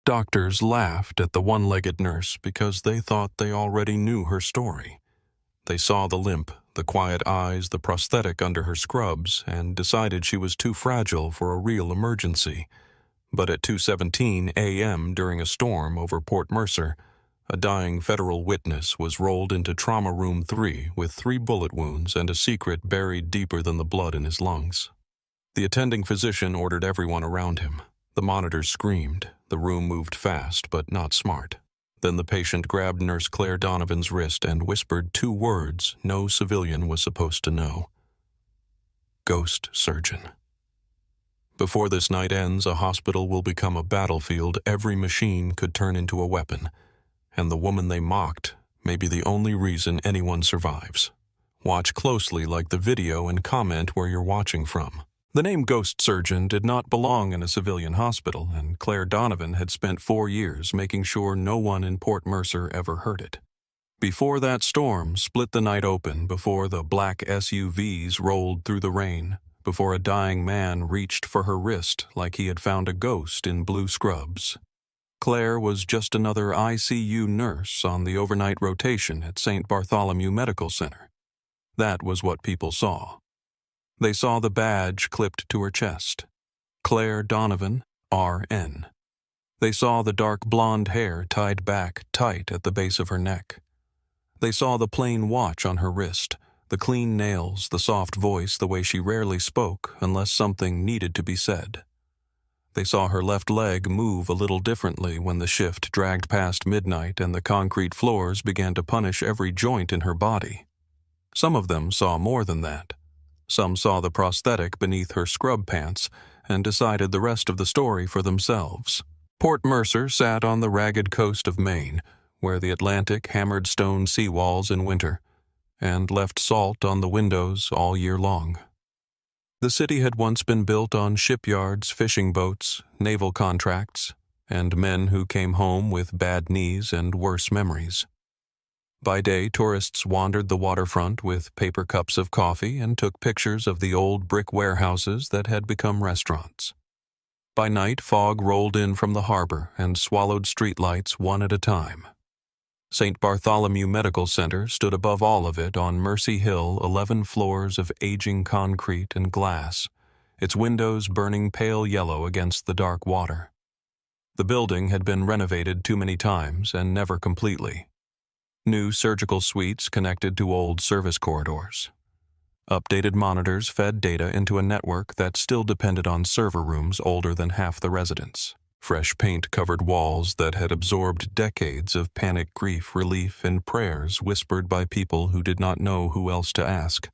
Doctors laughed at the one-legged nurse because they thought they already knew her story. They saw the limp, the quiet eyes, the prosthetic under her scrubs, and decided she was too fragile for a real emergency. But at 2:17 a.m. during a storm over Port Mercer, a dying federal witness was rolled into Trauma Room 3 with 3 bullet wounds and a secret buried deeper than the blood in his lungs. The attending physician ordered everyone around him. The monitors screamed. The room moved fast, but not smart. Then the patient grabbed Nurse Claire Donovan's wrist and whispered 2 words no civilian was supposed to know. Ghost surgeon. Before this night ends, a hospital will become a battlefield every machine could turn into a weapon. And the woman they mocked may be the only reason anyone survives. Watch closely, like the video, and comment where you're watching from. The name Ghost Surgeon did not belong in a civilian hospital, and Claire Donovan had spent 4 years making sure no one in Port Mercer ever heard it. Before that storm split the night open, before the black SUVs rolled through the rain, before a dying man reached for her wrist like he had found a ghost in blue scrubs, Claire was just another ICU nurse on the overnight rotation at St. Bartholomew Medical Center. That was what people saw. They saw the badge clipped to her chest. Claire Donovan, RN. They saw the dark blonde hair tied back tight at the base of her neck. They saw the plain watch on her wrist, the clean nails, the soft voice, the way she rarely spoke unless something needed to be said. They saw her left leg move a little differently when the shift dragged past midnight and the concrete floors began to punish every joint in her body. Some of them saw more than that. Some saw the prosthetic beneath her scrub pants and decided the rest of the story for themselves. Port Mercer sat on the ragged coast of Maine, where the Atlantic hammered stone seawalls in winter and left salt on the windows all year long. The city had once been built on shipyards, fishing boats, naval contracts, and men who came home with bad knees and worse memories. By day, tourists wandered the waterfront with paper cups of coffee and took pictures of the old brick warehouses that had become restaurants. By night, fog rolled in from the harbor and swallowed streetlights one at a time. St. Bartholomew Medical Center stood above all of it on Mercy Hill, 11 floors of aging concrete and glass, its windows burning pale yellow against the dark water. The building had been renovated too many times and never completely. New surgical suites connected to old service corridors. Updated monitors fed data into a network that still depended on server rooms older than half the residents. Fresh paint covered walls that had absorbed decades of panic grief relief and prayers whispered by people who did not know who else to ask.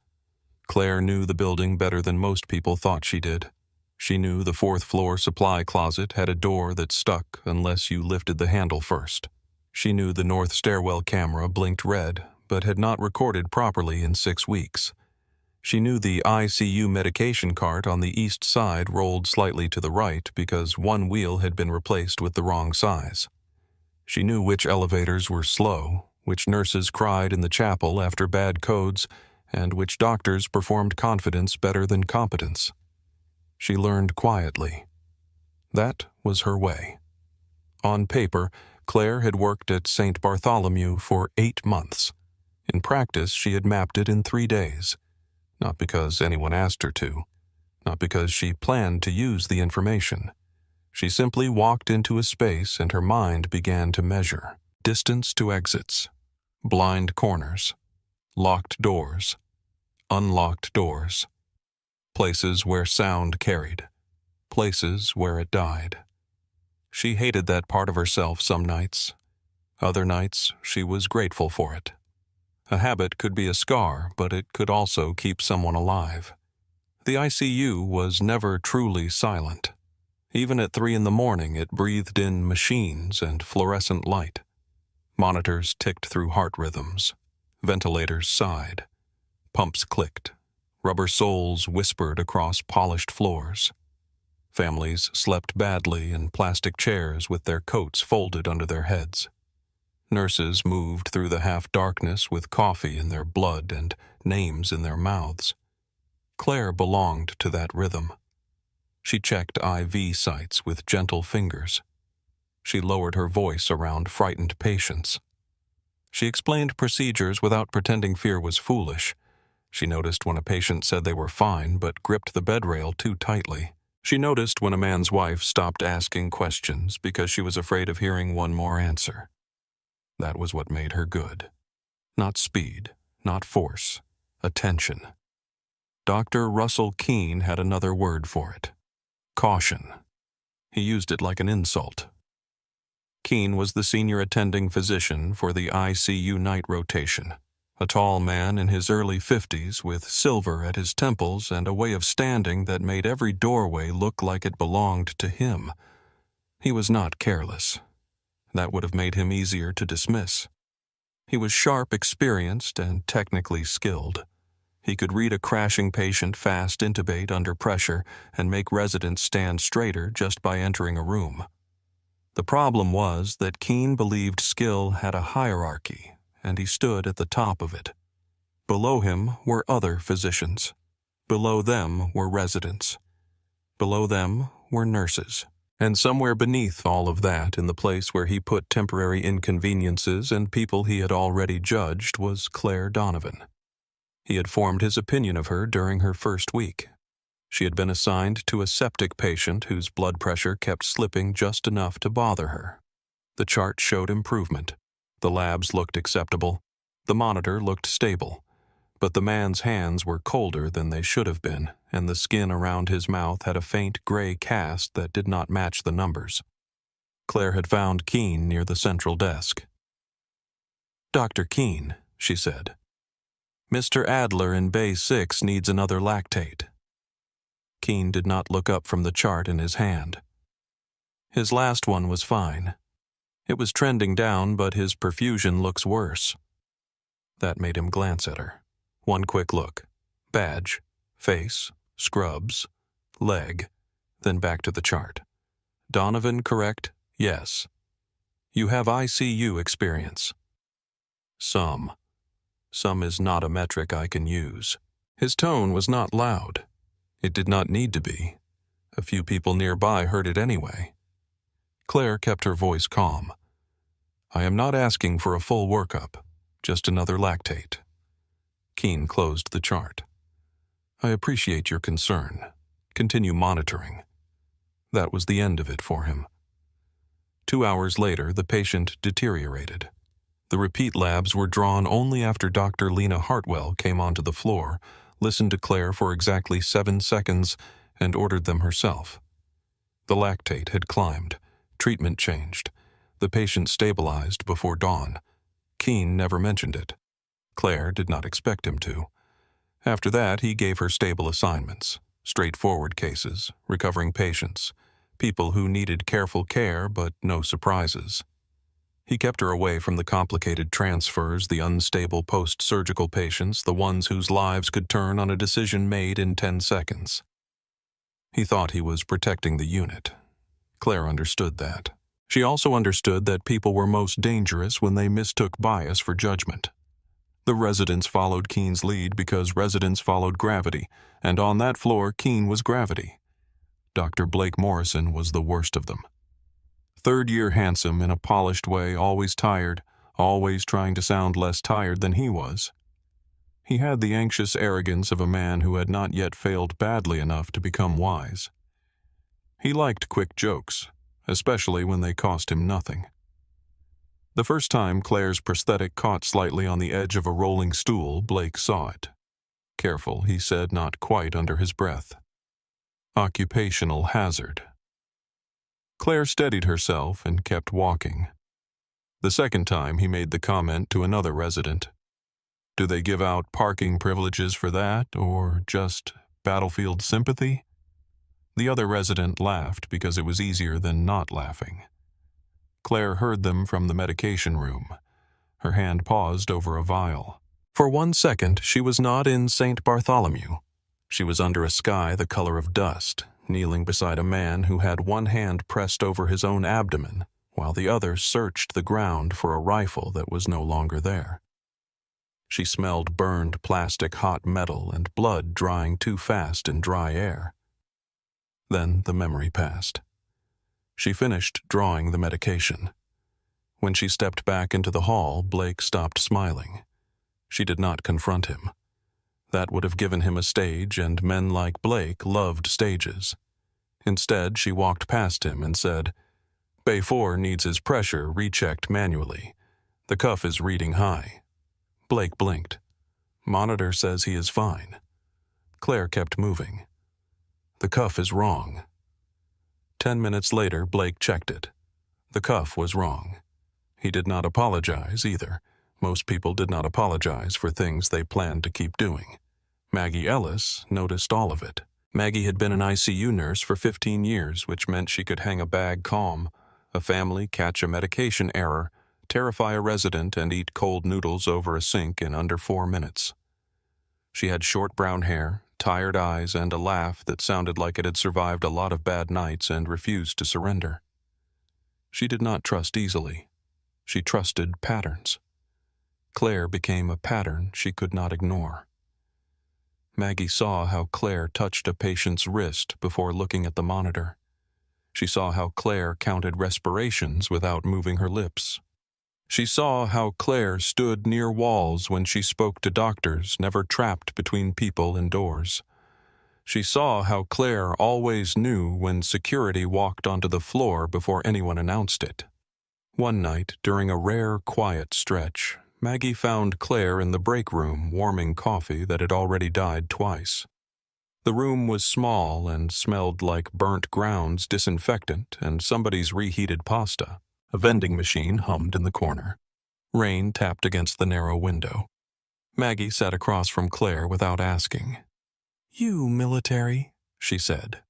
Claire knew the building better than most people thought she did. She knew the 4th floor supply closet had a door that stuck unless you lifted the handle first. She knew the north stairwell camera blinked red, but had not recorded properly in 6 weeks. She knew the ICU medication cart on the east side rolled slightly to the right because one wheel had been replaced with the wrong size. She knew which elevators were slow, which nurses cried in the chapel after bad codes, and which doctors performed confidence better than competence. She learned quietly. That was her way. On paper, Claire had worked at St. Bartholomew for 8 months. In practice, she had mapped it in 3 days. Not because anyone asked her to. Not because she planned to use the information. She simply walked into a space and her mind began to measure. Distance to exits. Blind corners. Locked doors. Unlocked doors. Places where sound carried. Places where it died. She hated that part of herself some nights. Other nights, she was grateful for it. A habit could be a scar, but it could also keep someone alive. The ICU was never truly silent. Even at 3 a.m, it breathed in machines and fluorescent light. Monitors ticked through heart rhythms. Ventilators sighed. Pumps clicked. Rubber soles whispered across polished floors. Families slept badly in plastic chairs with their coats folded under their heads. Nurses moved through the half-darkness with coffee in their blood and names in their mouths. Claire belonged to that rhythm. She checked IV sites with gentle fingers. She lowered her voice around frightened patients. She explained procedures without pretending fear was foolish. She noticed when a patient said they were fine but gripped the bed rail too tightly. She noticed when a man's wife stopped asking questions because she was afraid of hearing one more answer. That was what made her good. Not speed, not force, attention. Dr. Russell Keene had another word for it. Caution. He used it like an insult. Keene was the senior attending physician for the ICU night rotation, a tall man in his early 50s with silver at his temples and a way of standing that made every doorway look like it belonged to him. He was not careless. That would have made him easier to dismiss. He was sharp, experienced, and technically skilled. He could read a crashing patient fast intubate under pressure and make residents stand straighter just by entering a room. The problem was that Keene believed skill had a hierarchy, and he stood at the top of it. Below him were other physicians. Below them were residents. Below them were nurses. And somewhere beneath all of that, in the place where he put temporary inconveniences and people he had already judged, was Claire Donovan. He had formed his opinion of her during her first week. She had been assigned to a septic patient whose blood pressure kept slipping just enough to bother her. The chart showed improvement. The labs looked acceptable. The monitor looked stable. But the man's hands were colder than they should have been, and the skin around his mouth had a faint gray cast that did not match the numbers. Claire had found Keene near the central desk. "Dr. Keene," she said, "Mr. Adler in Bay 6 needs another lactate." Keene did not look up from the chart in his hand. His last one was fine. It was trending down, but his perfusion looks worse. That made him glance at her. One quick look. Badge, face, scrubs, leg, then back to the chart. "Donovan, correct? Yes. You have ICU experience." "Some. Some is not a metric I can use." His tone was not loud. It did not need to be. A few people nearby heard it anyway. Claire kept her voice calm. "I am not asking for a full workup, just another lactate." Keene closed the chart. "I appreciate your concern. Continue monitoring." That was the end of it for him. 2 hours later, the patient deteriorated. The repeat labs were drawn only after Dr. Lena Hartwell came onto the floor, listened to Claire for exactly 7 seconds, and ordered them herself. The lactate had climbed. Treatment changed. The patient stabilized before dawn. Keene never mentioned it. Claire did not expect him to. After that, he gave her stable assignments, straightforward cases, recovering patients, people who needed careful care but no surprises. He kept her away from the complicated transfers, the unstable post-surgical patients, the ones whose lives could turn on a decision made in 10 seconds. He thought he was protecting the unit. Claire understood that. She also understood that people were most dangerous when they mistook bias for judgment. The residents followed Keene's lead because residents followed gravity, and on that floor, Keene was gravity. Dr. Blake Morrison was the worst of them. Third-year handsome in a polished way, always tired, always trying to sound less tired than he was. He had the anxious arrogance of a man who had not yet failed badly enough to become wise. He liked quick jokes, especially when they cost him nothing. The first time Claire's prosthetic caught slightly on the edge of a rolling stool, Blake saw it. "Careful," he said, not quite under his breath. "Occupational hazard." Claire steadied herself and kept walking. The second time he made the comment to another resident. "Do they give out parking privileges for that, or just battlefield sympathy?" The other resident laughed because it was easier than not laughing. Claire heard them from the medication room. Her hand paused over a vial. For 1 second, she was not in St. Bartholomew. She was under a sky the color of dust, kneeling beside a man who had one hand pressed over his own abdomen, while the other searched the ground for a rifle that was no longer there. She smelled burned plastic hot metal and blood drying too fast in dry air. Then the memory passed. She finished drawing the medication. When she stepped back into the hall, Blake stopped smiling. She did not confront him. That would have given him a stage, and men like Blake loved stages. Instead, she walked past him and said, "Bay 4 needs his pressure rechecked manually. The cuff is reading high." Blake blinked. "Monitor says he is fine." Claire kept moving. "The cuff is wrong." 10 minutes later, Blake checked it. The cuff was wrong. He did not apologize either. Most people did not apologize for things they planned to keep doing. Maggie Ellis noticed all of it. Maggie had been an ICU nurse for 15 years, which meant she could hang a bag calm, a family catch a medication error, terrify a resident, and eat cold noodles over a sink in under 4 minutes. She had short brown hair, tired eyes, and a laugh that sounded like it had survived a lot of bad nights and refused to surrender. She did not trust easily. She trusted patterns. Claire became a pattern she could not ignore. Maggie saw how Claire touched a patient's wrist before looking at the monitor. She saw how Claire counted respirations without moving her lips. She saw how Claire stood near walls when she spoke to doctors, never trapped between people and doors. She saw how Claire always knew when security walked onto the floor before anyone announced it. One night, during a rare, quiet stretch, Maggie found Claire in the break room warming coffee that had already died twice. The room was small and smelled like burnt grounds, disinfectant, and somebody's reheated pasta. A vending machine hummed in the corner. Rain tapped against the narrow window. Maggie sat across from Claire without asking. "You military?" she said.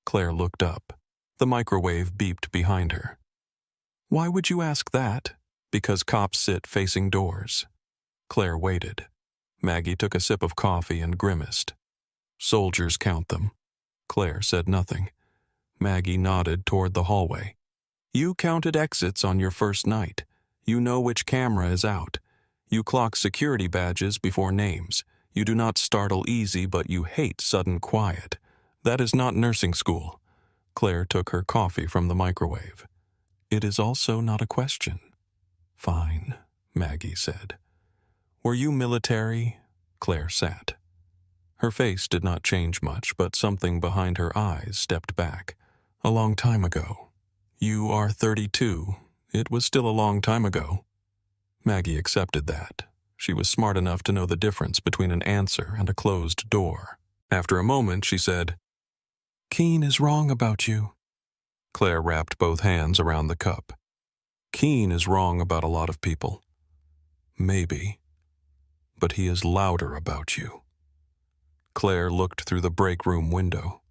Claire looked up. The microwave beeped behind her. "Why would you ask that?" "Because cops sit facing doors." Claire waited. Maggie took a sip of coffee and grimaced. "Soldiers count them." Claire said nothing. Maggie nodded toward the hallway. "You counted exits on your first night. You know which camera is out. You clock security badges before names. You do not startle easy, but you hate sudden quiet. That is not nursing school." Claire took her coffee from the microwave. "It is also not a question." "Fine," Maggie said. "Were you military?" Claire sat. Her face did not change much, but something behind her eyes stepped back. "A long time ago." "You are 32. It was still a long time ago." Maggie accepted that. She was smart enough to know the difference between an answer and a closed door. After a moment, she said, "Keene is wrong about you." Claire wrapped both hands around the cup. "Keene is wrong about a lot of people. Maybe. But he is louder about you." Claire looked through the break room window.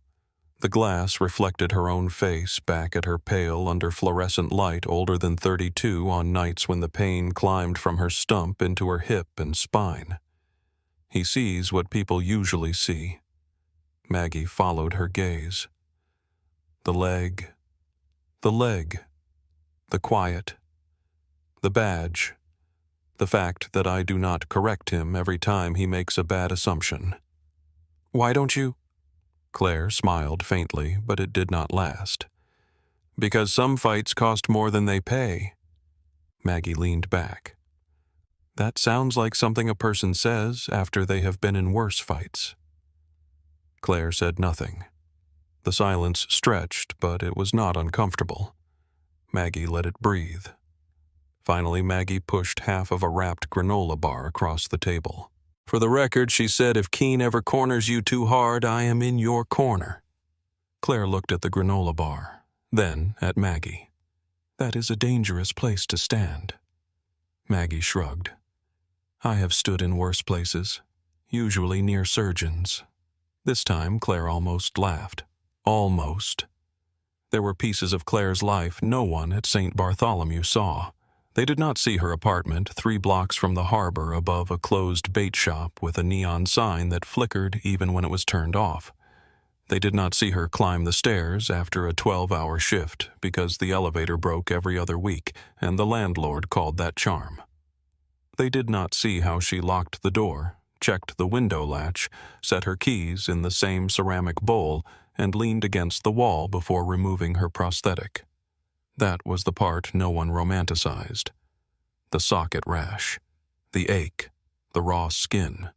The glass reflected her own face back at her pale under fluorescent light older than 32 on nights when the pain climbed from her stump into her hip and spine. He sees what people usually see. Maggie followed her gaze. The leg, the quiet, the badge, the fact that I do not correct him every time he makes a bad assumption. "Why don't you?" Claire smiled faintly, but it did not last. "Because some fights cost more than they pay." Maggie leaned back. "That sounds like something a person says after they have been in worse fights." Claire said nothing. The silence stretched, but it was not uncomfortable. Maggie let it breathe. Finally, Maggie pushed half of a wrapped granola bar across the table. "For the record," she said, "if Keene ever corners you too hard, I am in your corner." Claire looked at the granola bar, then at Maggie. "That is a dangerous place to stand." Maggie shrugged. "I have stood in worse places, usually near surgeons." This time, Claire almost laughed. Almost. There were pieces of Claire's life no one at St. Bartholomew saw. They did not see her apartment 3 blocks from the harbor above a closed bait shop with a neon sign that flickered even when it was turned off. They did not see her climb the stairs after a 12-hour shift because the elevator broke every other week and the landlord called that charm. They did not see how she locked the door, checked the window latch, set her keys in the same ceramic bowl, and leaned against the wall before removing her prosthetic. That was the part no one romanticized. The socket rash, the ache, the raw skin,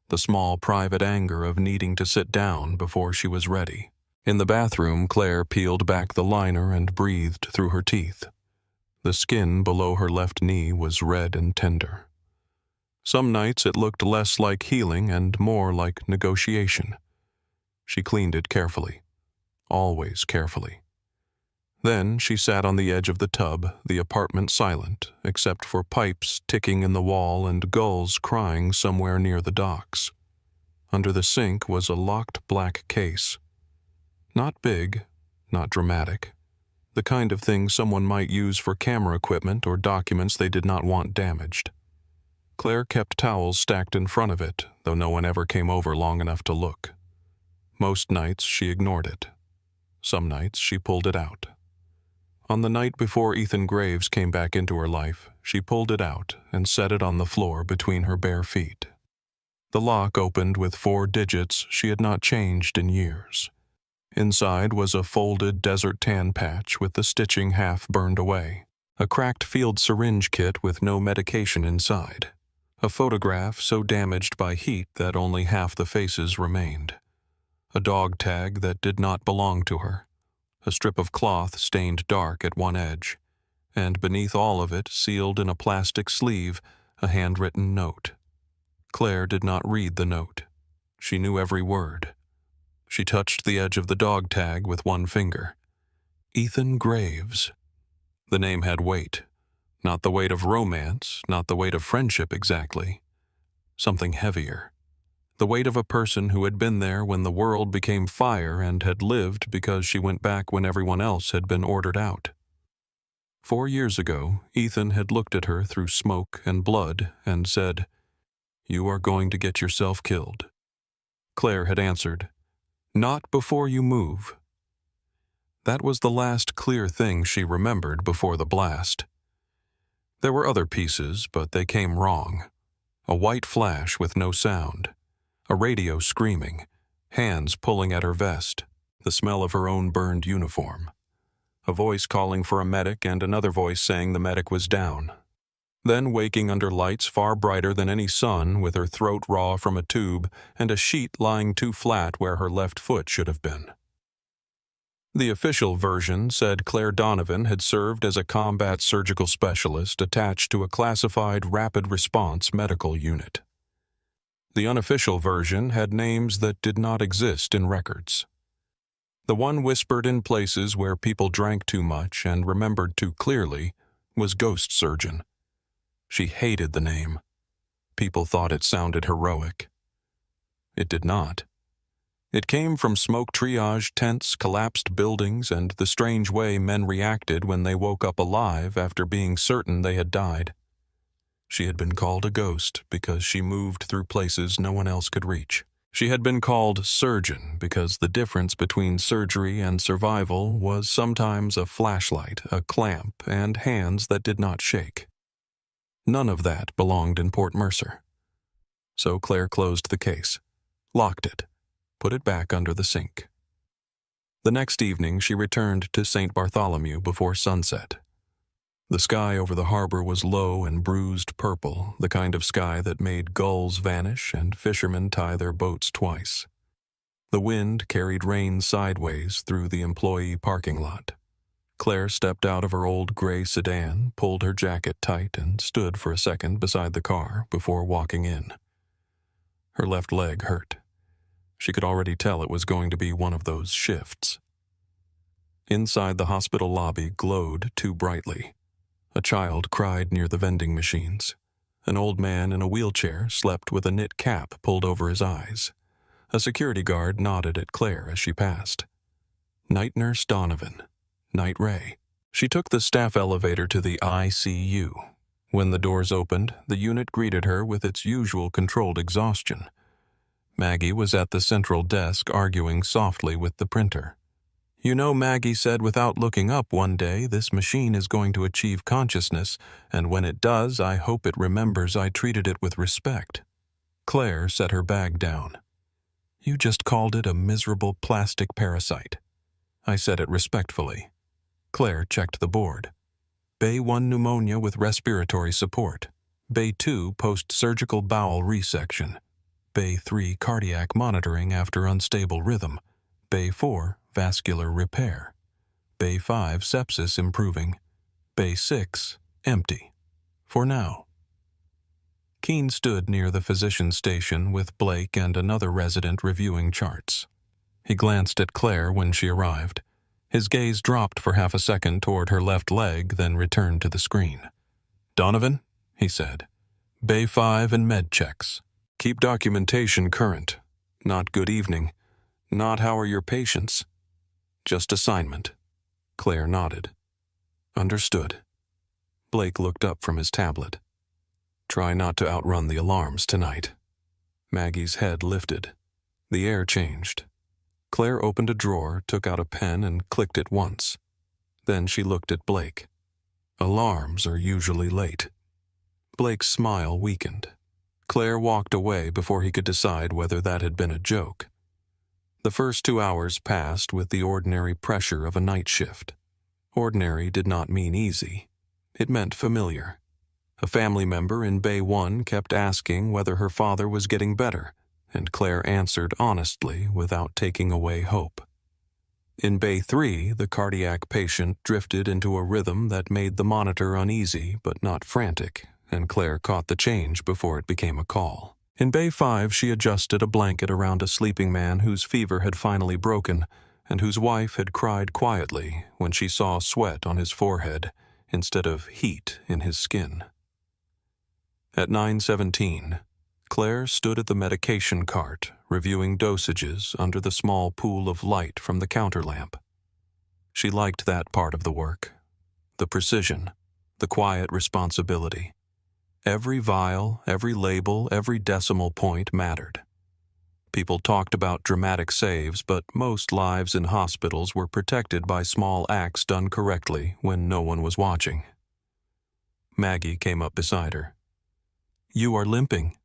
the small private anger of needing to sit down before she was ready. In the bathroom, Claire peeled back the liner and breathed through her teeth. The skin below her left knee was red and tender. Some nights it looked less like healing and more like negotiation. She cleaned it carefully, always carefully. Then she sat on the edge of the tub, the apartment silent, except for pipes ticking in the wall and gulls crying somewhere near the docks. Under the sink was a locked black case. Not big, not dramatic. The kind of thing someone might use for camera equipment or documents they did not want damaged. Claire kept towels stacked in front of it, though no one ever came over long enough to look. Most nights she ignored it. Some nights she pulled it out. On the night before Ethan Graves came back into her life, she pulled it out and set it on the floor between her bare feet. The lock opened with 4 digits she had not changed in years. Inside was a folded desert tan patch with the stitching half burned away, a cracked field syringe kit with no medication inside, a photograph so damaged by heat that only half the faces remained, a dog tag that did not belong to her, a strip of cloth stained dark at one edge, and beneath all of it, sealed in a plastic sleeve, a handwritten note. Claire did not read the note. She knew every word. She touched the edge of the dog tag with one finger. Ethan Graves. The name had weight. Not the weight of romance, not the weight of friendship exactly. Something heavier. The weight of a person who had been there when the world became fire and had lived because she went back when everyone else had been ordered out. 4 years ago, Ethan had looked at her through smoke and blood and said, "You are going to get yourself killed." Claire had answered, "Not before you move." That was the last clear thing she remembered before the blast. There were other pieces, but they came wrong. A white flash with no sound. A radio screaming. Hands pulling at her vest. The smell of her own burned uniform. A voice calling for a medic and another voice saying the medic was down. Then waking under lights far brighter than any sun, with her throat raw from a tube and a sheet lying too flat where her left foot should have been. The official version said Claire Donovan had served as a combat surgical specialist attached to a classified rapid response medical unit. The unofficial version had names that did not exist in records. The one whispered in places where people drank too much and remembered too clearly was Ghost Surgeon. She hated the name. People thought it sounded heroic. It did not. It came from smoke triage tents, collapsed buildings, and the strange way men reacted when they woke up alive after being certain they had died. She had been called a ghost because she moved through places no one else could reach. She had been called surgeon because the difference between surgery and survival was sometimes a flashlight, a clamp, and hands that did not shake. None of that belonged in Port Mercer. So Claire closed the case, locked it, put it back under the sink. The next evening she returned to St. Bartholomew before sunset. The sky over the harbor was low and bruised purple, the kind of sky that made gulls vanish and fishermen tie their boats twice. The wind carried rain sideways through the employee parking lot. Claire stepped out of her old gray sedan, pulled her jacket tight, and stood for a second beside the car before walking in. Her left leg hurt. She could already tell it was going to be one of those shifts. Inside the hospital lobby glowed too brightly. A child cried near the vending machines. An old man in a wheelchair slept with a knit cap pulled over his eyes. A security guard nodded at Claire as she passed. Night Nurse Donovan. Night Ray. She took the staff elevator to the ICU. When the doors opened, the unit greeted her with its usual controlled exhaustion. Maggie was at the central desk arguing softly with the printer. "You know, Maggie said without looking up one day, this machine is going to achieve consciousness, and when it does, I hope it remembers I treated it with respect." Claire set her bag down. You just called it a miserable plastic parasite. I said it respectfully. Claire checked the board. Bay 1 pneumonia with respiratory support. Bay 2 post-surgical bowel resection. Bay 3 cardiac monitoring after unstable rhythm. Bay 4 vascular repair. Bay 5 sepsis improving. Bay 6 empty. For now. Keene stood near the physician's station with Blake and another resident reviewing charts. He glanced at Claire when she arrived. His gaze dropped for half a second toward her left leg, then returned to the screen. "Donovan," he said, "Bay 5 and med checks. Keep documentation current. Not good evening. Not how are your patients. Just assignment." Claire nodded. "Understood." Blake looked up from his tablet. "Try not to outrun the alarms tonight." Maggie's head lifted. The air changed. Claire opened a drawer, took out a pen, and clicked it once. Then she looked at Blake. "Alarms are usually late." Blake's smile weakened. Claire walked away before he could decide whether that had been a joke. The first 2 hours passed with the ordinary pressure of a night shift. Ordinary did not mean easy. It meant familiar. A family member in Bay 1 kept asking whether her father was getting better, and Claire answered honestly without taking away hope. In Bay 3, the cardiac patient drifted into a rhythm that made the monitor uneasy but not frantic, and Claire caught the change before it became a call. In Bay 5, she adjusted a blanket around a sleeping man whose fever had finally broken and whose wife had cried quietly when she saw sweat on his forehead instead of heat in his skin. At 9:17, Claire stood at the medication cart, reviewing dosages under the small pool of light from the counter lamp. She liked that part of the work. The precision, the quiet responsibility. Every vial, every label, every decimal point mattered. People talked about dramatic saves, but most lives in hospitals were protected by small acts done correctly when no one was watching. Maggie came up beside her. "You are limping."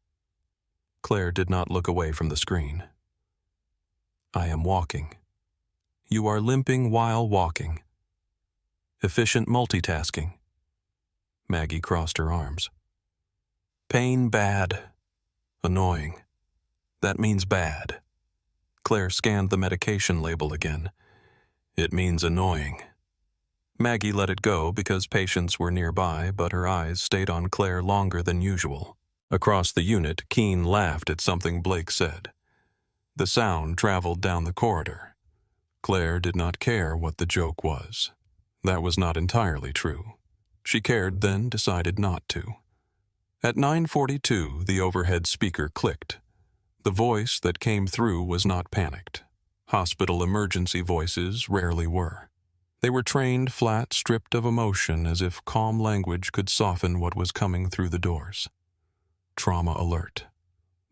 Claire did not look away from the screen. "I am walking." "You are limping while walking." "Efficient multitasking." Maggie crossed her arms. "Pain bad. Annoying. That means bad." Claire scanned the medication label again. "It means annoying." Maggie let it go because patients were nearby, but her eyes stayed on Claire longer than usual. Across the unit, Keene laughed at something Blake said. The sound traveled down the corridor. Claire did not care what the joke was. That was not entirely true. She cared, then decided not to. At 9:42, the overhead speaker clicked. The voice that came through was not panicked. Hospital emergency voices rarely were. They were trained flat, stripped of emotion, as if calm language could soften what was coming through the doors. Trauma alert.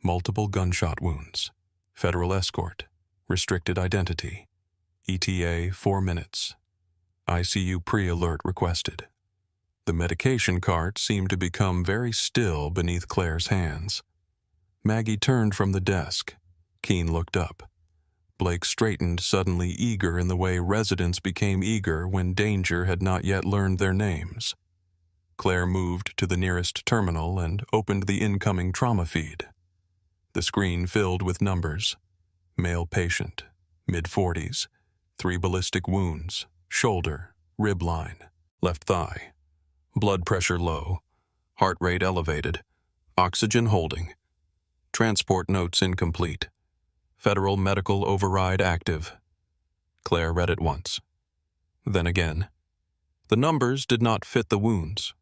Multiple gunshot wounds. Federal escort. Restricted identity. ETA 4 minutes. ICU pre-alert requested. The medication cart seemed to become very still beneath Claire's hands. Maggie turned from the desk. Keene looked up. Blake straightened, suddenly eager in the way residents became eager when danger had not yet learned their names. Claire moved to the nearest terminal and opened the incoming trauma feed. The screen filled with numbers. Male patient, mid-40s, 3 ballistic wounds, shoulder, rib line, left thigh. Blood pressure low, heart rate elevated, oxygen holding. Transport notes incomplete. Federal medical override active. Claire read it once. Then again. The numbers did not fit the wounds.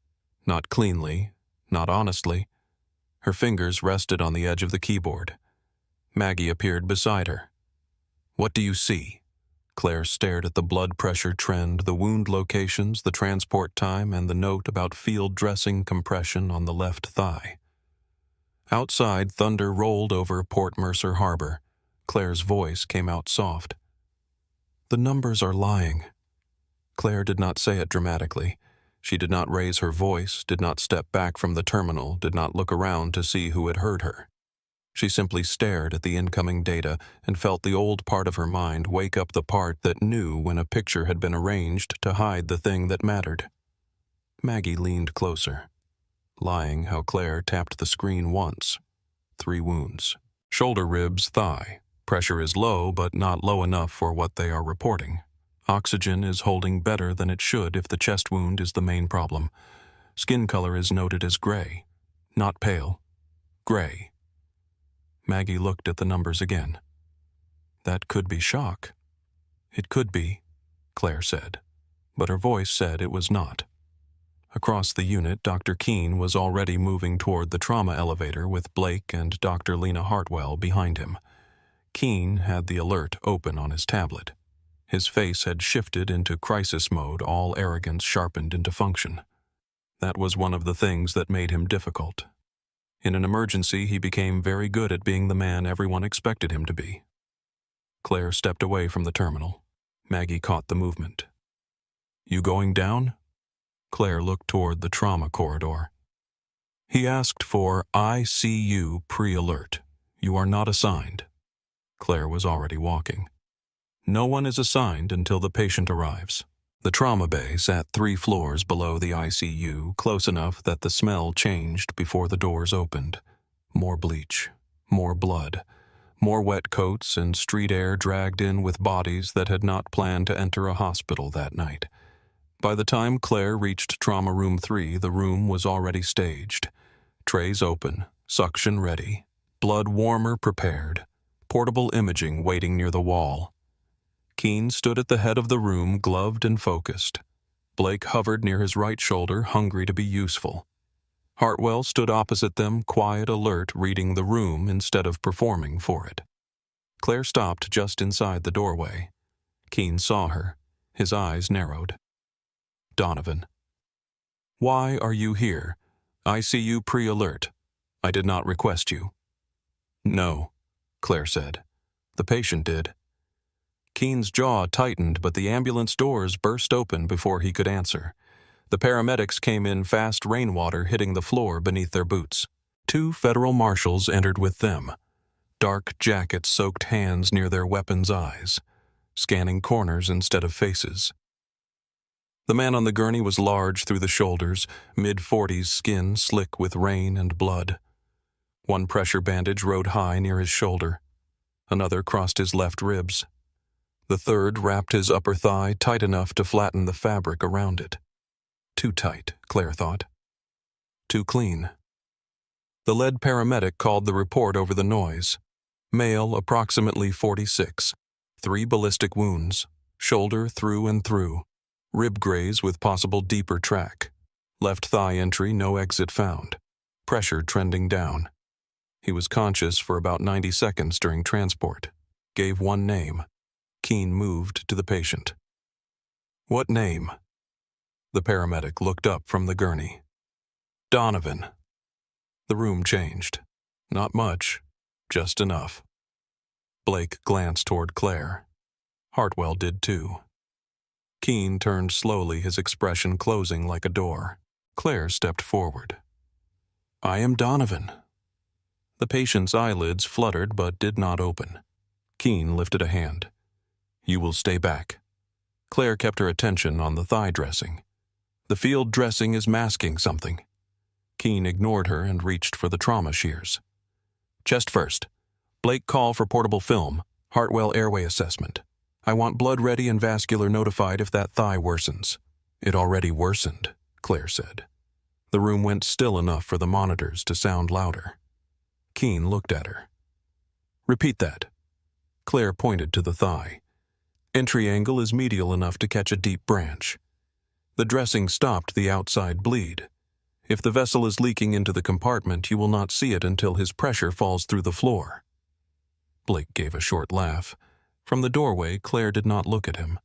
Not cleanly, not honestly. Her fingers rested on the edge of the keyboard. Maggie appeared beside her. "What do you see?" Claire stared at the blood pressure trend, the wound locations, the transport time, and the note about field dressing compression on the left thigh. Outside, thunder rolled over Port Mercer Harbor. Claire's voice came out soft. "The numbers are lying." Claire did not say it dramatically. She did not raise her voice, did not step back from the terminal, did not look around to see who had heard her. She simply stared at the incoming data and felt the old part of her mind wake up the part that knew when a picture had been arranged to hide the thing that mattered. Maggie leaned closer, lying how Claire tapped the screen once. 3 wounds. Shoulder ribs, thigh. Pressure is low, but not low enough for what they are reporting. Oxygen is holding better than it should if the chest wound is the main problem. Skin color is noted as gray. Not pale. Gray. Maggie looked at the numbers again. That could be shock. It could be, Claire said, but her voice said it was not. Across the unit, Dr. Keene was already moving toward the trauma elevator with Blake and Dr. Lena Hartwell behind him. Keene had the alert open on his tablet. His face had shifted into crisis mode, all arrogance sharpened into function. That was one of the things that made him difficult. In an emergency, he became very good at being the man everyone expected him to be. Claire stepped away from the terminal. Maggie caught the movement. You going down? Claire looked toward the trauma corridor. He asked for ICU pre-alert. You are not assigned. Claire was already walking. No one is assigned until the patient arrives. The trauma bay sat 3 floors below the ICU, close enough that the smell changed before the doors opened. More bleach, more blood, more wet coats and street air dragged in with bodies that had not planned to enter a hospital that night. By the time Claire reached Trauma Room 3, the room was already staged. Trays open, suction ready, blood warmer prepared, portable imaging waiting near the wall. Keene stood at the head of the room, gloved and focused. Blake hovered near his right shoulder, hungry to be useful. Hartwell stood opposite them, quiet, alert, reading the room instead of performing for it. Claire stopped just inside the doorway. Keene saw her. His eyes narrowed. Donovan. Why are you here? ICU pre-alert. I did not request you. No, Claire said. The patient did. Keene's jaw tightened, but the ambulance doors burst open before he could answer. The paramedics came in fast rainwater hitting the floor beneath their boots. 2 federal marshals entered with them. Dark jackets soaked hands near their weapons' eyes, scanning corners instead of faces. The man on the gurney was large through the shoulders, mid-40s skin slick with rain and blood. One pressure bandage rode high near his shoulder. Another crossed his left ribs. The third wrapped his upper thigh tight enough to flatten the fabric around it. Too tight, Claire thought. Too clean. The lead paramedic called the report over the noise. Male, approximately 46. 3 ballistic wounds. Shoulder through and through. Rib graze with possible deeper track. Left thigh entry, no exit found. Pressure trending down. He was conscious for about 90 seconds during transport. Gave one name. Keene moved to the patient. What name? The paramedic looked up from the gurney. Donovan. The room changed. Not much, just enough. Blake glanced toward Claire. Hartwell did too. Keene turned slowly, his expression closing like a door. Claire stepped forward. I am Donovan. The patient's eyelids fluttered but did not open. Keene lifted a hand. You will stay back. Claire kept her attention on the thigh dressing. The field dressing is masking something. Keene ignored her and reached for the trauma shears. Chest first. Blake call for portable film. Hartwell airway assessment. I want blood ready and vascular notified if that thigh worsens. It already worsened, Claire said. The room went still enough for the monitors to sound louder. Keene looked at her. Repeat that. Claire pointed to the thigh. Entry angle is medial enough to catch a deep branch. The dressing stopped the outside bleed. If the vessel is leaking into the compartment, you will not see it until his pressure falls through the floor. Blake gave a short laugh. From the doorway, Claire did not look at him.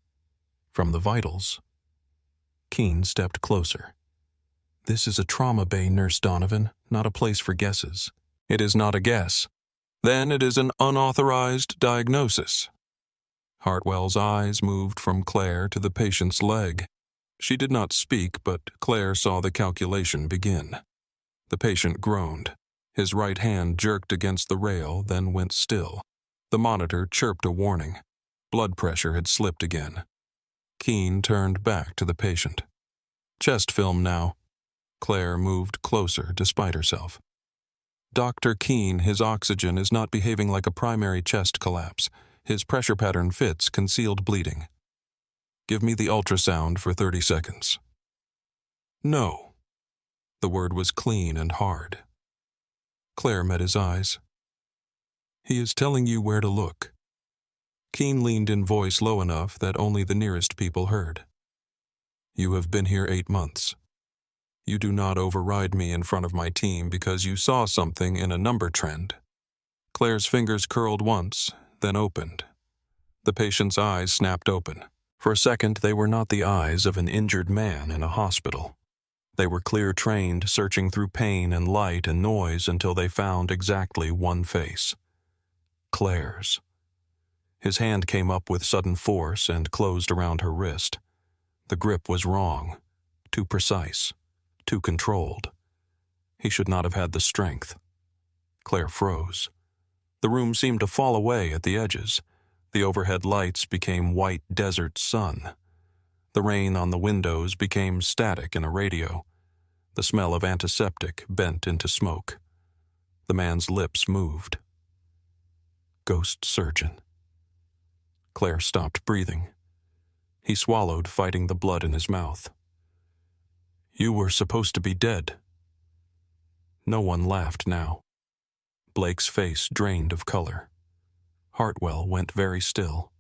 From the vitals. Keene stepped closer. This is a trauma bay, Nurse Donovan, not a place for guesses. It is not a guess. Then it is an unauthorized diagnosis. Hartwell's eyes moved from Claire to the patient's leg. She did not speak, but Claire saw the calculation begin. The patient groaned. His right hand jerked against the rail, then went still. The monitor chirped a warning. Blood pressure had slipped again. Keene turned back to the patient. Chest film now. Claire moved closer despite herself. Dr. Keene, his oxygen is not behaving like a primary chest collapse. His pressure pattern fits concealed bleeding. Give me the ultrasound for 30 seconds. No. The word was clean and hard. Claire met his eyes. He is telling you where to look. Keene leaned in voice low enough that only the nearest people heard. You have been here 8 months. You do not override me in front of my team because you saw something in a number trend. Claire's fingers curled once, then opened. The patient's eyes snapped open. For a second, they were not the eyes of an injured man in a hospital. They were clear-trained, searching through pain and light and noise until they found exactly one face. Claire's. His hand came up with sudden force and closed around her wrist. The grip was wrong, too precise, too controlled. He should not have had the strength. Claire froze. The room seemed to fall away at the edges. The overhead lights became white desert sun. The rain on the windows became static in a radio. The smell of antiseptic bent into smoke. The man's lips moved. Ghost surgeon. Claire stopped breathing. He swallowed, fighting the blood in his mouth. You were supposed to be dead. No one laughed now. Blake's face drained of color. Hartwell went very still.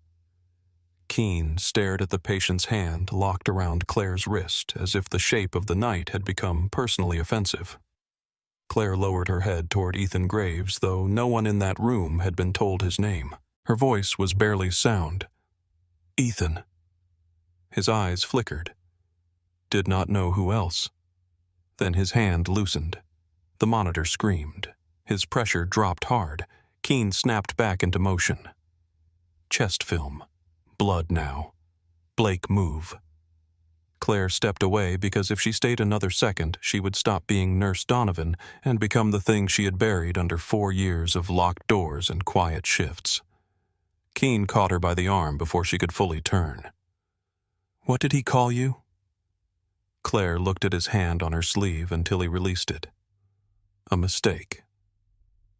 Keene stared at the patient's hand locked around Claire's wrist as if the shape of the night had become personally offensive. Claire lowered her head toward Ethan Graves, though no one in that room had been told his name. Her voice was barely sound. Ethan. His eyes flickered. Did not know who else. Then his hand loosened. The monitor screamed. His pressure dropped hard. Keene snapped back into motion. Chest film. Blood now. Blake, move. Claire stepped away because if she stayed another second, she would stop being Nurse Donovan and become the thing she had buried under 4 years of locked doors and quiet shifts. Keene caught her by the arm before she could fully turn. What did he call you? Claire looked at his hand on her sleeve until he released it. A mistake.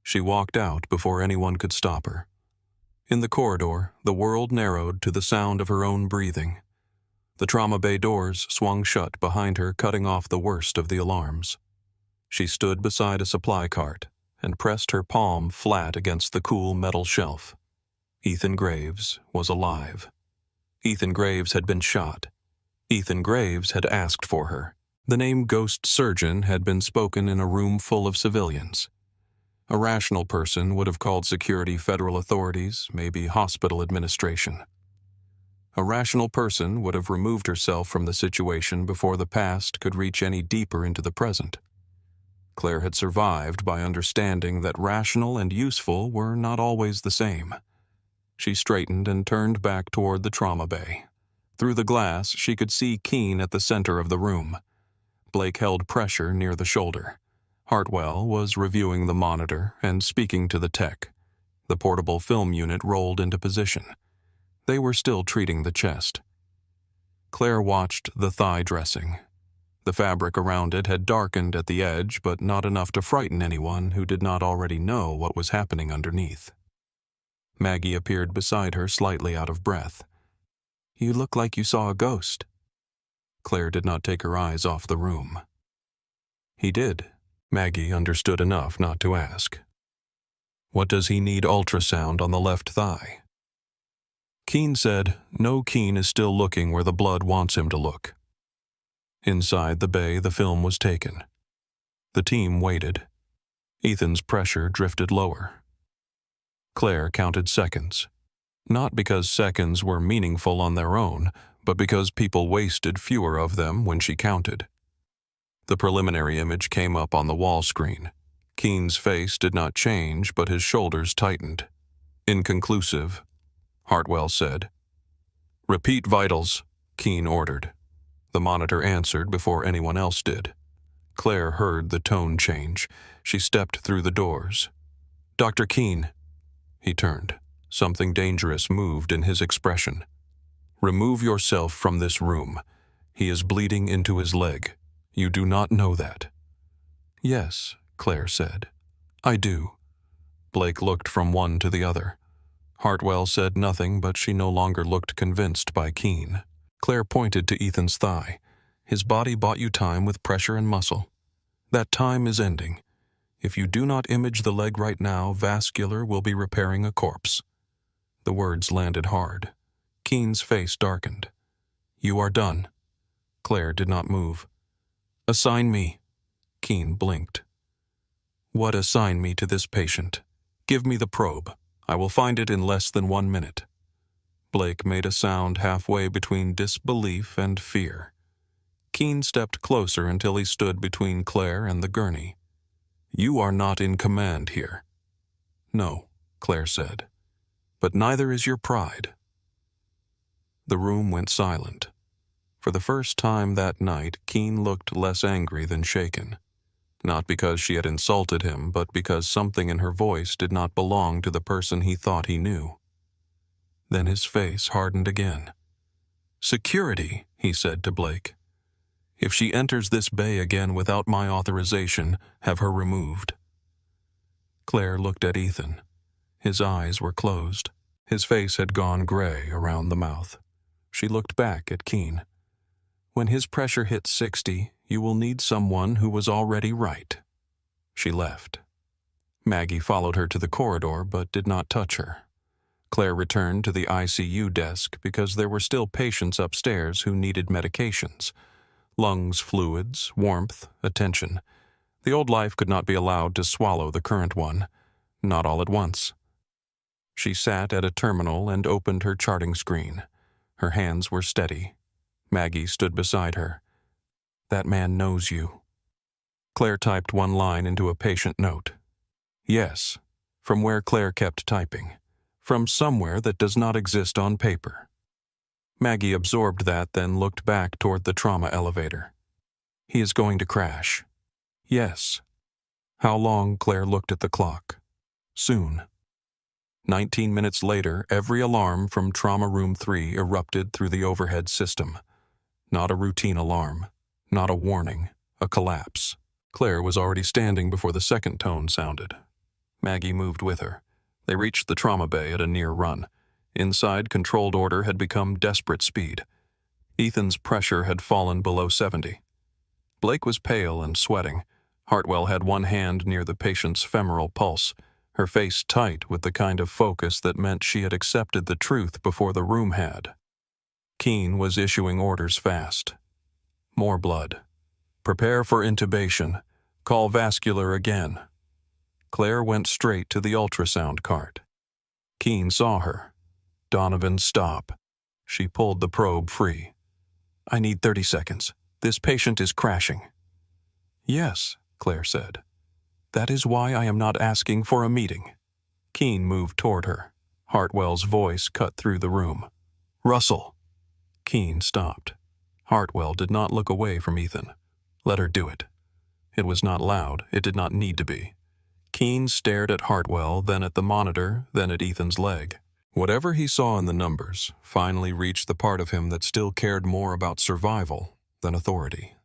She walked out before anyone could stop her. In the corridor, the world narrowed to the sound of her own breathing. The trauma bay doors swung shut behind her, cutting off the worst of the alarms. She stood beside a supply cart and pressed her palm flat against the cool metal shelf. Ethan Graves was alive. Ethan Graves had been shot. Ethan Graves had asked for her. The name Ghost Surgeon had been spoken in a room full of civilians. A rational person would have called security federal authorities, maybe hospital administration. A rational person would have removed herself from the situation before the past could reach any deeper into the present. Claire had survived by understanding that rational and useful were not always the same. She straightened and turned back toward the trauma bay. Through the glass, she could see Keene at the center of the room. Blake held pressure near the shoulder. Hartwell was reviewing the monitor and speaking to the tech. The portable film unit rolled into position. They were still treating the chest. Claire watched the thigh dressing. The fabric around it had darkened at the edge, but not enough to frighten anyone who did not already know what was happening underneath. Maggie appeared beside her, slightly out of breath. You look like you saw a ghost. Claire did not take her eyes off the room. He did. Maggie understood enough not to ask. What does he need ultrasound on the left thigh? Keene said, no, Keene is still looking where the blood wants him to look. Inside the bay, the film was taken. The team waited. Ethan's pressure drifted lower. Claire counted seconds. Not because seconds were meaningful on their own, but because people wasted fewer of them when she counted. The preliminary image came up on the wall screen. Keene's face did not change, but his shoulders tightened. Inconclusive, Hartwell said. Repeat vitals, Keene ordered. The monitor answered before anyone else did. Claire heard the tone change. She stepped through the doors. "Dr. Keene." He turned. Something dangerous moved in his expression. "Remove yourself from this room. He is bleeding into his leg. You do not know that." "Yes," Claire said. "I do." Blake looked from one to the other. Hartwell said nothing, but she no longer looked convinced by Keene. Claire pointed to Ethan's thigh. "His body bought you time with pressure and muscle. That time is ending. If you do not image the leg right now, vascular will be repairing a corpse." The words landed hard. Keene's face darkened. "You are done." Claire did not move. "Assign me." Keene blinked. "What assign me to this patient? Give me the probe. I will find it in less than 1 minute." Blake made a sound halfway between disbelief and fear. Keene stepped closer until he stood between Claire and the gurney. "You are not in command here." "No," Claire said. "But neither is your pride." The room went silent. For the first time that night, Keene looked less angry than shaken. Not because she had insulted him, but because something in her voice did not belong to the person he thought he knew. Then his face hardened again. "Security," he said to Blake. "If she enters this bay again without my authorization, have her removed." Claire looked at Ethan. His eyes were closed. His face had gone gray around the mouth. She looked back at Keene. "When his pressure hits 60, you will need someone who was already right." She left. Maggie followed her to the corridor but did not touch her. Claire returned to the ICU desk because there were still patients upstairs who needed medications. Lungs fluids, warmth, attention. The old life could not be allowed to swallow the current one, not all at once. She sat at a terminal and opened her charting screen. Her hands were steady. Maggie stood beside her. "That man knows you." Claire typed one line into a patient note. Yes, from where Claire kept typing. From somewhere that does not exist on paper. Maggie absorbed that, then looked back toward the trauma elevator. "He is going to crash." "Yes." "How long?" Claire looked at the clock. "Soon." 19 minutes later, every alarm from Trauma Room 3 erupted through the overhead system. Not a routine alarm. Not a warning. A collapse. Claire was already standing before the second tone sounded. Maggie moved with her. They reached the trauma bay at a near run. Inside, controlled order had become desperate speed. Ethan's pressure had fallen below 70. Blake was pale and sweating. Hartwell had one hand near the patient's femoral pulse, her face tight with the kind of focus that meant she had accepted the truth before the room had. Keene was issuing orders fast. More blood. Prepare for intubation. Call vascular again. Claire went straight to the ultrasound cart. Keene saw her. "Donovan, stop." She pulled the probe free. "I need 30 seconds. This patient is crashing." "Yes," Claire said. "That is why I am not asking for a meeting." Keene moved toward her. Hartwell's voice cut through the room. "Russell." Keene stopped. Hartwell did not look away from Ethan. Let her do it. It was not loud. It did not need to be. Keene stared at Hartwell, then at the monitor, then at Ethan's leg. Whatever he saw in the numbers finally reached the part of him that still cared more about survival than authority.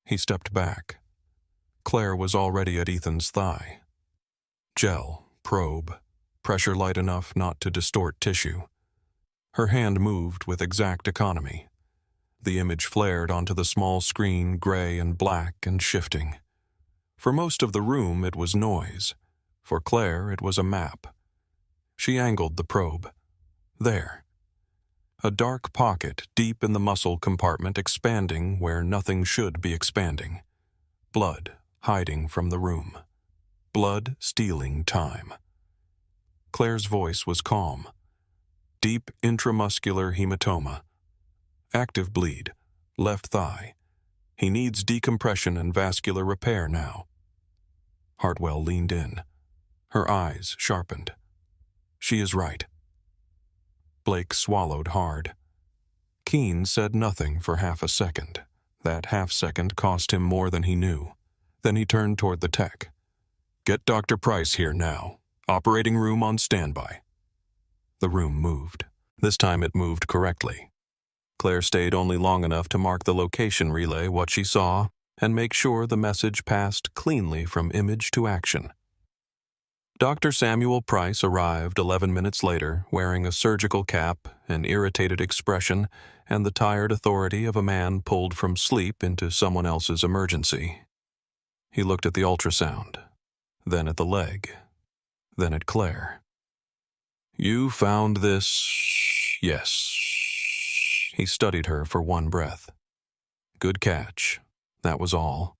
He stepped back. Claire was already at Ethan's thigh. Gel, probe, pressure light enough not to distort tissue. Her hand moved with exact economy. The image flared onto the small screen, gray and black and shifting. For most of the room, it was noise. For Claire, it was a map. She angled the probe. There. A dark pocket deep in the muscle compartment expanding where nothing should be expanding. Blood hiding from the room. Blood stealing time. Claire's voice was calm. Deep intramuscular hematoma. Active bleed. Left thigh. He needs decompression and vascular repair now. Hartwell leaned in. Her eyes sharpened. She is right. Blake swallowed hard. Keene said nothing for half a second. That half-second cost him more than he knew. Then he turned toward the tech. "Get Dr. Price here now. Operating room on standby." The room moved. This time it moved correctly. Claire stayed only long enough to mark the location relay what she saw and make sure the message passed cleanly from image to action. Dr. Samuel Price arrived 11 minutes later, wearing a surgical cap, an irritated expression, and the tired authority of a man pulled from sleep into someone else's emergency. He looked at the ultrasound, then at the leg, then at Claire. "You found this?" "Yes." He studied her for one breath. "Good catch." That was all.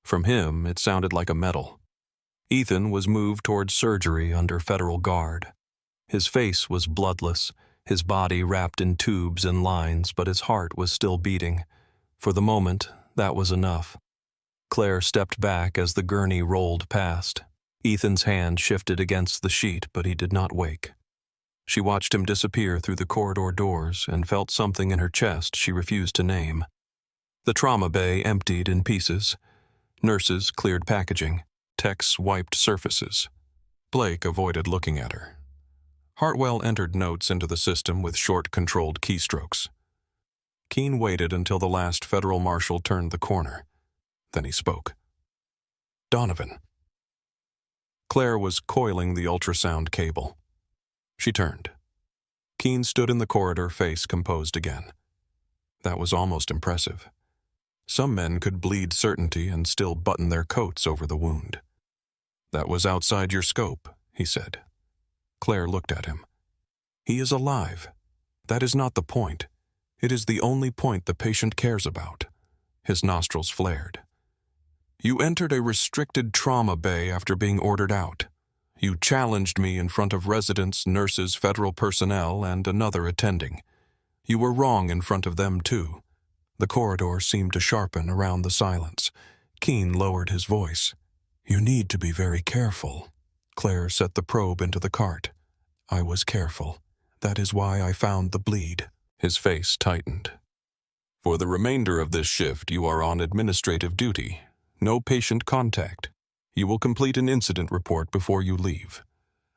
From him, it sounded like a medal. Ethan was moved towards surgery under federal guard. His face was bloodless, his body wrapped in tubes and lines, but his heart was still beating. For the moment, that was enough. Claire stepped back as the gurney rolled past. Ethan's hand shifted against the sheet, but he did not wake. She watched him disappear through the corridor doors and felt something in her chest she refused to name. The trauma bay emptied in pieces. Nurses cleared packaging. Techs wiped surfaces. Blake avoided looking at her. Hartwell entered notes into the system with short, controlled keystrokes. Keene waited until the last federal marshal turned the corner. Then he spoke. "Donovan." Claire was coiling the ultrasound cable. She turned. Keene stood in the corridor, face composed again. That was almost impressive. Some men could bleed certainty and still button their coats over the wound. "That was outside your scope," he said. Claire looked at him. "He is alive. That is not the point. It is the only point the patient cares about." His nostrils flared. "You entered a restricted trauma bay after being ordered out. You challenged me in front of residents, nurses, federal personnel, and another attending. You were wrong in front of them, too." The corridor seemed to sharpen around the silence. Keene lowered his voice. "You need to be very careful." Claire set the probe into the cart. "I was careful. That is why I found the bleed." His face tightened. "For the remainder of this shift, you are on administrative duty. No patient contact. You will complete an incident report before you leave.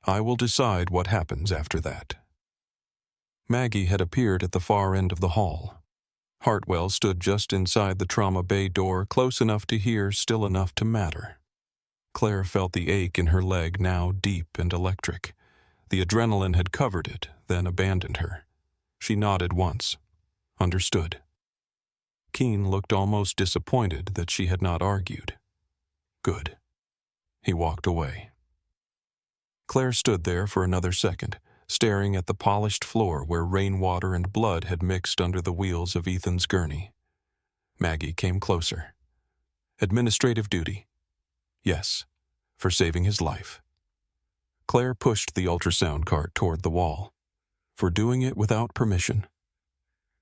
I will decide what happens after that." Maggie had appeared at the far end of the hall. Hartwell stood just inside the trauma bay door, close enough to hear, still enough to matter. Claire felt the ache in her leg, now deep and electric. The adrenaline had covered it, then abandoned her. She nodded once. Understood. Keene looked almost disappointed that she had not argued. Good. He walked away. Claire stood there for another second, staring at the polished floor where rainwater and blood had mixed under the wheels of Ethan's gurney. Maggie came closer. "Administrative duty?" "Yes, for saving his life." Claire pushed the ultrasound cart toward the wall. "For doing it without permission."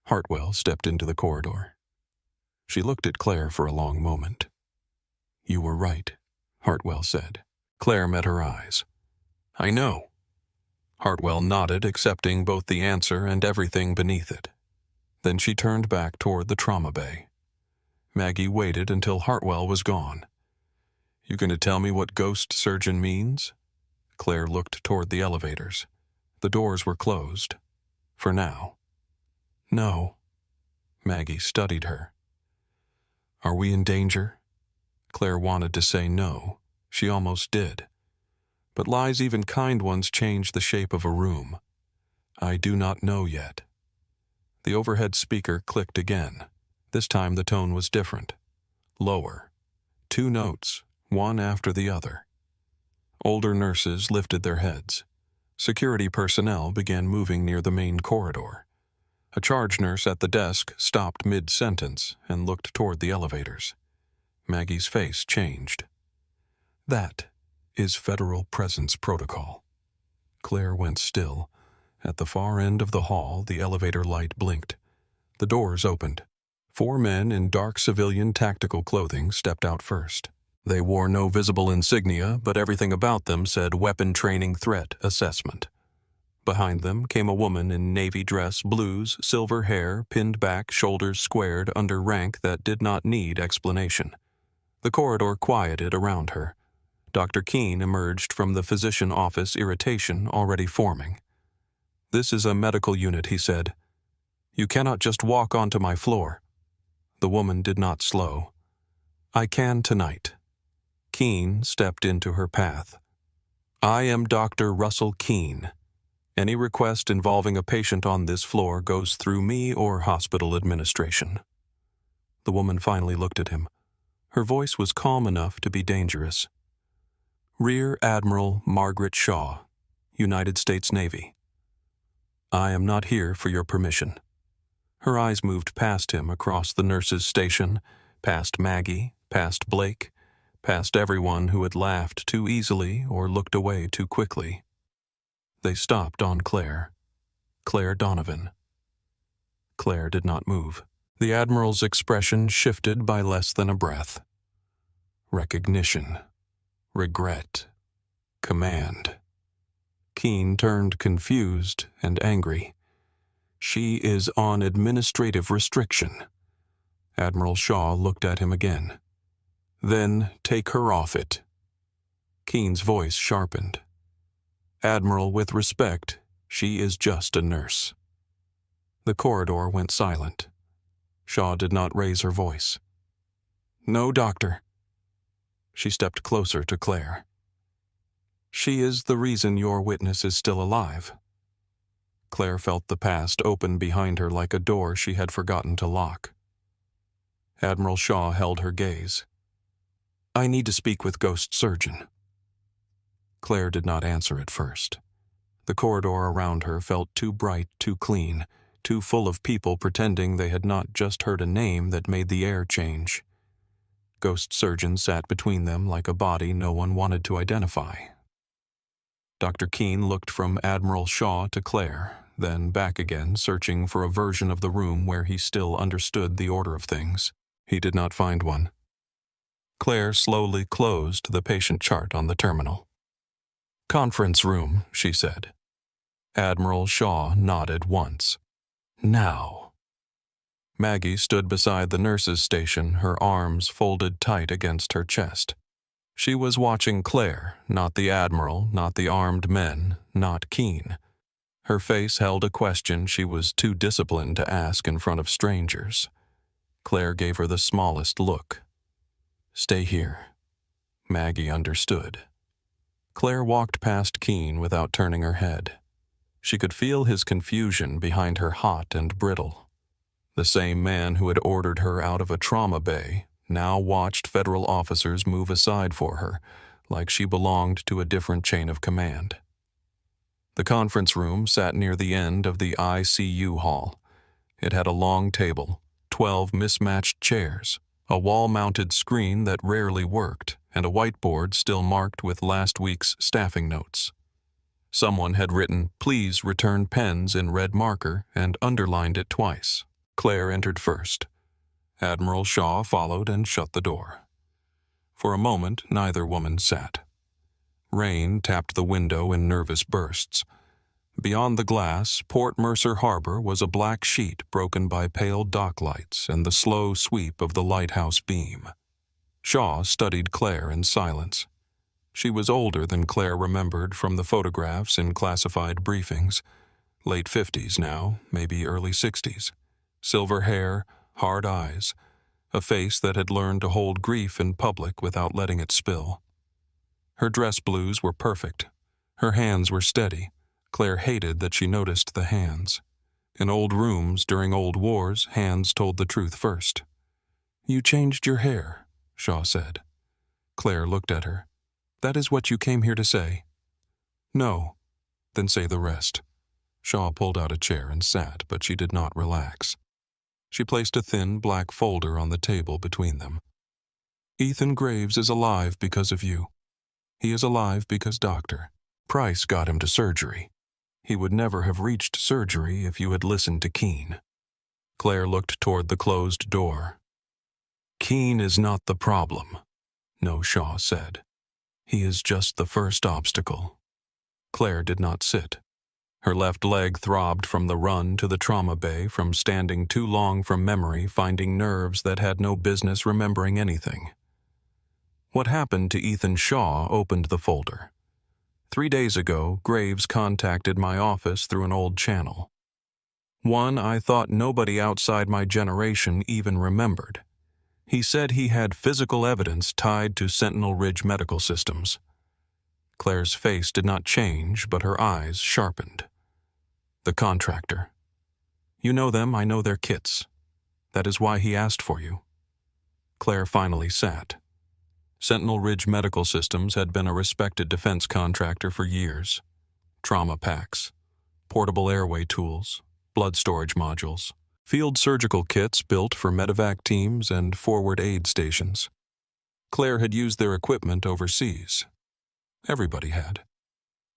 Hartwell stepped into the corridor. She looked at Claire for a long moment. "You were right," Hartwell said. Claire met her eyes. "I know." Hartwell nodded, accepting both the answer and everything beneath it. Then she turned back toward the trauma bay. Maggie waited until Hartwell was gone. "You going to tell me what ghost surgeon means?" Claire looked toward the elevators. The doors were closed. For now. "No." Maggie studied her. "Are we in danger?" Claire wanted to say no. She almost did. But lies, even kind ones, change the shape of a room. "I do not know yet." The overhead speaker clicked again. This time the tone was different. Lower. 2 notes, one after the other. Older nurses lifted their heads. Security personnel began moving near the main corridor. A charge nurse at the desk stopped mid-sentence and looked toward the elevators. Maggie's face changed. "That is Federal Presence Protocol." Claire went still. At the far end of the hall, the elevator light blinked. The doors opened. 4 men in dark civilian tactical clothing stepped out first. They wore no visible insignia, but everything about them said Weapon Training Threat Assessment. Behind them came a woman in navy dress, blues, silver hair, pinned back, shoulders squared under rank that did not need explanation. The corridor quieted around her. Dr. Keene emerged from the physician office, irritation already forming. "This is a medical unit," he said. "You cannot just walk onto my floor." The woman did not slow. "I can tonight." Keene stepped into her path. "I am Dr. Russell Keene. Any request involving a patient on this floor goes through me or hospital administration." The woman finally looked at him. Her voice was calm enough to be dangerous. "Rear Admiral Margaret Shaw, United States Navy. I am not here for your permission." Her eyes moved past him across the nurses' station, past Maggie, past Blake, past everyone who had laughed too easily or looked away too quickly. They stopped on Claire. Claire Donovan. Claire did not move. The Admiral's expression shifted by less than a breath. Recognition. Regret. Command. Keene turned confused and angry. "She is on administrative restriction." Admiral Shaw looked at him again. "Then take her off it." Keene's voice sharpened. "Admiral, with respect, she is just a nurse." The corridor went silent. Shaw did not raise her voice. "No, doctor." She stepped closer to Claire. "She is the reason your witness is still alive." Claire felt the past open behind her like a door she had forgotten to lock. Admiral Shaw held her gaze. "I need to speak with Ghost Surgeon." Claire did not answer at first. The corridor around her felt too bright, too clean, too full of people pretending they had not just heard a name that made the air change. Ghost Surgeon sat between them like a body no one wanted to identify. Dr. Keene looked from Admiral Shaw to Claire, then back again, searching for a version of the room where he still understood the order of things. He did not find one. Claire slowly closed the patient chart on the terminal. "Conference room," she said. Admiral Shaw nodded once. "Now." Maggie stood beside the nurse's station, her arms folded tight against her chest. She was watching Claire, not the Admiral, not the armed men, not Keene. Her face held a question she was too disciplined to ask in front of strangers. Claire gave her the smallest look. "Stay here." Maggie understood. Claire walked past Keene without turning her head. She could feel his confusion behind her hot and brittle. The same man who had ordered her out of a trauma bay now watched federal officers move aside for her, like she belonged to a different chain of command. The conference room sat near the end of the ICU hall. It had a long table, 12 mismatched chairs, a wall-mounted screen that rarely worked, and a whiteboard still marked with last week's staffing notes. Someone had written, "Please return pens" in red marker and underlined it twice. Claire entered first. Admiral Shaw followed and shut the door. For a moment, neither woman sat. Rain tapped the window in nervous bursts. Beyond the glass, Port Mercer Harbor was a black sheet broken by pale dock lights and the slow sweep of the lighthouse beam. Shaw studied Claire in silence. She was older than Claire remembered from the photographs in classified briefings. Late 50s now, maybe early 60s. Silver hair, hard eyes, a face that had learned to hold grief in public without letting it spill. Her dress blues were perfect. Her hands were steady. Claire hated that she noticed the hands. In old rooms during old wars, hands told the truth first. "You changed your hair," Shaw said. Claire looked at her. "That is what you came here to say?" "No." "Then say the rest." Shaw pulled out a chair and sat, but she did not relax. She placed a thin black folder on the table between them. "Ethan Graves is alive because of you. He is alive because Dr. Price got him to surgery. He would never have reached surgery if you had listened to Keene." Claire looked toward the closed door. "Keene is not the problem," No, Shaw said. "He is just the first obstacle." Claire did not sit. Her left leg throbbed from the run to the trauma bay, from standing too long from memory, finding nerves that had no business remembering anything. What happened to Ethan Shaw opened the folder. 3 days ago, Graves contacted my office through an old channel. One I thought nobody outside my generation even remembered. He said he had physical evidence tied to Sentinel Ridge Medical Systems. Claire's face did not change, but her eyes sharpened. The contractor. You know them, I know their kits. That is why he asked for you. Claire finally sat. Sentinel Ridge Medical Systems had been a respected defense contractor for years. Trauma packs, portable airway tools, blood storage modules, field surgical kits built for medevac teams and forward aid stations. Claire had used their equipment overseas. Everybody had.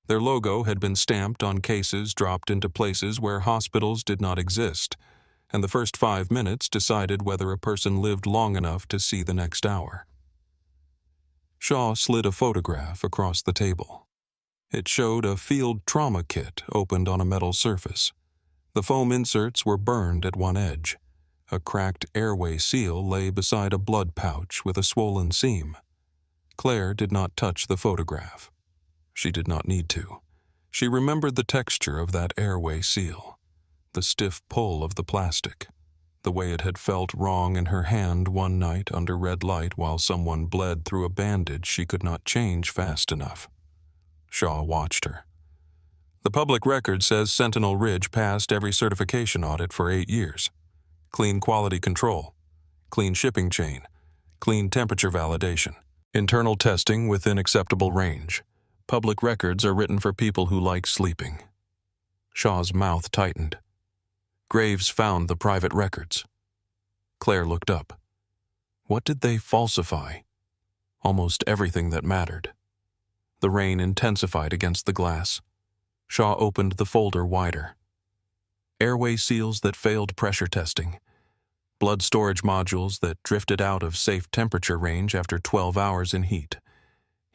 Their logo had been stamped on cases dropped into places where hospitals did not exist, and the first 5 minutes decided whether a person lived long enough to see the next hour. Shaw slid a photograph across the table. It showed a field trauma kit opened on a metal surface. The foam inserts were burned at one edge. A cracked airway seal lay beside a blood pouch with a swollen seam. Claire did not touch the photograph. She did not need to. She remembered the texture of that airway seal, the stiff pull of the plastic, the way it had felt wrong in her hand one night under red light while someone bled through a bandage she could not change fast enough. Shaw watched her. The public record says Sentinel Ridge passed every certification audit for 8 years. Clean quality control, clean shipping chain, clean temperature validation, internal testing within acceptable range. Public records are written for people who like sleeping. Shaw's mouth tightened. Graves found the private records. Claire looked up. What did they falsify? Almost everything that mattered. The rain intensified against the glass. Shaw opened the folder wider. Airway seals that failed pressure testing. Blood storage modules that drifted out of safe temperature range after 12 hours in heat.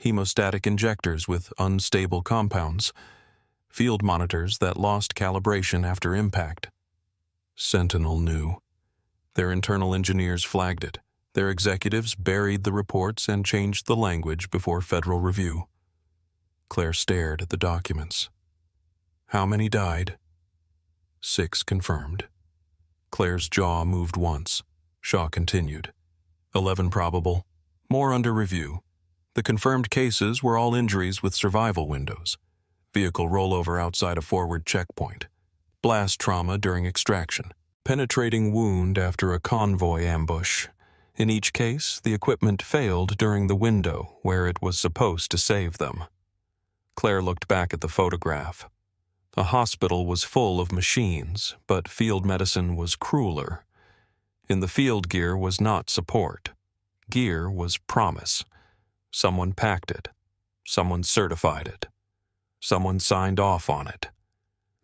Hemostatic injectors with unstable compounds. Field monitors that lost calibration after impact. Sentinel knew. Their internal engineers flagged it. Their executives buried the reports and changed the language before federal review. Claire stared at the documents. How many died? 6 confirmed. Claire's jaw moved once. Shaw continued. 11 probable. More under review. The confirmed cases were all injuries with survival windows. Vehicle rollover outside a forward checkpoint. Blast trauma during extraction. Penetrating wound after a convoy ambush. In each case, the equipment failed during the window where it was supposed to save them. Claire looked back at the photograph. A hospital was full of machines, but field medicine was crueler. In the field, gear was not support. Gear was promise. Someone packed it. Someone certified it. Someone signed off on it.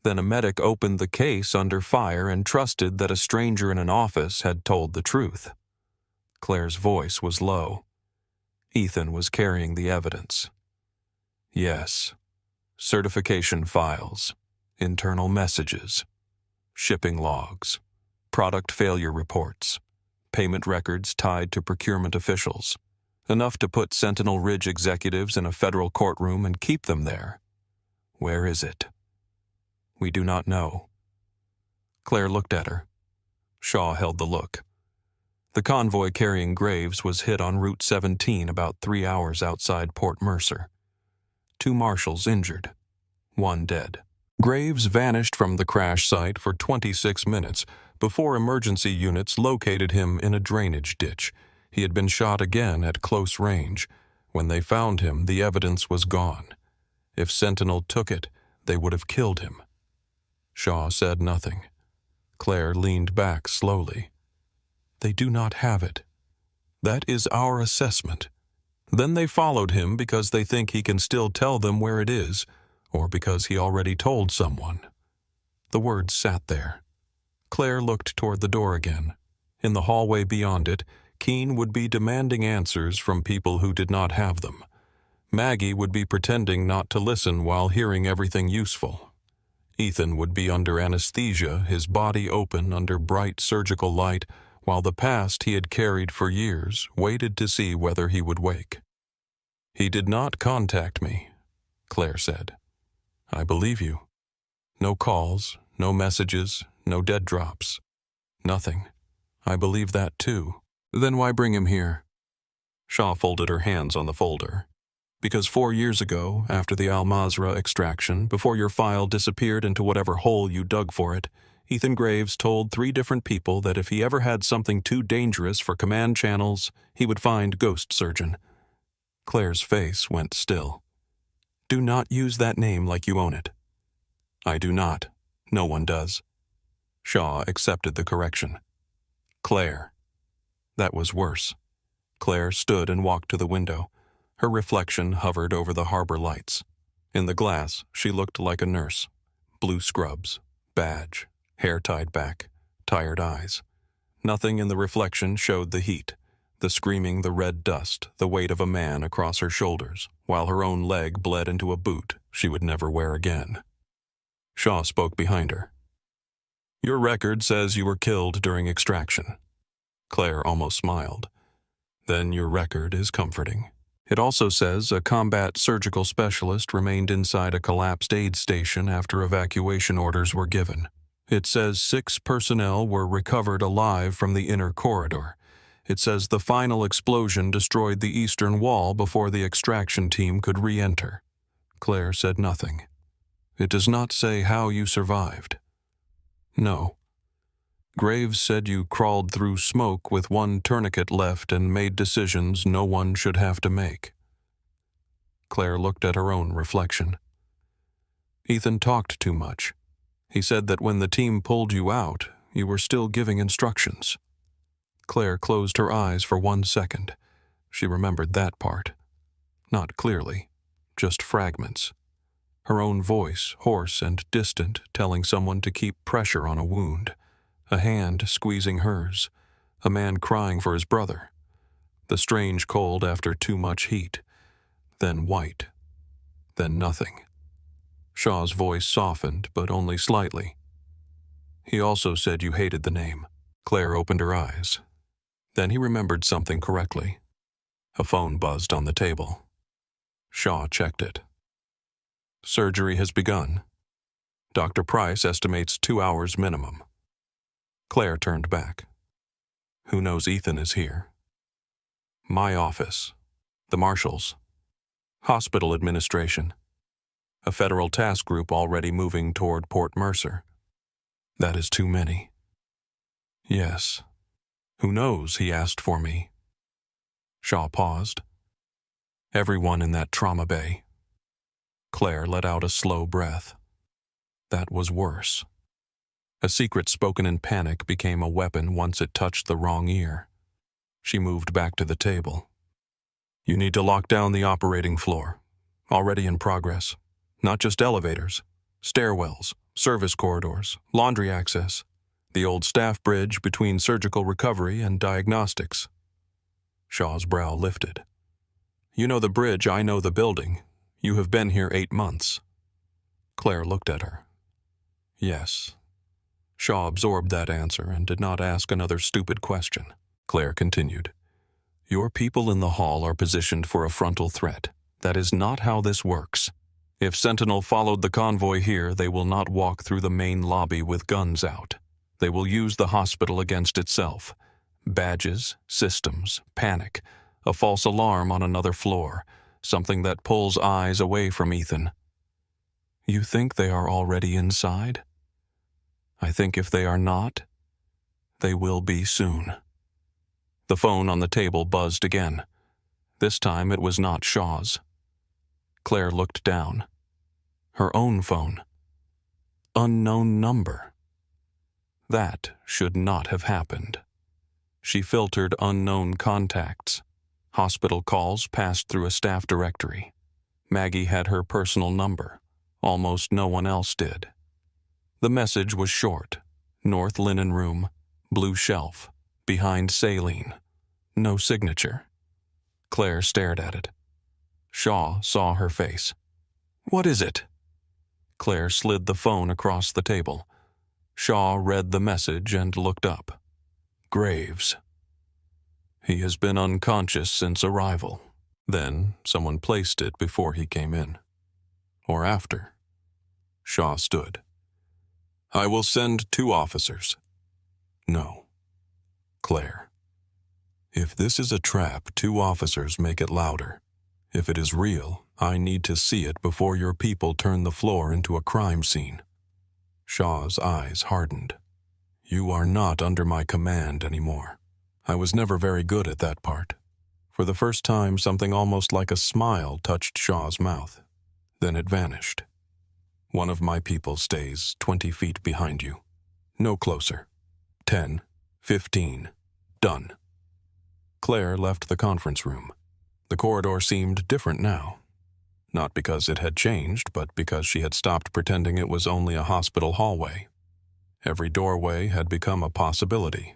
Then a medic opened the case under fire and trusted that a stranger in an office had told the truth. Claire's voice was low. Ethan was carrying the evidence. Yes. Certification files. Internal messages. Shipping logs. Product failure reports. Payment records tied to procurement officials. Enough to put Sentinel Ridge executives in a federal courtroom and keep them there. Where is it? We do not know. Claire looked at her. Shaw held the look. The convoy carrying Graves was hit on Route 17 about 3 hours outside Port Mercer. 2 marshals injured. 1 dead. Graves vanished from the crash site for 26 minutes before emergency units located him in a drainage ditch. He had been shot again at close range. When they found him, the evidence was gone. If Sentinel took it, they would have killed him. Shaw said nothing. Claire leaned back slowly. They do not have it. That is our assessment. Then they followed him because they think he can still tell them where it is, or because he already told someone. The words sat there. Claire looked toward the door again. In the hallway beyond it, Keene would be demanding answers from people who did not have them. Maggie would be pretending not to listen while hearing everything useful. Ethan would be under anesthesia, his body open under bright surgical light, while the past he had carried for years waited to see whether he would wake. "He did not contact me," Claire said. "I believe you. No calls, no messages, no dead drops. Nothing. I believe that too. Then why bring him here?" Shaw folded her hands on the folder. "Because 4 years ago, after the Al-Mazrah extraction, before your file disappeared into whatever hole you dug for it, Ethan Graves told 3 different people that if he ever had something too dangerous for command channels, he would find Ghost Surgeon." Claire's face went still. "Do not use that name like you own it." "I do not. No one does." Shaw accepted the correction. "Claire." That was worse. Claire stood and walked to the window. Her reflection hovered over the harbor lights. In the glass, she looked like a nurse. Blue scrubs, badge, hair tied back, tired eyes. Nothing in the reflection showed the heat, the screaming, the red dust, the weight of a man across her shoulders, while her own leg bled into a boot she would never wear again. Shaw spoke behind her. "Your record says you were killed during extraction." Claire almost smiled. "Then your record is comforting. It also says a combat surgical specialist remained inside a collapsed aid station after evacuation orders were given. It says 6 personnel were recovered alive from the inner corridor. It says the final explosion destroyed the eastern wall before the extraction team could re-enter." Claire said nothing. "It does not say how you survived." "No. Graves said you crawled through smoke with 1 tourniquet left and made decisions no one should have to make." Claire looked at her own reflection. "Ethan talked too much. He said that when the team pulled you out, you were still giving instructions." Claire closed her eyes for 1 second. She remembered that part. Not clearly, just fragments. Her own voice, hoarse and distant, telling someone to keep pressure on a wound. A hand squeezing hers. A man crying for his brother. The strange cold after too much heat. Then white. Then nothing. Shaw's voice softened, but only slightly. "He also said you hated the name." Claire opened her eyes. Then he remembered something correctly. A phone buzzed on the table. Shaw checked it. "Surgery has begun. Dr. Price estimates 2 hours minimum." Claire turned back. "Who knows Ethan is here?" "My office. The marshals. Hospital administration. A federal task group already moving toward Port Mercer." "That is too many." "Yes. Who knows he asked for me?" Shaw paused. "Everyone in that trauma bay." Claire let out a slow breath. That was worse. A secret spoken in panic became a weapon once it touched the wrong ear. She moved back to the table. "You need to lock down the operating floor. Already in progress. Not just elevators. Stairwells, service corridors, laundry access. The old staff bridge between surgical recovery and diagnostics." Shaw's brow lifted. "You know the bridge, I know the building. You have been here 8 months." Claire looked at her. "Yes." Shaw absorbed that answer and did not ask another stupid question. Claire continued. "Your people in the hall are positioned for a frontal threat. That is not how this works. If Sentinel followed the convoy here, they will not walk through the main lobby with guns out. They will use the hospital against itself. Badges, systems, panic, a false alarm on another floor, something that pulls eyes away from Ethan." "You think they are already inside?" "I think if they are not, they will be soon." The phone on the table buzzed again. This time it was not Shaw's. Claire looked down. Her own phone. Unknown number. That should not have happened. She filtered unknown contacts. Hospital calls passed through a staff directory. Maggie had her personal number. Almost no one else did. The message was short. North linen room, blue shelf, behind saline. No signature. Claire stared at it. Shaw saw her face. "What is it?" Claire slid the phone across the table. Shaw read the message and looked up. Graves. He has been unconscious since arrival. Then someone placed it before he came in. Or after. Shaw stood. I will send 2 officers. No. Claire. If this is a trap, 2 officers make it louder. If it is real, I need to see it before your people turn the floor into a crime scene. Shaw's eyes hardened. You are not under my command anymore. I was never very good at that part. For the first time, something almost like a smile touched Shaw's mouth. Then it vanished. One of my people stays 20 feet behind you. No closer. 10, 15, done. Claire left the conference room. The corridor seemed different now. Not because it had changed, but because she had stopped pretending it was only a hospital hallway. Every doorway had become a possibility.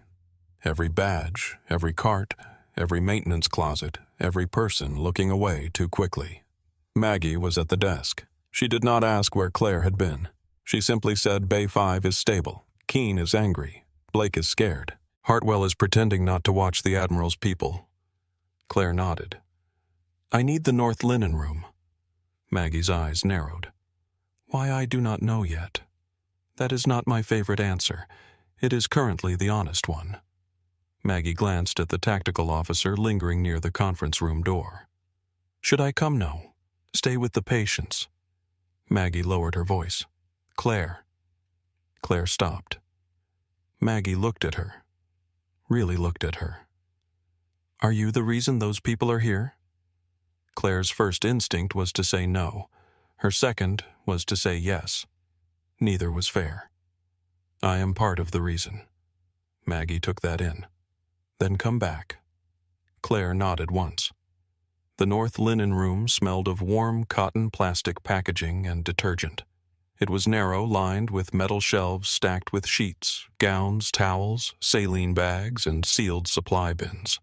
Every badge, every cart, every maintenance closet, every person looking away too quickly. Maggie was at the desk. She did not ask where Claire had been. She simply said Bay 5 is stable. Keene is angry. Blake is scared. Hartwell is pretending not to watch the Admiral's people. Claire nodded. I need the North Linen Room. Maggie's eyes narrowed. Why, I do not know yet. That is not my favorite answer. It is currently the honest one. Maggie glanced at the tactical officer lingering near the conference room door. Should I come now? Stay with the patients. Maggie lowered her voice. Claire. Claire stopped. Maggie looked at her. Really looked at her. Are you the reason those people are here? Claire's first instinct was to say no. Her second was to say yes. Neither was fair. I am part of the reason. Maggie took that in. Then come back. Claire nodded once. The North Linen Room smelled of warm cotton plastic packaging and detergent. It was narrow, lined with metal shelves stacked with sheets, gowns, towels, saline bags, and sealed supply bins.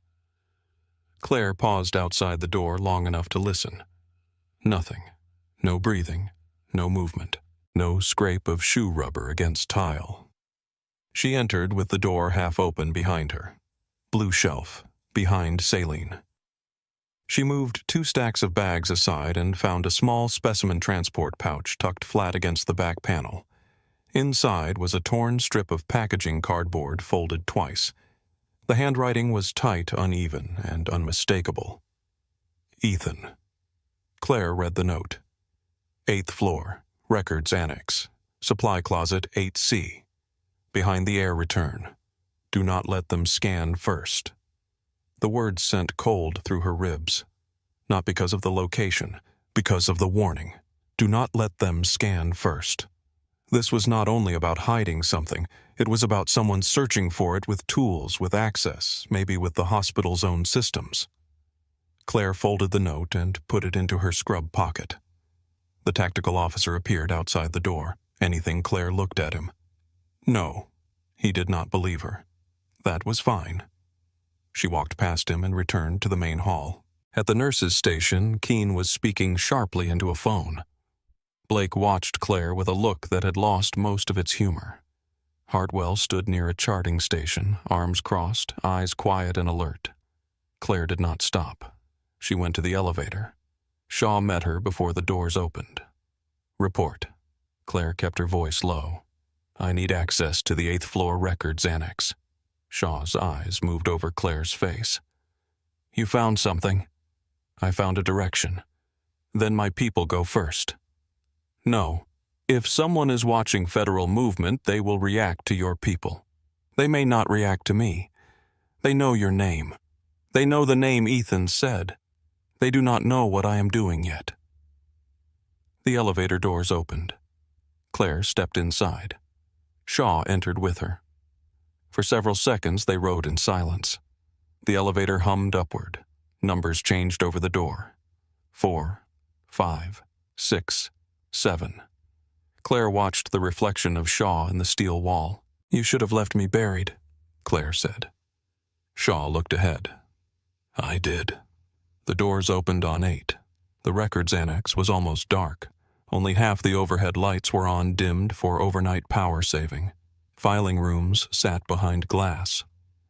Claire paused outside the door long enough to listen. Nothing. No breathing. No movement. No scrape of shoe rubber against tile. She entered with the door half open behind her. Blue shelf, behind saline. She moved 2 stacks of bags aside and found a small specimen transport pouch tucked flat against the back panel. Inside was a torn strip of packaging cardboard folded twice. The handwriting was tight, uneven, and unmistakable. Ethan. Claire read the note. 8th floor, records annex, supply closet 8C. Behind the air return. Do not let them scan first. The words sent cold through her ribs. Not because of the location, because of the warning. Do not let them scan first. This was not only about hiding something, it was about someone searching for it with tools, with access, maybe with the hospital's own systems. Claire folded the note and put it into her scrub pocket. The tactical officer appeared outside the door. Anything Claire looked at him. No, he did not believe her. That was fine. She walked past him and returned to the main hall. At the nurse's station, Keene was speaking sharply into a phone. Blake watched Claire with a look that had lost most of its humor. Hartwell stood near a charting station, arms crossed, eyes quiet and alert. Claire did not stop. She went to the elevator. Shaw met her before the doors opened. Report. Claire kept her voice low. I need access to the 8th floor records annex. Shaw's eyes moved over Claire's face. You found something? I found a direction. Then my people go first. No. If someone is watching federal movement, they will react to your people. They may not react to me. They know your name. They know the name Ethan said. They do not know what I am doing yet. The elevator doors opened. Claire stepped inside. Shaw entered with her. For several seconds they rode in silence. The elevator hummed upward. Numbers changed over the door. 4, 5, 6, 7. Claire watched the reflection of Shaw in the steel wall. You should have left me buried, Claire said. Shaw looked ahead. I did. The doors opened on 8. The records annex was almost dark. Only half the overhead lights were on, dimmed for overnight power saving. Filing rooms sat behind glass.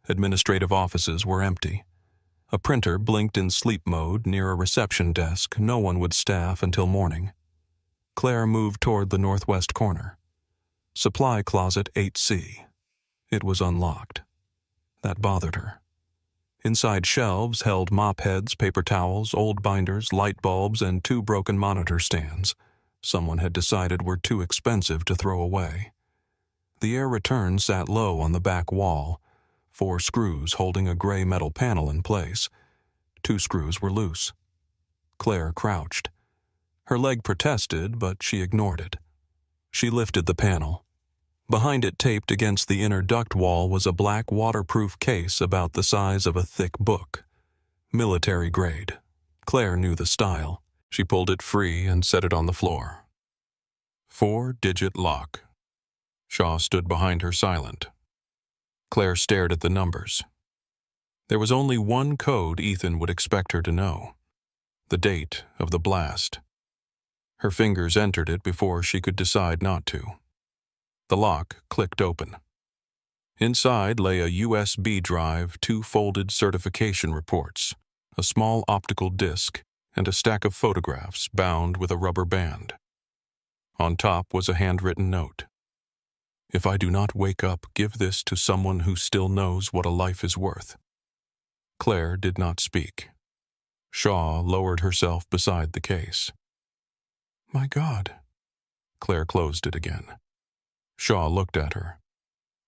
Administrative offices were empty. A printer blinked in sleep mode near a reception desk no one would staff until morning. Claire moved toward the northwest corner. Supply closet 8C. It was unlocked. That bothered her. Inside shelves held mop heads, paper towels, old binders, light bulbs, and 2 broken monitor stands. Someone had decided were too expensive to throw away. The air return sat low on the back wall, 4 screws holding a gray metal panel in place. 2 screws were loose. Claire crouched. Her leg protested, but she ignored it. She lifted the panel. Behind it, taped against the inner duct wall, was a black waterproof case about the size of a thick book. Military grade. Claire knew the style. She pulled it free and set it on the floor. 4-digit lock. Shaw stood behind her silent. Claire stared at the numbers. There was only one code Ethan would expect her to know. The date of the blast. Her fingers entered it before she could decide not to. The lock clicked open. Inside lay a USB drive, 2 folded certification reports, a small optical disc, and a stack of photographs bound with a rubber band. On top was a handwritten note. "If I do not wake up, give this to someone who still knows what a life is worth." Claire did not speak. Shaw lowered herself beside the case. "My God." Claire closed it again. Shaw looked at her.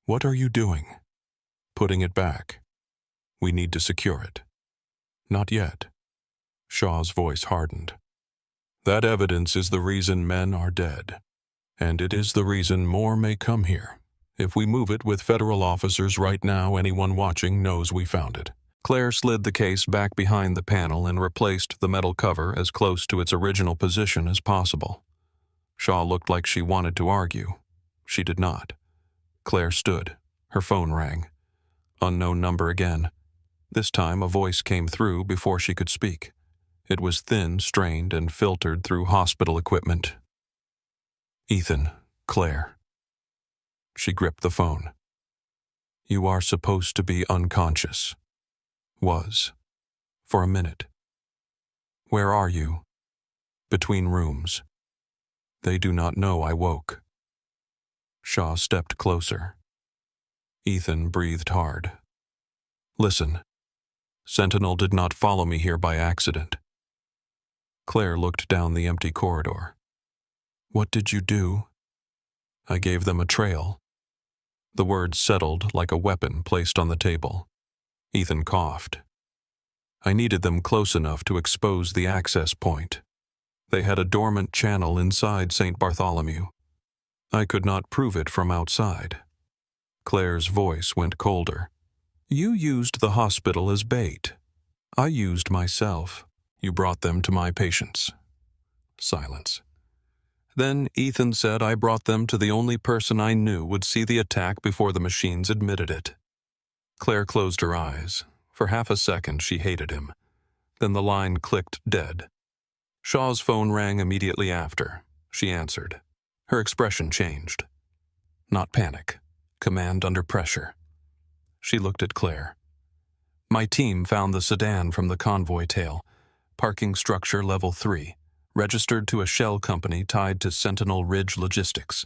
"What are you doing?" "Putting it back. We need to secure it." "Not yet." Shaw's voice hardened. "That evidence is the reason men are dead, and it is the reason more may come here. If we move it with federal officers right now, anyone watching knows we found it." Claire slid the case back behind the panel and replaced the metal cover as close to its original position as possible. Shaw looked like she wanted to argue. She did not. Claire stood. Her phone rang. Unknown number again. This time a voice came through before she could speak. It was thin, strained, and filtered through hospital equipment. "Ethan, Claire." She gripped the phone. "You are supposed to be unconscious." "Was. For a minute." "Where are you?" "Between rooms." "They do not know I woke." Shaw stepped closer. Ethan breathed hard. "Listen. Sentinel did not follow me here by accident." Claire looked down the empty corridor. "What did you do?" "I gave them a trail." The words settled like a weapon placed on the table. Ethan coughed. "I needed them close enough to expose the access point. They had a dormant channel inside St. Bartholomew. I could not prove it from outside." Claire's voice went colder. "You used the hospital as bait. I used myself. You brought them to my patients." Silence. "Then Ethan said I brought them to the only person I knew would see the attack before the machines admitted it." Claire closed her eyes. For half a second she hated him. Then the line clicked dead. Shaw's phone rang immediately after. She answered. Her expression changed. Not panic. Command under pressure. She looked at Claire. "My team found the sedan from the convoy tail. Parking structure level 3. Registered to a shell company tied to Sentinel Ridge Logistics."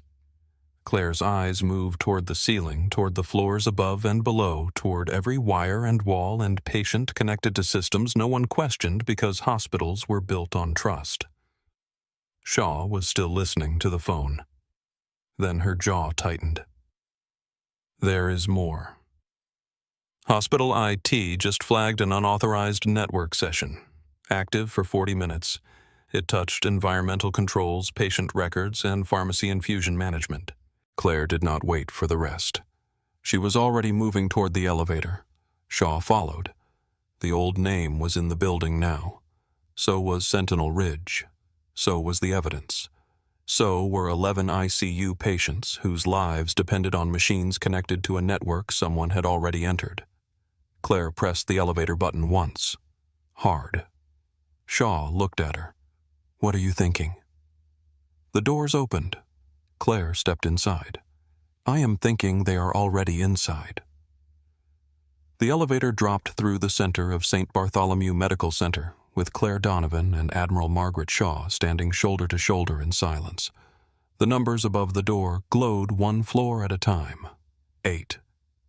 Claire's eyes moved toward the ceiling, toward the floors above and below, toward every wire and wall and patient connected to systems no one questioned because hospitals were built on trust. Shaw was still listening to the phone. Then her jaw tightened. "There is more. Hospital IT just flagged an unauthorized network session. Active for 40 minutes. It touched environmental controls, patient records, and pharmacy infusion management." Claire did not wait for the rest. She was already moving toward the elevator. Shaw followed. The old name was in the building now. So was Sentinel Ridge. So was the evidence. So were 11 ICU patients whose lives depended on machines connected to a network someone had already entered. Claire pressed the elevator button once. Hard. Shaw looked at her. "What are you thinking?" The doors opened. Claire stepped inside. I am thinking they are already inside. The elevator dropped through the center of St. Bartholomew Medical Center, with Claire Donovan and Admiral Margaret Shaw standing shoulder to shoulder in silence. The numbers above the door glowed one floor at a time. 8,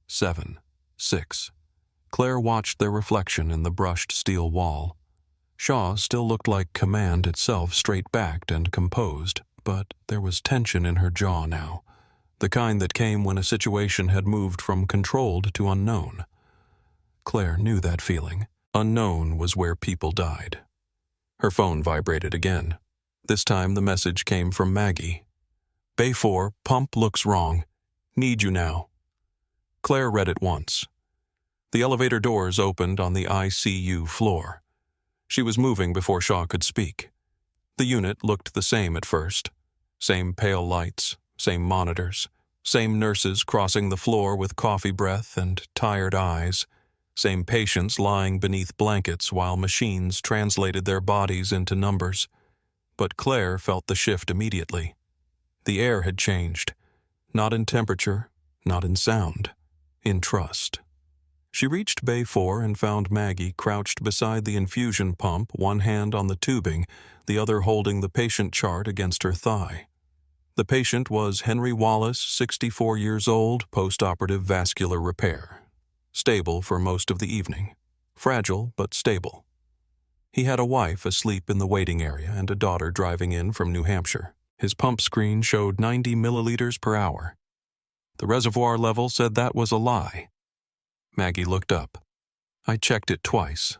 7, 6. Claire watched their reflection in the brushed steel wall. Shaw still looked like command itself, straight-backed and composed, but there was tension in her jaw now, the kind that came when a situation had moved from controlled to unknown. Claire knew that feeling. Unknown was where people died. Her phone vibrated again. This time the message came from Maggie. Bay 4, pump looks wrong. Need you now. Claire read it once. The elevator doors opened on the ICU floor. She was moving before Shaw could speak. The unit looked the same at first. Same pale lights, same monitors, same nurses crossing the floor with coffee breath and tired eyes, same patients lying beneath blankets while machines translated their bodies into numbers. But Claire felt the shift immediately. The air had changed, not in temperature, not in sound, in trust. She reached Bay 4 and found Maggie crouched beside the infusion pump, one hand on the tubing, the other holding the patient chart against her thigh. The patient was Henry Wallace, 64 years old, post-operative vascular repair. Stable for most of the evening. Fragile, but stable. He had a wife asleep in the waiting area and a daughter driving in from New Hampshire. His pump screen showed 90 milliliters per hour. The reservoir level said that was a lie. Maggie looked up. I checked it twice.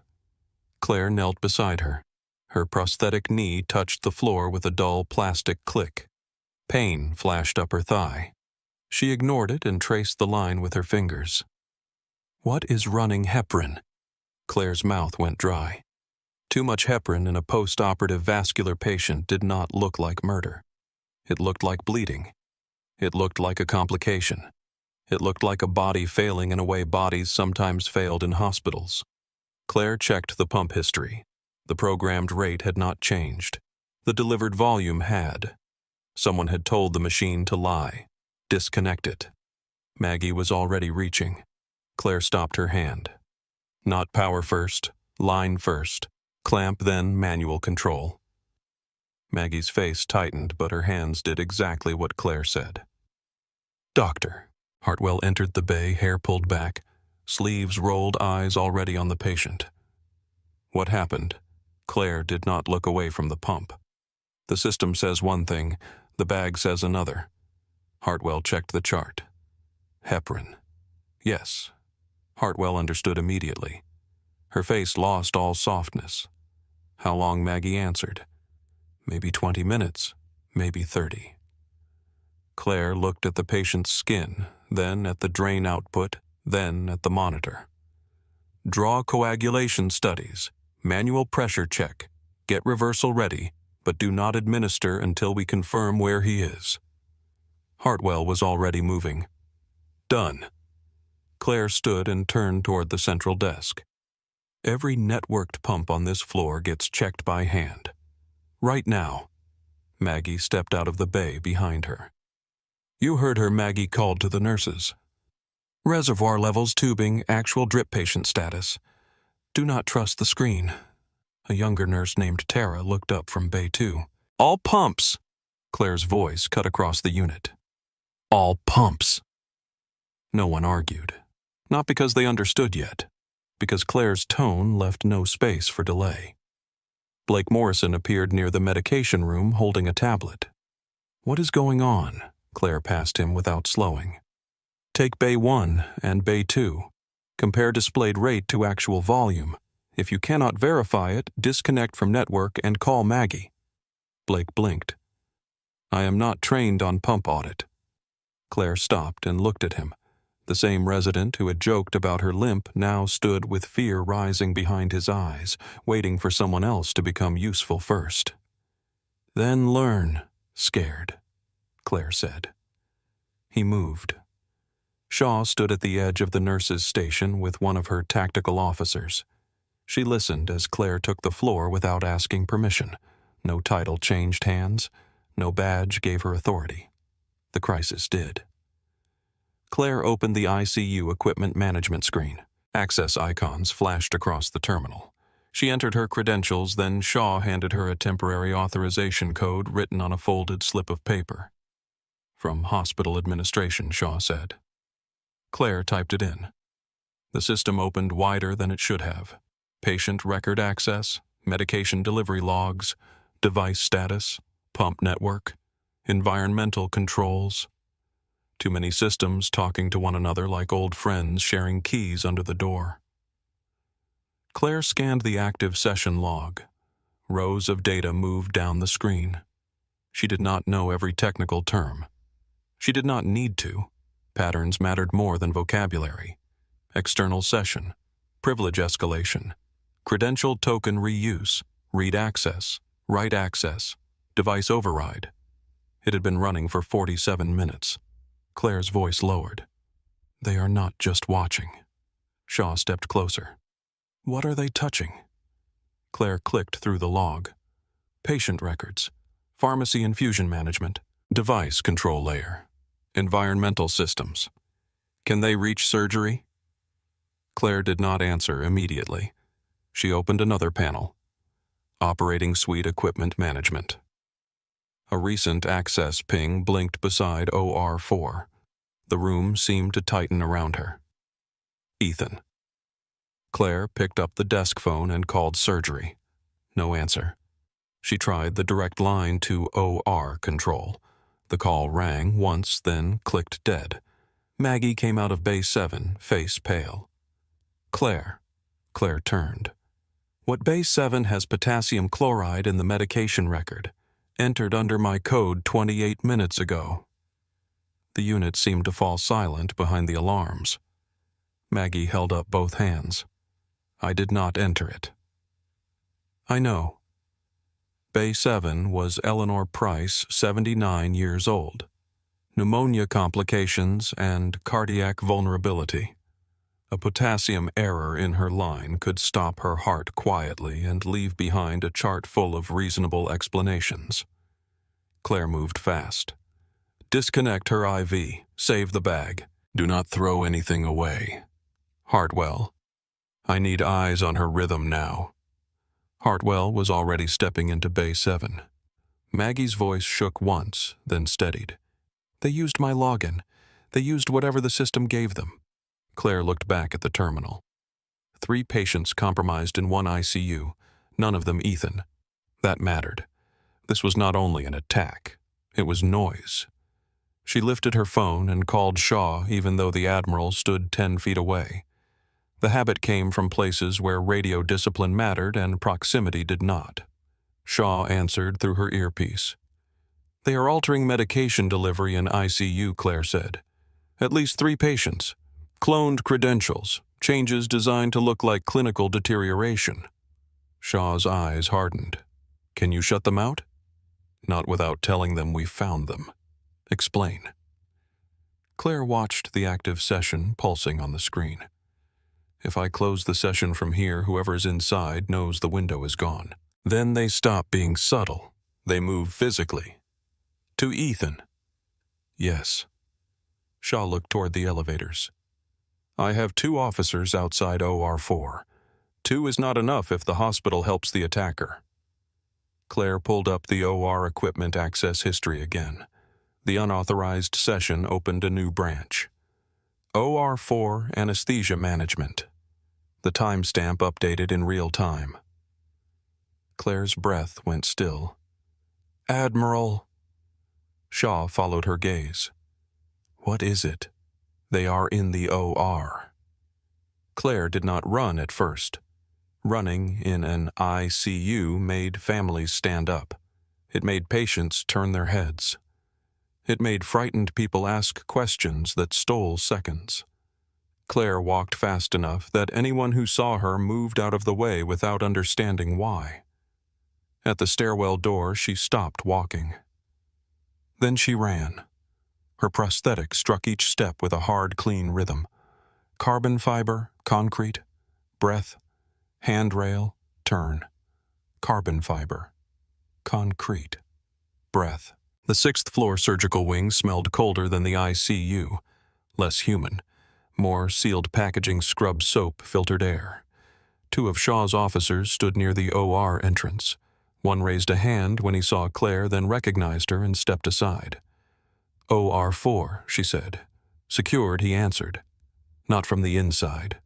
Claire knelt beside her. Her prosthetic knee touched the floor with a dull plastic click. Pain flashed up her thigh. She ignored it and traced the line with her fingers. What is running heparin? Claire's mouth went dry. Too much heparin in a post-operative vascular patient did not look like murder. It looked like bleeding. It looked like a complication. It looked like a body failing in a way bodies sometimes failed in hospitals. Claire checked the pump history. The programmed rate had not changed. The delivered volume had. Someone had told the machine to lie. Disconnect it. Maggie was already reaching. Claire stopped her hand. Not power first, line first, clamp then manual control. Maggie's face tightened, but her hands did exactly what Claire said. Doctor. Hartwell entered the bay, hair pulled back, sleeves rolled, eyes already on the patient. What happened? Claire did not look away from the pump. The system says one thing, the bag says another. Hartwell checked the chart. Heparin. Yes. Hartwell understood immediately. Her face lost all softness. How long Maggie answered. Maybe 20 minutes, maybe 30. Claire looked at the patient's skin, then at the drain output, then at the monitor. Draw coagulation studies, manual pressure check, get reversal ready, but do not administer until we confirm where he is. Hartwell was already moving. Done. Claire stood and turned toward the central desk. Every networked pump on this floor gets checked by hand. Right now. Maggie stepped out of the bay behind her. You heard her, Maggie called to the nurses. Reservoir levels, tubing, actual drip patient status. Do not trust the screen. A younger nurse named Tara looked up from Bay 2. All pumps! Claire's voice cut across the unit. All pumps! No one argued. Not because they understood yet, because Claire's tone left no space for delay. Blake Morrison appeared near the medication room holding a tablet. What is going on? Claire passed him without slowing. Take Bay 1 and Bay 2. Compare displayed rate to actual volume. If you cannot verify it, disconnect from network and call Maggie. Blake blinked. I am not trained on pump audit. Claire stopped and looked at him. The same resident who had joked about her limp now stood with fear rising behind his eyes, waiting for someone else to become useful first. Then learn, scared, Claire said. He moved. Shaw stood at the edge of the nurses' station with one of her tactical officers. She listened as Claire took the floor without asking permission. No title changed hands. No badge gave her authority. The crisis did. Claire opened the ICU equipment management screen. Access icons flashed across the terminal. She entered her credentials, then Shaw handed her a temporary authorization code written on a folded slip of paper. From hospital administration, Shaw said. Claire typed it in. The system opened wider than it should have. Patient record access, medication delivery logs, device status, pump network, environmental controls. Too many systems talking to one another like old friends sharing keys under the door. Claire scanned the active session log. Rows of data moved down the screen. She did not know every technical term. She did not need to. Patterns mattered more than vocabulary. External session, privilege escalation, credential token reuse, read access, write access, device override. It had been running for 47 minutes. Claire's voice lowered. They are not just watching. Shaw stepped closer. What are they touching? Claire clicked through the log. Patient records, pharmacy infusion management, device control layer, environmental systems. Can they reach surgery? Claire did not answer immediately. She opened another panel. Operating suite equipment management. A recent access ping blinked beside OR4. The room seemed to tighten around her. Ethan. Claire picked up the desk phone and called surgery. No answer. She tried the direct line to OR control. The call rang once, then clicked dead. Maggie came out of Bay 7, face pale. Claire. Claire turned. What Bay 7 has potassium chloride in the medication record. Entered under my code 28 minutes ago. The unit seemed to fall silent behind the alarms. Maggie held up both hands. I did not enter it. I know. Bay 7 was Eleanor Price, 79 years old. Pneumonia complications and cardiac vulnerability. A potassium error in her line could stop her heart quietly and leave behind a chart full of reasonable explanations. Claire moved fast. Disconnect her IV. Save the bag. Do not throw anything away. Hartwell. I need eyes on her rhythm now. Hartwell was already stepping into Bay 7. Maggie's voice shook once, then steadied. They used my login. They used whatever the system gave them. Claire looked back at the terminal. 3 patients compromised in one ICU, none of them Ethan. That mattered. This was not only an attack, it was noise. She lifted her phone and called Shaw even though the Admiral stood 10 feet away. The habit came from places where radio discipline mattered and proximity did not. Shaw answered through her earpiece. They are altering medication delivery in ICU, Claire said. At least 3 patients. Cloned credentials, changes designed to look like clinical deterioration. Shaw's eyes hardened. Can you shut them out? Not without telling them we found them. Explain. Claire watched the active session pulsing on the screen. If I close the session from here, whoever's inside knows the window is gone. Then they stop being subtle. They move physically. To Ethan. Yes. Shaw looked toward the elevators. I have 2 officers outside OR4. 2 is not enough if the hospital helps the attacker. Claire pulled up the OR equipment access history again. The unauthorized session opened a new branch. OR4 Anesthesia Management. The timestamp updated in real time. Claire's breath went still. Admiral. Shaw followed her gaze. What is it? They are in the OR. Claire did not run at first. Running in an ICU made families stand up. It made patients turn their heads. It made frightened people ask questions that stole seconds. Claire walked fast enough that anyone who saw her moved out of the way without understanding why. At the stairwell door, she stopped walking. Then she ran. Her prosthetic struck each step with a hard, clean rhythm. Carbon fiber, concrete, breath, handrail, turn. Carbon fiber, concrete, breath. The sixth-floor surgical wing smelled colder than the ICU, less human. More sealed packaging scrubbed soap filtered air. Two of Shaw's officers stood near the OR entrance. One raised a hand when he saw Claire, then recognized her and stepped aside. OR4, she said. Secured, he answered. Not from the inside.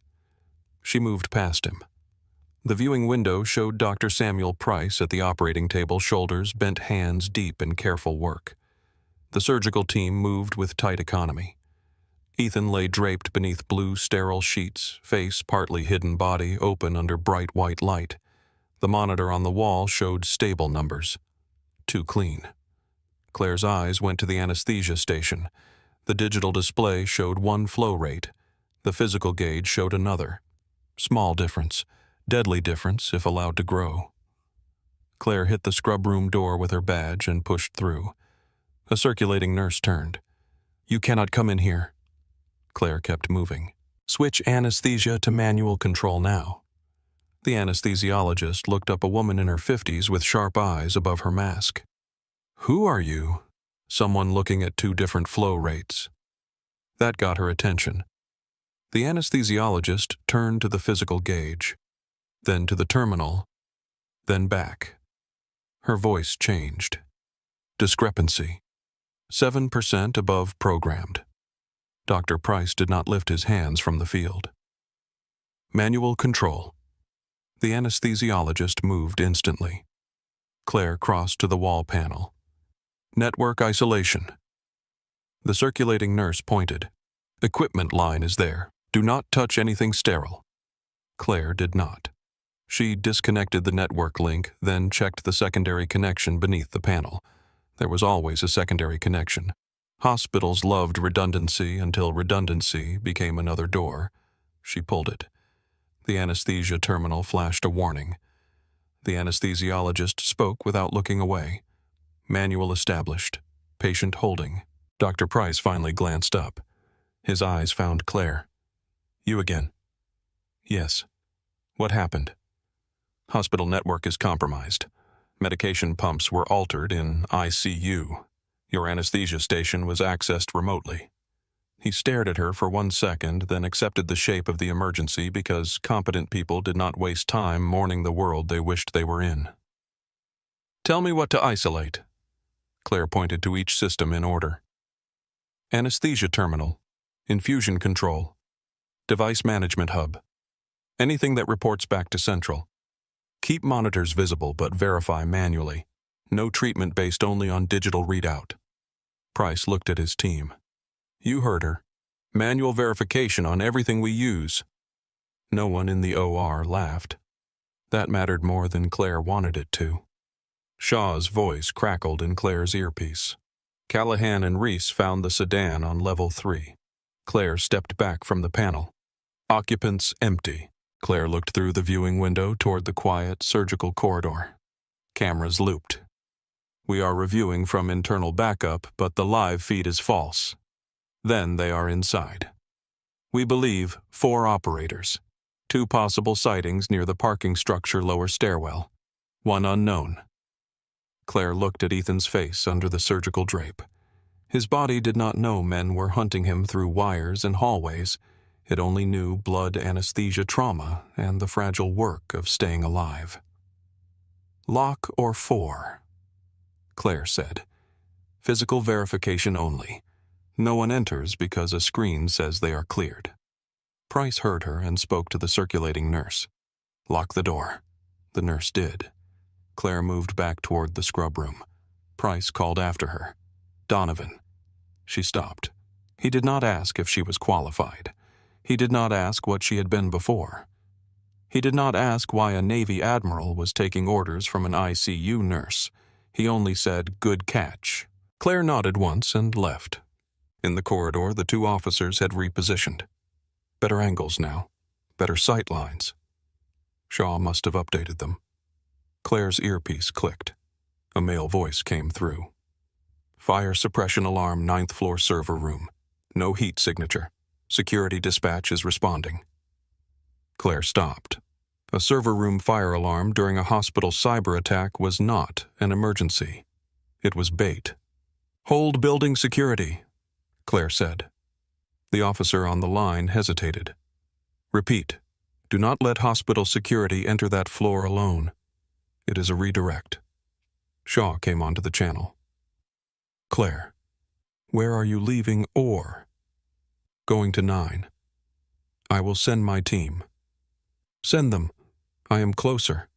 She moved past him. The viewing window showed Dr. Samuel Price at the operating table, shoulders bent, hands deep in careful work. The surgical team moved with tight economy. Ethan lay draped beneath blue, sterile sheets, face partly hidden, body open under bright white light. The monitor on the wall showed stable numbers. Too clean. Claire's eyes went to the anesthesia station. The digital display showed one flow rate. The physical gauge showed another. Small difference. Deadly difference if allowed to grow. Claire hit the scrub room door with her badge and pushed through. A circulating nurse turned. You cannot come in here. Claire kept moving. Switch anesthesia to manual control now. The anesthesiologist looked up a woman in her 50s with sharp eyes above her mask. Who are you? Someone looking at two different flow rates. That got her attention. The anesthesiologist turned to the physical gauge, then to the terminal, then back. Her voice changed. Discrepancy. 7% above programmed. Dr. Price did not lift his hands from the field. Manual control. The anesthesiologist moved instantly. Claire crossed to the wall panel. Network isolation. The circulating nurse pointed. Equipment line is there. Do not touch anything sterile. Claire did not. She disconnected the network link, then checked the secondary connection beneath the panel. There was always a secondary connection. Hospitals loved redundancy until redundancy became another door. She pulled it. The anesthesia terminal flashed a warning. The anesthesiologist spoke without looking away. Manual established. Patient holding. Dr. Price finally glanced up. His eyes found Claire. You again? Yes. What happened? Hospital network is compromised. Medication pumps were altered in ICU. Your anesthesia station was accessed remotely. He stared at her for 1 second, then accepted the shape of the emergency because competent people did not waste time mourning the world they wished they were in. Tell me what to isolate. Claire pointed to each system in order. Anesthesia terminal. Infusion control. Device management hub. Anything that reports back to central. Keep monitors visible but verify manually. No treatment based only on digital readout. Price looked at his team. You heard her. Manual verification on everything we use. No one in the OR laughed. That mattered more than Claire wanted it to. Shaw's voice crackled in Claire's earpiece. Callahan and Reese found the sedan on level 3. Claire stepped back from the panel. Occupants empty. Claire looked through the viewing window toward the quiet surgical corridor. Cameras looped. We are reviewing from internal backup, but the live feed is false. Then they are inside. We believe 4 operators. 2 possible sightings near the parking structure lower stairwell. 1 unknown. Claire looked at Ethan's face under the surgical drape. His body did not know men were hunting him through wires and hallways. It only knew blood anesthesia trauma and the fragile work of staying alive. Lock or 4? Claire said. Physical verification only. No one enters because a screen says they are cleared. Price heard her and spoke to the circulating nurse. Lock the door. The nurse did. Claire moved back toward the scrub room. Price called after her. Donovan. She stopped. He did not ask if she was qualified. He did not ask what she had been before. He did not ask why a Navy admiral was taking orders from an ICU nurse. He only said, "Good catch." Claire nodded once and left. In the corridor, the 2 officers had repositioned. Better angles now. Better sight lines. Shaw must have updated them. Claire's earpiece clicked. A male voice came through. Fire suppression alarm, 9th floor server room. No heat signature. Security dispatch is responding. Claire stopped. A server room fire alarm during a hospital cyber attack was not an emergency. It was bait. "Hold building security," Claire said. The officer on the line hesitated. "Repeat. Do not let hospital security enter that floor alone. It is a redirect." Shaw came onto the channel. "Claire, where are you leaving or?" "Going to 9. I will send my team." "Send them. I am closer."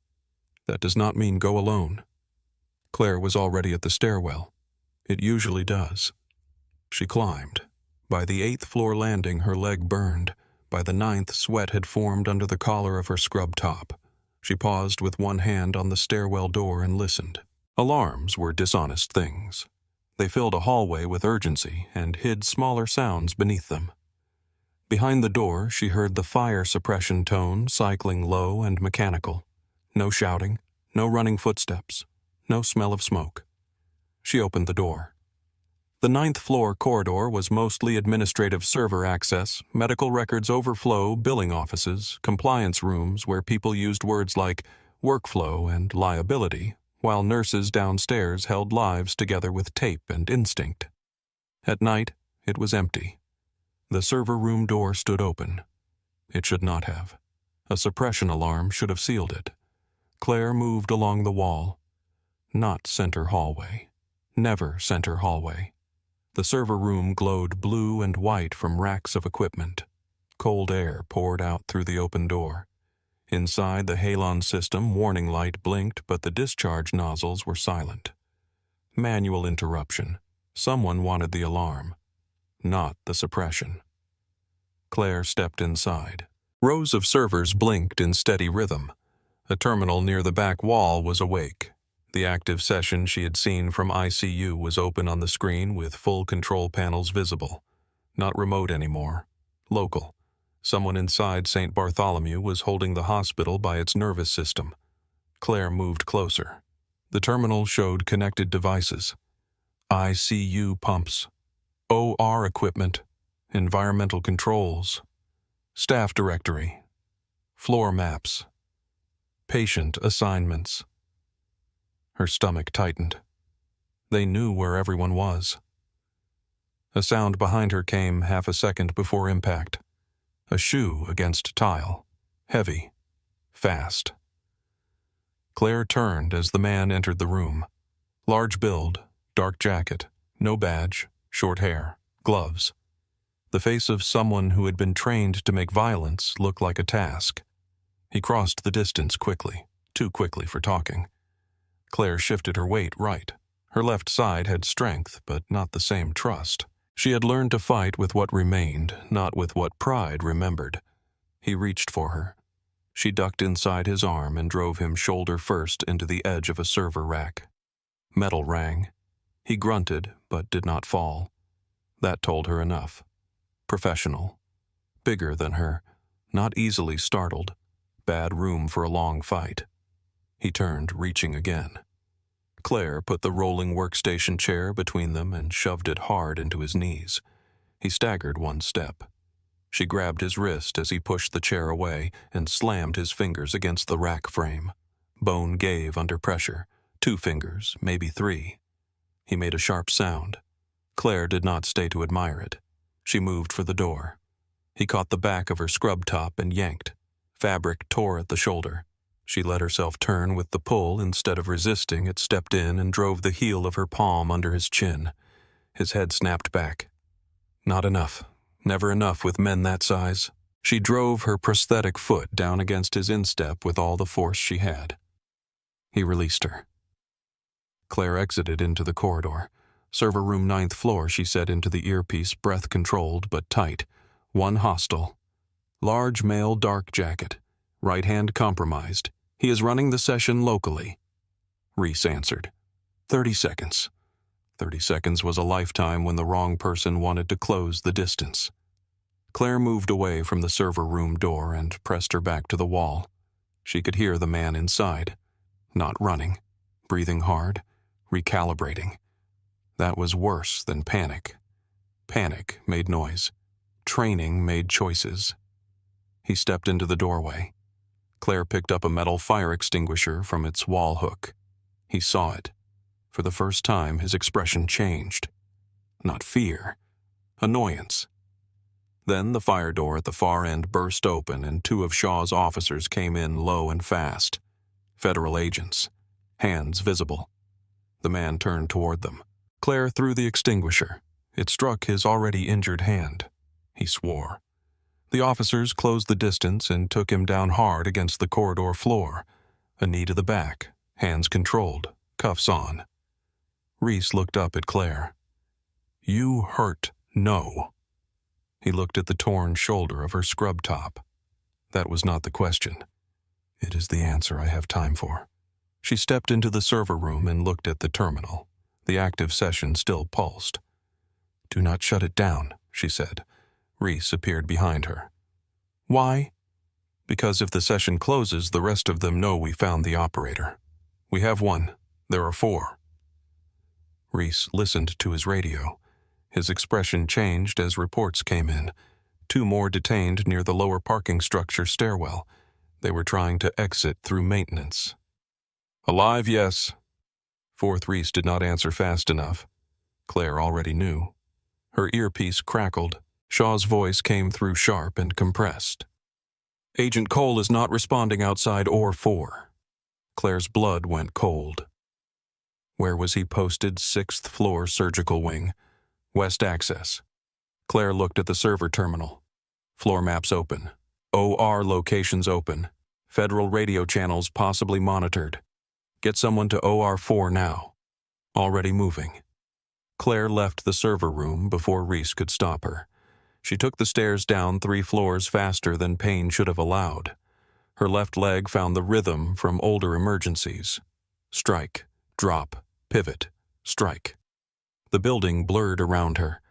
"That does not mean go alone." Claire was already at the stairwell. It usually does. She climbed. By the 8th floor landing, her leg burned. By the 9th, sweat had formed under the collar of her scrub top. She paused with one hand on the stairwell door and listened. Alarms were dishonest things. They filled a hallway with urgency and hid smaller sounds beneath them. Behind the door, she heard the fire suppression tone cycling low and mechanical. No shouting, no running footsteps, no smell of smoke. She opened the door. The 9th floor corridor was mostly administrative server access, medical records overflow, billing offices, compliance rooms where people used words like workflow and liability, while nurses downstairs held lives together with tape and instinct. At night, it was empty. The server room door stood open. It should not have. A suppression alarm should have sealed it. Claire moved along the wall. Not center hallway. Never center hallway. The server room glowed blue and white from racks of equipment. Cold air poured out through the open door. Inside the halon system, warning light blinked, but the discharge nozzles were silent. Manual interruption. Someone wanted the alarm, not the suppression. Claire stepped inside. Rows of servers blinked in steady rhythm. A terminal near the back wall was awake. The active session she had seen from ICU was open on the screen with full control panels visible. Not remote anymore. Local. Someone inside St. Bartholomew was holding the hospital by its nervous system. Claire moved closer. The terminal showed connected devices. ICU pumps. OR equipment. Environmental controls. Staff directory. Floor maps. Patient assignments. Her stomach tightened. They knew where everyone was. A sound behind her came half a second before impact. A shoe against tile. Heavy. Fast. Claire turned as the man entered the room. Large build, dark jacket, no badge, short hair, gloves. The face of someone who had been trained to make violence look like a task. He crossed the distance quickly, too quickly for talking. Claire shifted her weight right. Her left side had strength, but not the same trust. She had learned to fight with what remained, not with what pride remembered. He reached for her. She ducked inside his arm and drove him shoulder first into the edge of a server rack. Metal rang. He grunted, but did not fall. That told her enough. Professional. Bigger than her. Not easily startled. Bad room for a long fight. He turned, reaching again. Claire put the rolling workstation chair between them and shoved it hard into his knees. He staggered one step. She grabbed his wrist as he pushed the chair away and slammed his fingers against the rack frame. Bone gave under pressure. 2 fingers, maybe 3. He made a sharp sound. Claire did not stay to admire it. She moved for the door. He caught the back of her scrub top and yanked. Fabric tore at the shoulder. She let herself turn with the pull. Instead of resisting, it stepped in and drove the heel of her palm under his chin. His head snapped back. Not enough. Never enough with men that size. She drove her prosthetic foot down against his instep with all the force she had. He released her. Claire exited into the corridor. Server room 9th floor, she said into the earpiece, breath controlled but tight. One hostile. Large male dark jacket. Right hand compromised. He is running the session locally. Reese answered. 30 seconds. 30 seconds was a lifetime when the wrong person wanted to close the distance. Claire moved away from the server room door and pressed her back to the wall. She could hear the man inside. Not running. Breathing hard. Recalibrating. That was worse than panic. Panic made noise. Training made choices. He stepped into the doorway. Claire picked up a metal fire extinguisher from its wall hook. He saw it. For the first time, his expression changed. not fear. Annoyance. Then the fire door at the far end burst open and two of Shaw's officers came in low and fast. Federal agents. Hands visible. The man turned toward them. Claire threw the extinguisher. It struck his already injured hand. He swore. The officers closed the distance and took him down hard against the corridor floor. A knee to the back, hands controlled, cuffs on. Reese looked up at Claire. "You hurt no." He looked at the torn shoulder of her scrub top. That was not the question. It is the answer I have time for. She stepped into the server room and looked at the terminal. The active session still pulsed. "Do not shut it down," she said. Reese appeared behind her. "Why?" "Because if the session closes, the rest of them know we found the operator. We have one. There are 4. Reese listened to his radio. His expression changed as reports came in. 2 more detained near the lower parking structure stairwell. They were trying to exit through maintenance. "Alive, yes." 4th Reese did not answer fast enough. Claire already knew. Her earpiece crackled. Shaw's voice came through sharp and compressed. "Agent Cole is not responding outside OR 4. Claire's blood went cold. Where was he posted? 6th floor surgical wing. West access. Claire looked at the server terminal. Floor maps open. OR locations open. Federal radio channels possibly monitored. Get someone to OR 4 now. Already moving. Claire left the server room before Reese could stop her. She took the stairs down 3 floors faster than pain should have allowed. Her left leg found the rhythm from older emergencies. Strike, drop, pivot, strike. The building blurred around her.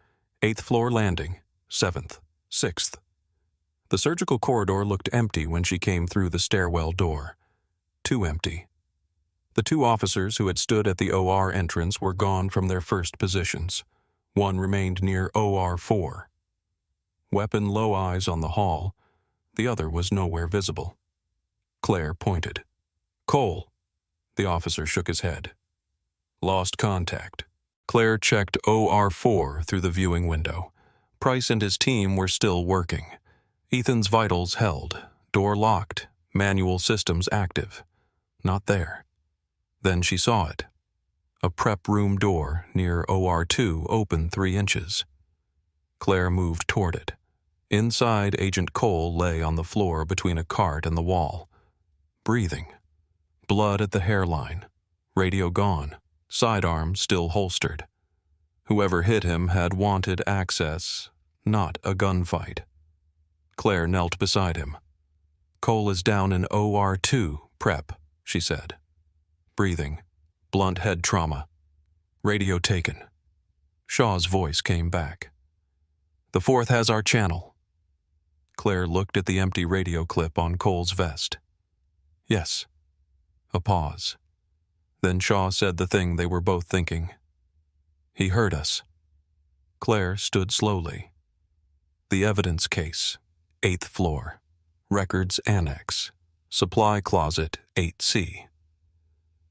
8th floor landing, 7th, 6th. The surgical corridor looked empty when she came through the stairwell door. Too empty. The 2 officers who had stood at the OR entrance were gone from their first positions. One remained near OR 4. Weapon low eyes on the hall. The other was nowhere visible. Claire pointed. "Cole." The officer shook his head. "Lost contact." Claire checked OR 4 through the viewing window. Price and his team were still working. Ethan's vitals held, door locked, manual systems active. Not there. Then she saw it. A prep room door near OR 2 opened 3 inches. Claire moved toward it. Inside, Agent Cole lay on the floor between a cart and the wall. Breathing. Blood at the hairline. Radio gone. Sidearm still holstered. Whoever hit him had wanted access, not a gunfight. Claire knelt beside him. "Cole is down in OR 2, prep," she said. Breathing. Blunt head trauma. Radio taken. Shaw's voice came back. "The 4th has our channel." Claire looked at the empty radio clip on Cole's vest. "Yes." A pause. Then Shaw said the thing they were both thinking. "He heard us." Claire stood slowly. The evidence case, 8th floor. Records annex. Supply closet, 8C.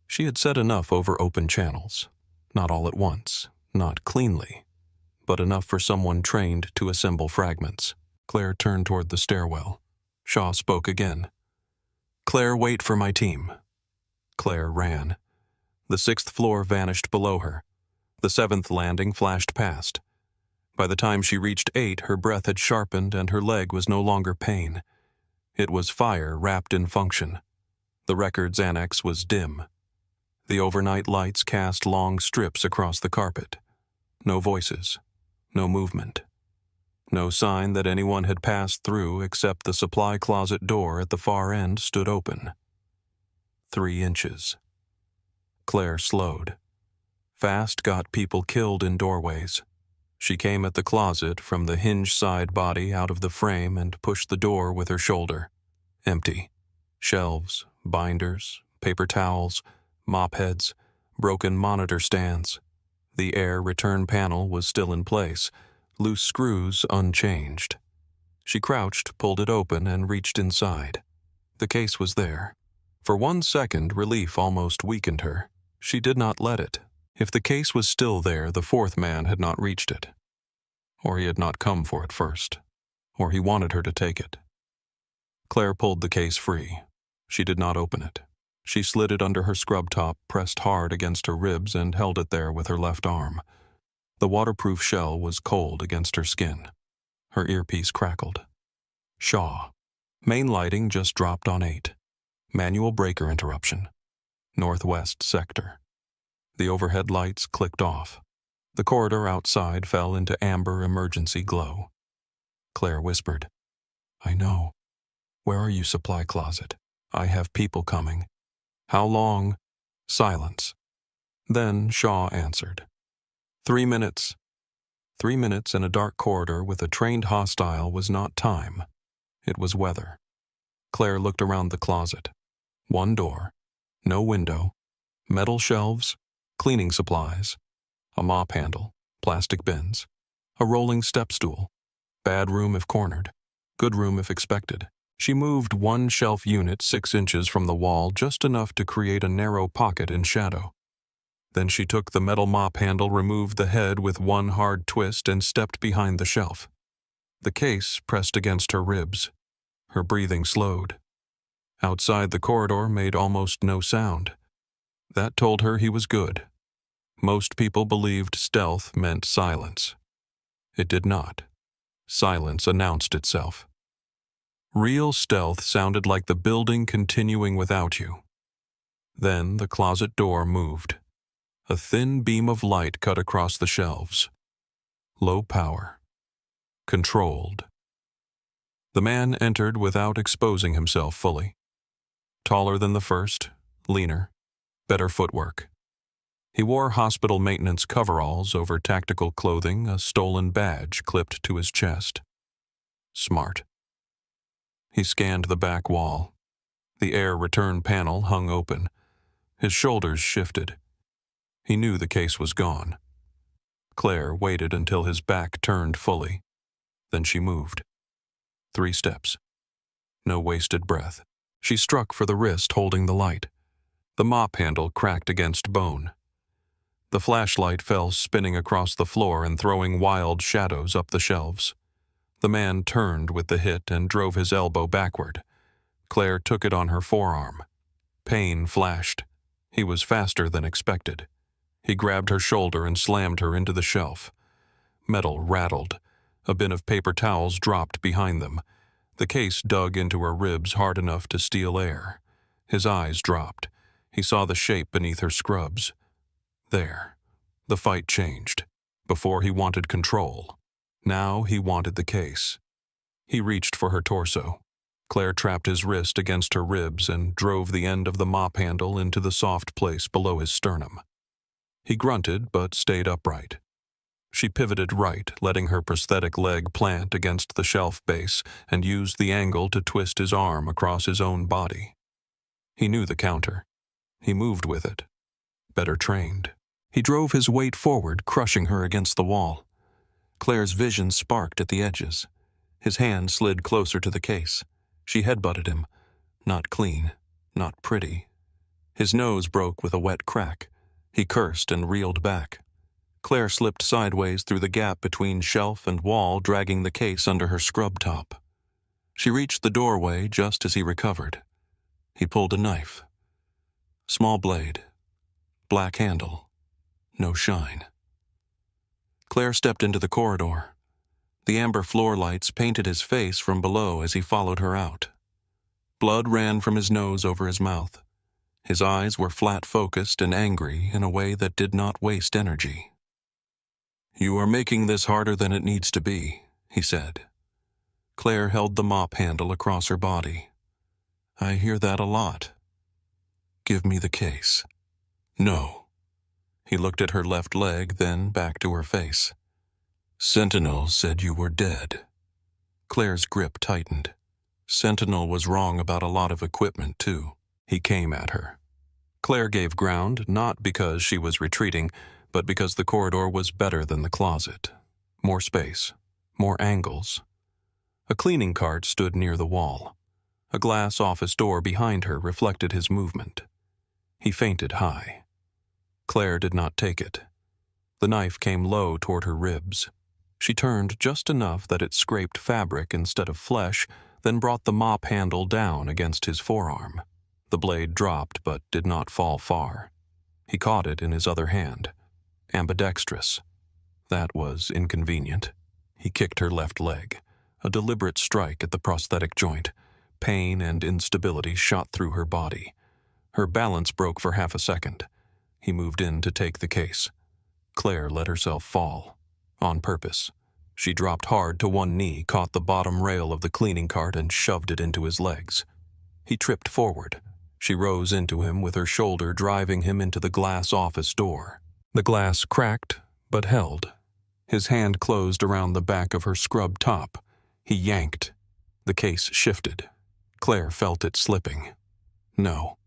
She had said enough over open channels. Not all at once, not cleanly, but enough for someone trained to assemble fragments. Claire turned toward the stairwell. Shaw spoke again. "Claire, wait for my team." Claire ran. The 6th floor vanished below her. The 7th landing flashed past. By the time she reached 8, her breath had sharpened and her leg was no longer pain. It was fire wrapped in function. The records annex was dim. The overnight lights cast long strips across the carpet. No voices. No movement. No sign that anyone had passed through except the supply closet door at the far end stood open. 3 inches. Claire slowed. Fast got people killed in doorways. She came at the closet from the hinge side body out of the frame and pushed the door with her shoulder. Empty. Shelves, binders, paper towels, mop heads, broken monitor stands. The air return panel was still in place, loose screws unchanged. She crouched, pulled it open, and reached inside. The case was there. For 1 second, relief almost weakened her. She did not let it. If the case was still there, the fourth man had not reached it. Or he had not come for it first. Or he wanted her to take it. Claire pulled the case free. She did not open it. She slid it under her scrub top, pressed hard against her ribs, and held it there with her left arm. The waterproof shell was cold against her skin. Her earpiece crackled. Shaw. Main lighting just dropped on 8. Manual breaker interruption. Northwest sector. The overhead lights clicked off. The corridor outside fell into amber emergency glow. Claire whispered, "I know. Where are you, supply closet? I have people coming." "How long?" Silence. Then Shaw answered. 3 minutes. 3 minutes in a dark corridor with a trained hostile was not time. It was weather. Claire looked around the closet. 1 door. No window. Metal shelves. Cleaning supplies. A mop handle. Plastic bins. A rolling step stool. Bad room if cornered. Good room if expected. She moved 1 shelf unit 6 inches from the wall, just enough to create a narrow pocket in shadow. Then she took the metal mop handle, removed the head with 1 hard twist, and stepped behind the shelf. The case pressed against her ribs. Her breathing slowed. Outside, the corridor made almost no sound. That told her he was good. Most people believed stealth meant silence. It did not. Silence announced itself. Real stealth sounded like the building continuing without you. Then the closet door moved. A thin beam of light cut across the shelves. Low power. Controlled. The man entered without exposing himself fully. Taller than the first, leaner, better footwork. He wore hospital maintenance coveralls over tactical clothing, a stolen badge clipped to his chest. Smart. He scanned the back wall. The air return panel hung open. His shoulders shifted. He knew the case was gone. Claire waited until his back turned fully. Then she moved. 3 steps. No wasted breath. She struck for the wrist holding the light. The mop handle cracked against bone. The flashlight fell spinning across the floor and throwing wild shadows up the shelves. The man turned with the hit and drove his elbow backward. Claire took it on her forearm. Pain flashed. He was faster than expected. He grabbed her shoulder and slammed her into the shelf. Metal rattled. A bin of paper towels dropped behind them. The case dug into her ribs hard enough to steal air. His eyes dropped. He saw the shape beneath her scrubs. There. The fight changed. Before he wanted control. Now he wanted the case. He reached for her torso. Claire trapped his wrist against her ribs and drove the end of the mop handle into the soft place below his sternum. He grunted but stayed upright. She pivoted right, letting her prosthetic leg plant against the shelf base, and used the angle to twist his arm across his own body. He knew the counter. He moved with it. Better trained. He drove his weight forward, crushing her against the wall. Claire's vision sparked at the edges. His hand slid closer to the case. She headbutted him. Not clean, not pretty. His nose broke with a wet crack. He cursed and reeled back. Claire slipped sideways through the gap between shelf and wall, dragging the case under her scrub top. She reached the doorway just as he recovered. He pulled a knife. Small blade. Black handle. No shine. Claire stepped into the corridor. The amber floor lights painted his face from below as he followed her out. Blood ran from his nose over his mouth. His eyes were flat-focused and angry in a way that did not waste energy. "You are making this harder than it needs to be," he said. Claire held the mop handle across her body. "I hear that a lot. Give me the case." "No." He looked at her left leg, then back to her face. "Sentinel said you were dead." Claire's grip tightened. Sentinel was wrong about a lot of equipment, too. He came at her. Claire gave ground, not because she was retreating, but because the corridor was better than the closet. More space. More angles. A cleaning cart stood near the wall. A glass office door behind her reflected his movement. He fainted high. Claire did not take it. The knife came low toward her ribs. She turned just enough that it scraped fabric instead of flesh, then brought the mop handle down against his forearm. The blade dropped but did not fall far. He caught it in his other hand. Ambidextrous. That was inconvenient. He kicked her left leg, a deliberate strike at the prosthetic joint. Pain and instability shot through her body. Her balance broke for half a second. He moved in to take the case. Claire let herself fall. On purpose. She dropped hard to one knee, caught the bottom rail of the cleaning cart, and shoved it into his legs. He tripped forward. She rose into him with her shoulder, driving him into the glass office door. The glass cracked, but held. His hand closed around the back of her scrub top. He yanked. The case shifted. Claire felt it slipping. No.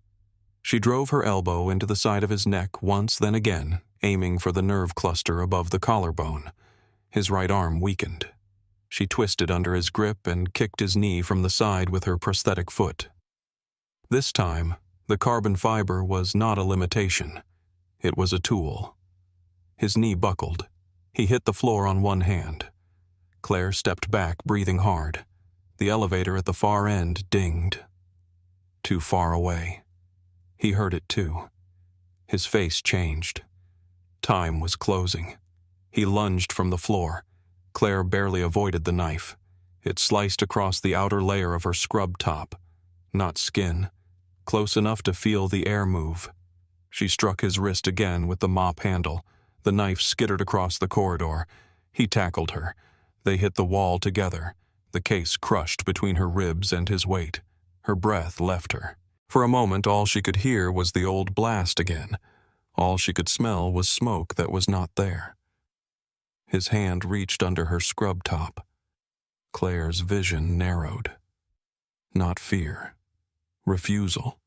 She drove her elbow into the side of his neck once, then again, aiming for the nerve cluster above the collarbone. His right arm weakened. She twisted under his grip and kicked his knee from the side with her prosthetic foot. This time, the carbon fiber was not a limitation. It was a tool. His knee buckled. He hit the floor on one hand. Claire stepped back, breathing hard. The elevator at the far end dinged. Too far away. He heard it too. His face changed. Time was closing. He lunged from the floor. Claire barely avoided the knife. It sliced across the outer layer of her scrub top. Not skin. Close enough to feel the air move. She struck his wrist again with the mop handle. The knife skittered across the corridor. He tackled her. They hit the wall together. The case crushed between her ribs and his weight. Her breath left her. For a moment, all she could hear was the old blast again. All she could smell was smoke that was not there. His hand reached under her scrub top. Claire's vision narrowed. Not fear. Refusal.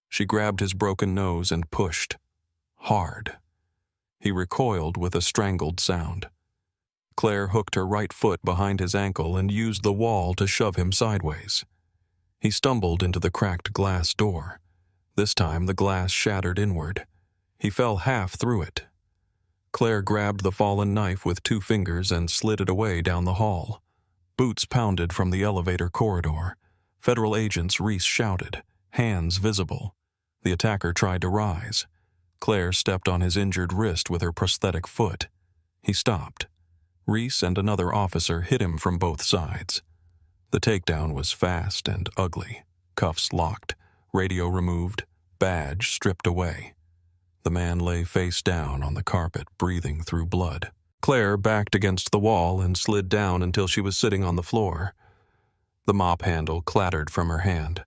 She grabbed his broken nose and pushed. Hard. He recoiled with a strangled sound. Claire hooked her right foot behind his ankle and used the wall to shove him sideways. He stumbled into the cracked glass door. This time the glass shattered inward. He fell half through it. Claire grabbed the fallen knife with 2 fingers and slid it away down the hall. Boots pounded from the elevator corridor. Federal agents, Reese shouted, hands visible. The attacker tried to rise. Claire stepped on his injured wrist with her prosthetic foot. He stopped. Reese and another officer hit him from both sides. The takedown was fast and ugly. Cuffs locked, radio removed, badge stripped away. The man lay face down on the carpet, breathing through blood. Claire backed against the wall and slid down until she was sitting on the floor. The mop handle clattered from her hand.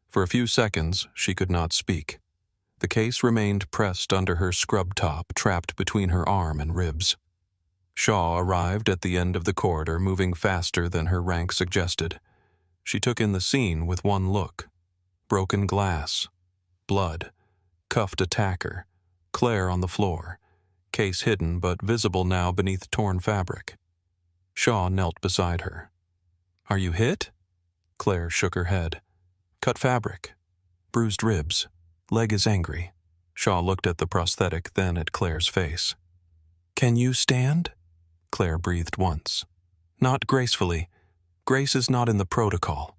For a few seconds, she could not speak. The case remained pressed under her scrub top, trapped between her arm and ribs. Shaw arrived at the end of the corridor, moving faster than her rank suggested. She took in the scene with one look. Broken glass. Blood. Cuffed attacker. Claire on the floor. Case hidden but visible now beneath torn fabric. Shaw knelt beside her. "Are you hit?" Claire shook her head. "Cut fabric. Bruised ribs. Leg is angry." Shaw looked at the prosthetic, then at Claire's face. "Can you stand?" Claire breathed once. "Not gracefully. Grace is not in the protocol."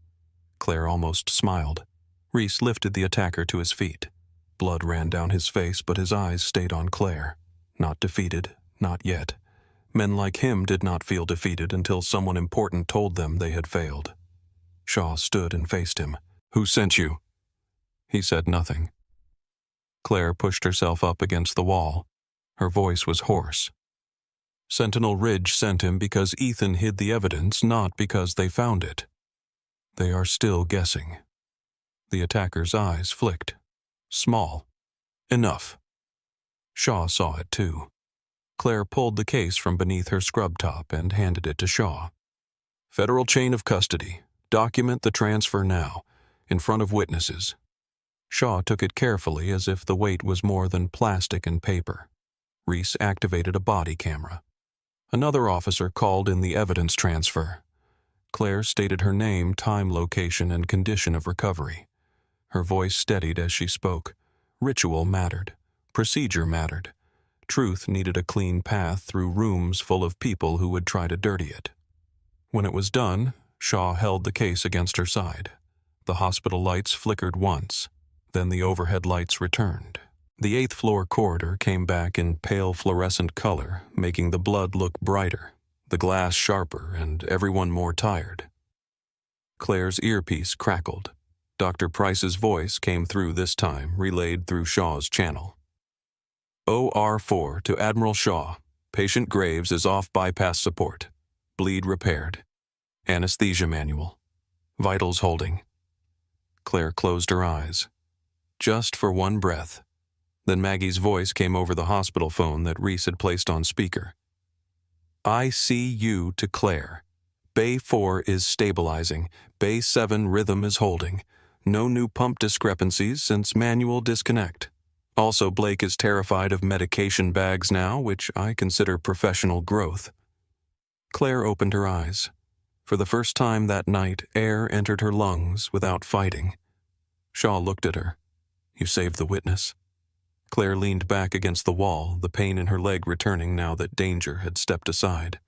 Claire almost smiled. Reese lifted the attacker to his feet. Blood ran down his face, but his eyes stayed on Claire. Not defeated, not yet. Men like him did not feel defeated until someone important told them they had failed. Shaw stood and faced him. "Who sent you?" He said nothing. Claire pushed herself up against the wall. Her voice was hoarse. Sentinel Ridge sent him because Ethan hid the evidence, not because they found it. They are still guessing. The attacker's eyes flicked. Small. Enough. Shaw saw it too. Claire pulled the case from beneath her scrub top and handed it to Shaw. "Federal chain of custody. Document the transfer now, in front of witnesses." Shaw took it carefully as if the weight was more than plastic and paper. Reese activated a body camera. Another officer called in the evidence transfer. Claire stated her name, time, location, and condition of recovery. Her voice steadied as she spoke. Ritual mattered. Procedure mattered. Truth needed a clean path through rooms full of people who would try to dirty it. When it was done, Shaw held the case against her side. The hospital lights flickered once, then the overhead lights returned. The 8th floor corridor came back in pale fluorescent color, making the blood look brighter, the glass sharper, and everyone more tired. Claire's earpiece crackled. Dr. Price's voice came through this time, relayed through Shaw's channel. OR4 to Admiral Shaw. Patient Graves is off bypass support. Bleed repaired. Anesthesia manual. Vitals holding. Claire closed her eyes. Just for one breath. Then Maggie's voice came over the hospital phone that Reese had placed on speaker. ICU to Claire. Bay 4 is stabilizing. Bay 7 rhythm is holding. No new pump discrepancies since manual disconnect. Also, Blake is terrified of medication bags now, which I consider professional growth. Claire opened her eyes. For the first time that night, air entered her lungs without fighting. Shaw looked at her. You saved the witness. Claire leaned back against the wall, the pain in her leg returning now that danger had stepped aside.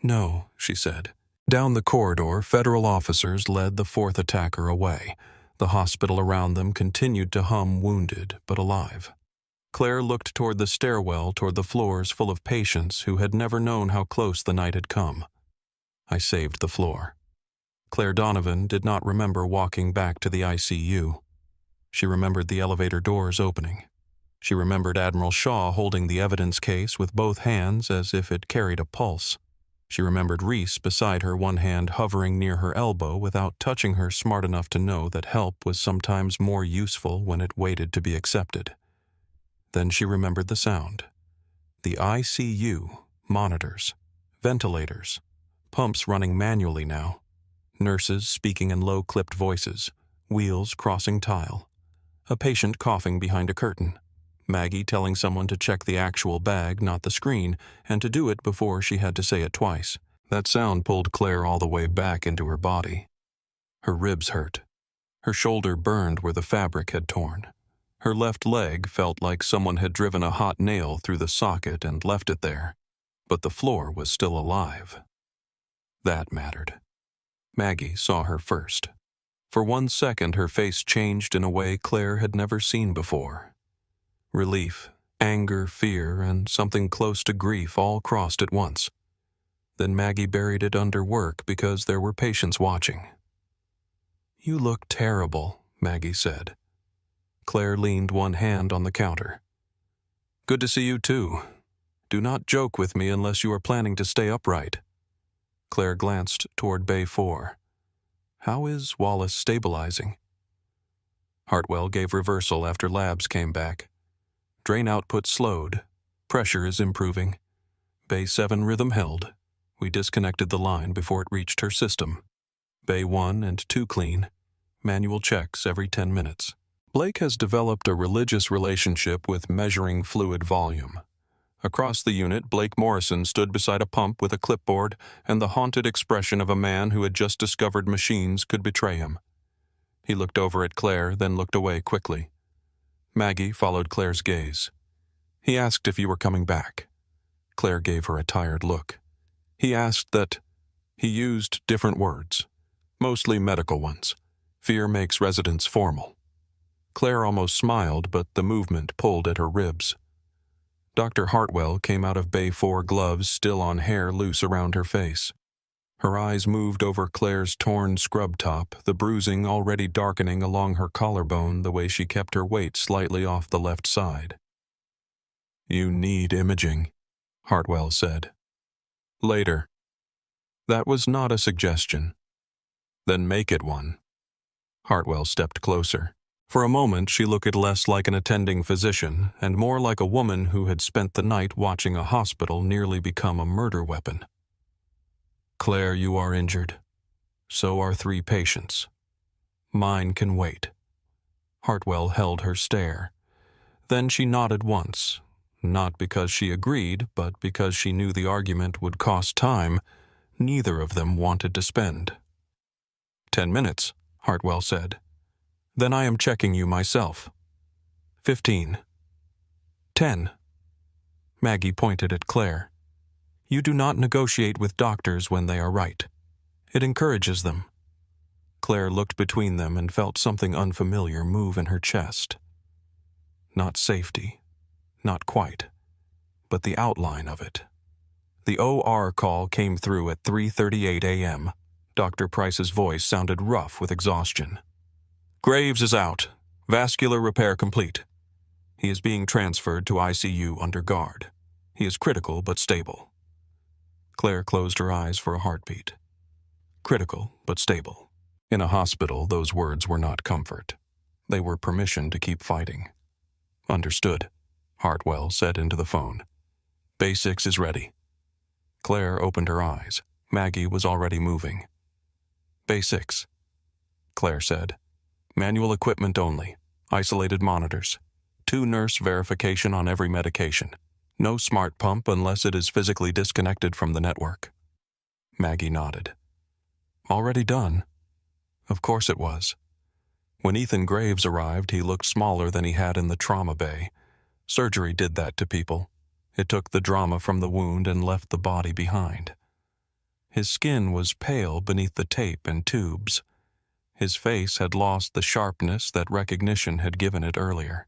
No, she said. Down the corridor, federal officers led the 4th attacker away. The hospital around them continued to hum, wounded but alive. Claire looked toward the stairwell, toward the floors full of patients who had never known how close the night had come. I saved the floor. Claire Donovan did not remember walking back to the ICU. She remembered the elevator doors opening. She remembered Admiral Shaw holding the evidence case with both hands as if it carried a pulse. She remembered Reese beside her, one hand hovering near her elbow without touching her, smart enough to know that help was sometimes more useful when it waited to be accepted. Then she remembered the sound. The ICU, monitors, ventilators, pumps running manually now, nurses speaking in low-clipped voices, wheels crossing tile, a patient coughing behind a curtain, Maggie telling someone to check the actual bag, not the screen, and to do it before she had to say it twice. That sound pulled Claire all the way back into her body. Her ribs hurt. Her shoulder burned where the fabric had torn. Her left leg felt like someone had driven a hot nail through the socket and left it there, but the floor was still alive. That mattered. Maggie saw her first. For 1 second, her face changed in a way Claire had never seen before. Relief, anger, fear, and something close to grief all crossed at once. Then Maggie buried it under work because there were patients watching. You look terrible, Maggie said. Claire leaned one hand on the counter. Good to see you too. Do not joke with me unless you are planning to stay upright. Claire glanced toward Bay 4. How is Wallace stabilizing? Hartwell gave reversal after labs came back. Drain output slowed. Pressure is improving. Bay 7 rhythm held. We disconnected the line before it reached her system. Bay 1 and 2 clean. Manual checks every 10 minutes. Blake has developed a religious relationship with measuring fluid volume. Across the unit, Blake Morrison stood beside a pump with a clipboard and the haunted expression of a man who had just discovered machines could betray him. He looked over at Claire, then looked away quickly. Maggie followed Claire's gaze. He asked if you were coming back. Claire gave her a tired look. He asked that. He used different words, mostly medical ones. Fear makes residents formal. Claire almost smiled, but the movement pulled at her ribs. Dr. Hartwell came out of Bay 4, gloves still on, hair loose around her face. Her eyes moved over Claire's torn scrub top, the bruising already darkening along her collarbone the way she kept her weight slightly off the left side. You need imaging, Hartwell said. Later. That was not a suggestion. Then make it one. Hartwell stepped closer. For a moment, she looked less like an attending physician and more like a woman who had spent the night watching a hospital nearly become a murder weapon. Claire, you are injured. So are 3 patients. Mine can wait. Hartwell held her stare. Then she nodded once, not because she agreed, but because she knew the argument would cost time neither of them wanted to spend. 10 minutes, Hartwell said. Then I am checking you myself. 15. 10. Maggie pointed at Claire. You do not negotiate with doctors when they are right. It encourages them. Claire looked between them and felt something unfamiliar move in her chest. Not safety, not quite, but the outline of it. The OR call came through at 3:38 a.m. Dr. Price's voice sounded rough with exhaustion. Graves is out. Vascular repair complete. He is being transferred to ICU under guard. He is critical but stable. Claire closed her eyes for a heartbeat. Critical but stable. In a hospital, those words were not comfort. They were permission to keep fighting. Understood, Hartwell said into the phone. Bay 6 is ready. Claire opened her eyes. Maggie was already moving. Bay 6, Claire said. Manual equipment only. Isolated monitors. 2 nurse verification on every medication. No smart pump unless it is physically disconnected from the network. Maggie nodded. Already done. Of course it was. When Ethan Graves arrived, he looked smaller than he had in the trauma bay. Surgery did that to people. It took the drama from the wound and left the body behind. His skin was pale beneath the tape and tubes. His face had lost the sharpness that recognition had given it earlier.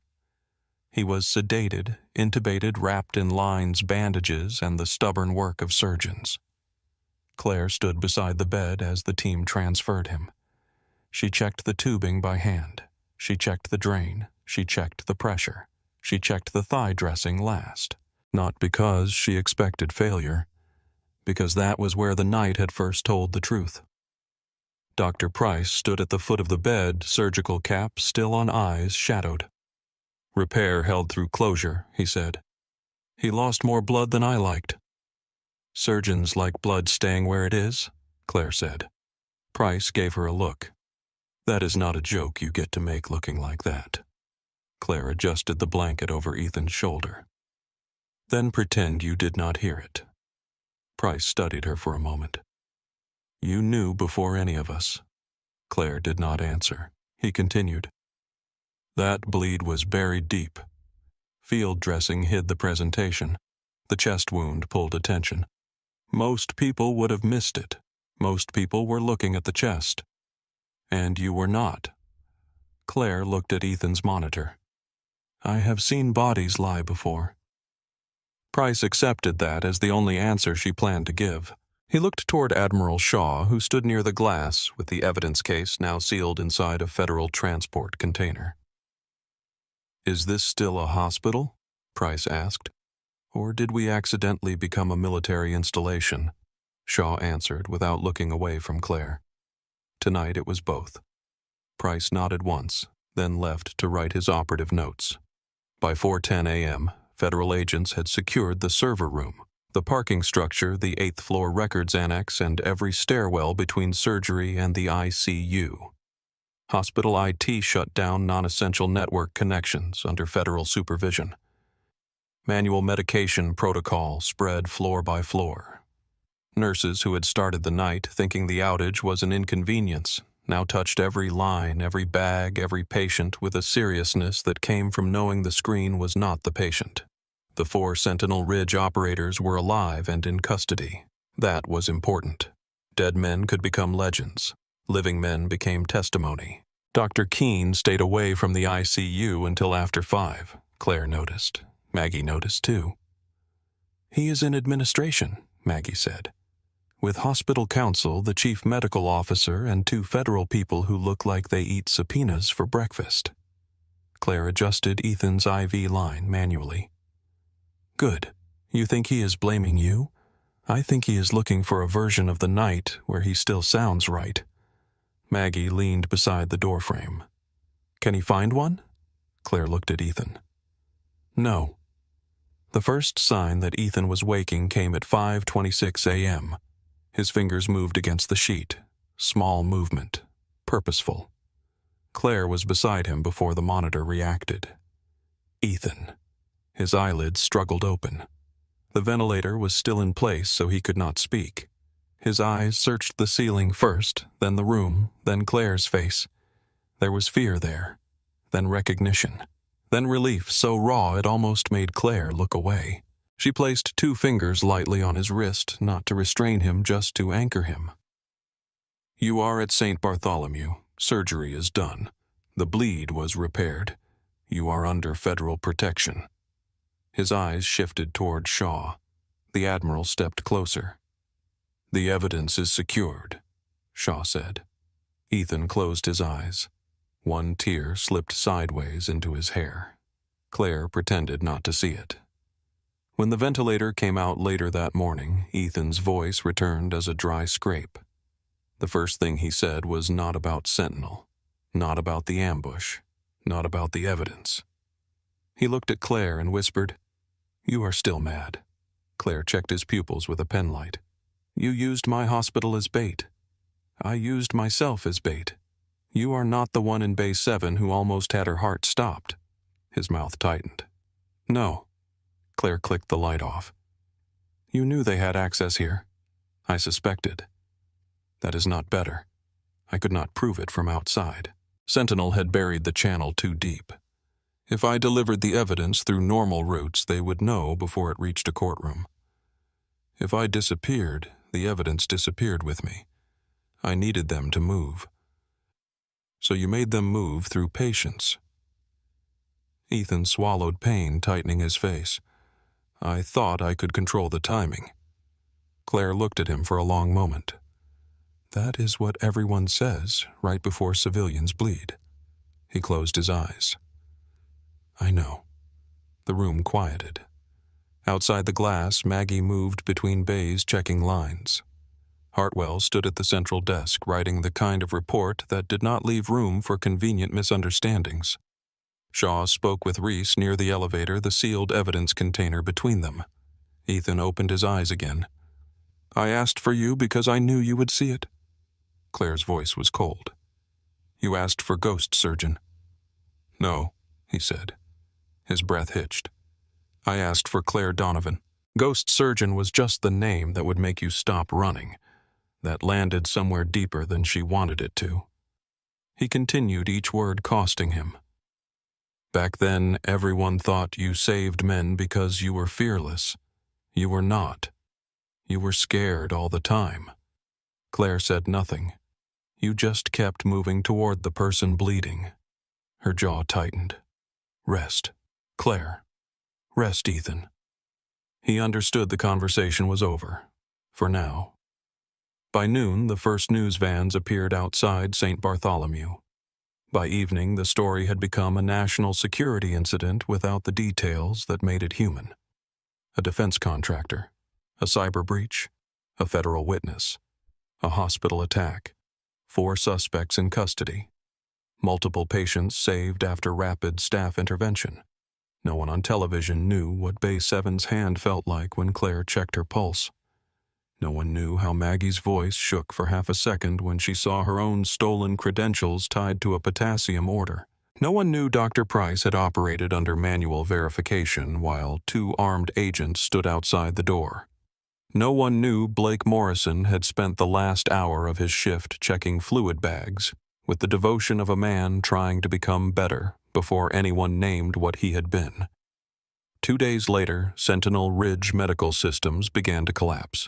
He was sedated, intubated, wrapped in lines, bandages, and the stubborn work of surgeons. Claire stood beside the bed as the team transferred him. She checked the tubing by hand. She checked the drain. She checked the pressure. She checked the thigh dressing last. Not because she expected failure, because that was where the night had first told the truth. Dr. Price stood at the foot of the bed, surgical cap still on eyes shadowed. Repair held through closure, he said. He lost more blood than I liked. Surgeons like blood staying where it is, Claire said. Price gave her a look. That is not a joke you get to make looking like that. Claire adjusted the blanket over Ethan's shoulder. Then pretend you did not hear it. Price studied her for a moment. You knew before any of us. Claire did not answer. He continued. That bleed was buried deep. Field dressing hid the presentation. The chest wound pulled attention. Most people would have missed it. Most people were looking at the chest. And you were not. Claire looked at Ethan's monitor. I have seen bodies lie before. Price accepted that as the only answer she planned to give. He looked toward Admiral Shaw, who stood near the glass with the evidence case now sealed inside a federal transport container. Is this still a hospital? Price asked. Or did we accidentally become a military installation? Shaw answered without looking away from Claire. Tonight it was both. Price nodded once, then left to write his operative notes. By 4:10 a.m., federal agents had secured the server room, the parking structure, the 8th floor records annex, and every stairwell between surgery and the ICU. Hospital IT shut down non-essential network connections under federal supervision. Manual medication protocol spread floor by floor. Nurses who had started the night thinking the outage was an inconvenience now touched every line, every bag, every patient with a seriousness that came from knowing the screen was not the patient. The 4 Sentinel Ridge operators were alive and in custody. That was important. Dead men could become legends. Living men became testimony. Dr. Keene stayed away from the ICU until after 5, Claire noticed. Maggie noticed too. He is in administration, Maggie said. With hospital counsel, the chief medical officer, and 2 federal people who look like they eat subpoenas for breakfast. Claire adjusted Ethan's IV line manually. Good. You think he is blaming you? I think he is looking for a version of the night where he still sounds right. Maggie leaned beside the doorframe. Can he find one? Claire looked at Ethan. No. The first sign that Ethan was waking came at 5:26 a.m. His fingers moved against the sheet. Small movement. Purposeful. Claire was beside him before the monitor reacted. Ethan. His eyelids struggled open. The ventilator was still in place, so he could not speak. His eyes searched the ceiling first, then the room, then Claire's face. There was fear there, then recognition, then relief so raw it almost made Claire look away. She placed 2 fingers lightly on his wrist, not to restrain him, just to anchor him. "You are at St. Bartholomew. Surgery is done. The bleed was repaired. You are under federal protection." His eyes shifted toward Shaw. The Admiral stepped closer. "The evidence is secured," Shaw said. Ethan closed his eyes. One tear slipped sideways into his hair. Claire pretended not to see it. When the ventilator came out later that morning, Ethan's voice returned as a dry scrape. The first thing he said was not about Sentinel, not about the ambush, not about the evidence. He looked at Claire and whispered, "You are still mad." Claire checked his pupils with a penlight. "You used my hospital as bait. I used myself as bait. You are not the one in Bay 7 who almost had her heart stopped." His mouth tightened. "No." Claire clicked the light off. "You knew they had access here. I suspected. That is not better. I could not prove it from outside. Sentinel had buried the channel too deep. If I delivered the evidence through normal routes, they would know before it reached a courtroom. If I disappeared, the evidence disappeared with me. I needed them to move. So you made them move through patience." Ethan swallowed pain, tightening his face. "I thought I could control the timing." Claire looked at him for a long moment. "That is what everyone says right before civilians bleed." He closed his eyes. "I know." The room quieted. Outside the glass, Maggie moved between bays checking lines. Hartwell stood at the central desk, writing the kind of report that did not leave room for convenient misunderstandings. Shaw spoke with Reese near the elevator, the sealed evidence container between them. Ethan opened his eyes again. "I asked for you because I knew you would see it." Claire's voice was cold. "You asked for Ghost Surgeon." "No," he said. His breath hitched. "I asked for Claire Donovan. Ghost Surgeon was just the name that would make you stop running. That landed somewhere deeper than she wanted it to." He continued, each word costing him. "Back then, everyone thought you saved men because you were fearless. You were not. You were scared all the time." Claire said nothing. "You just kept moving toward the person bleeding." Her jaw tightened. "Rest, Claire. Rest, Ethan." He understood the conversation was over. For now. By noon, the first news vans appeared outside St. Bartholomew. By evening, the story had become a national security incident without the details that made it human. A defense contractor, a cyber breach, a federal witness, a hospital attack, 4 suspects in custody, multiple patients saved after rapid staff intervention. No one on television knew what Bay 7's hand felt like when Claire checked her pulse. No one knew how Maggie's voice shook for half a second when she saw her own stolen credentials tied to a potassium order. No one knew Dr. Price had operated under manual verification while 2 armed agents stood outside the door. No one knew Blake Morrison had spent the last hour of his shift checking fluid bags with the devotion of a man trying to become better before anyone named what he had been. 2 days later, Sentinel Ridge Medical Systems began to collapse.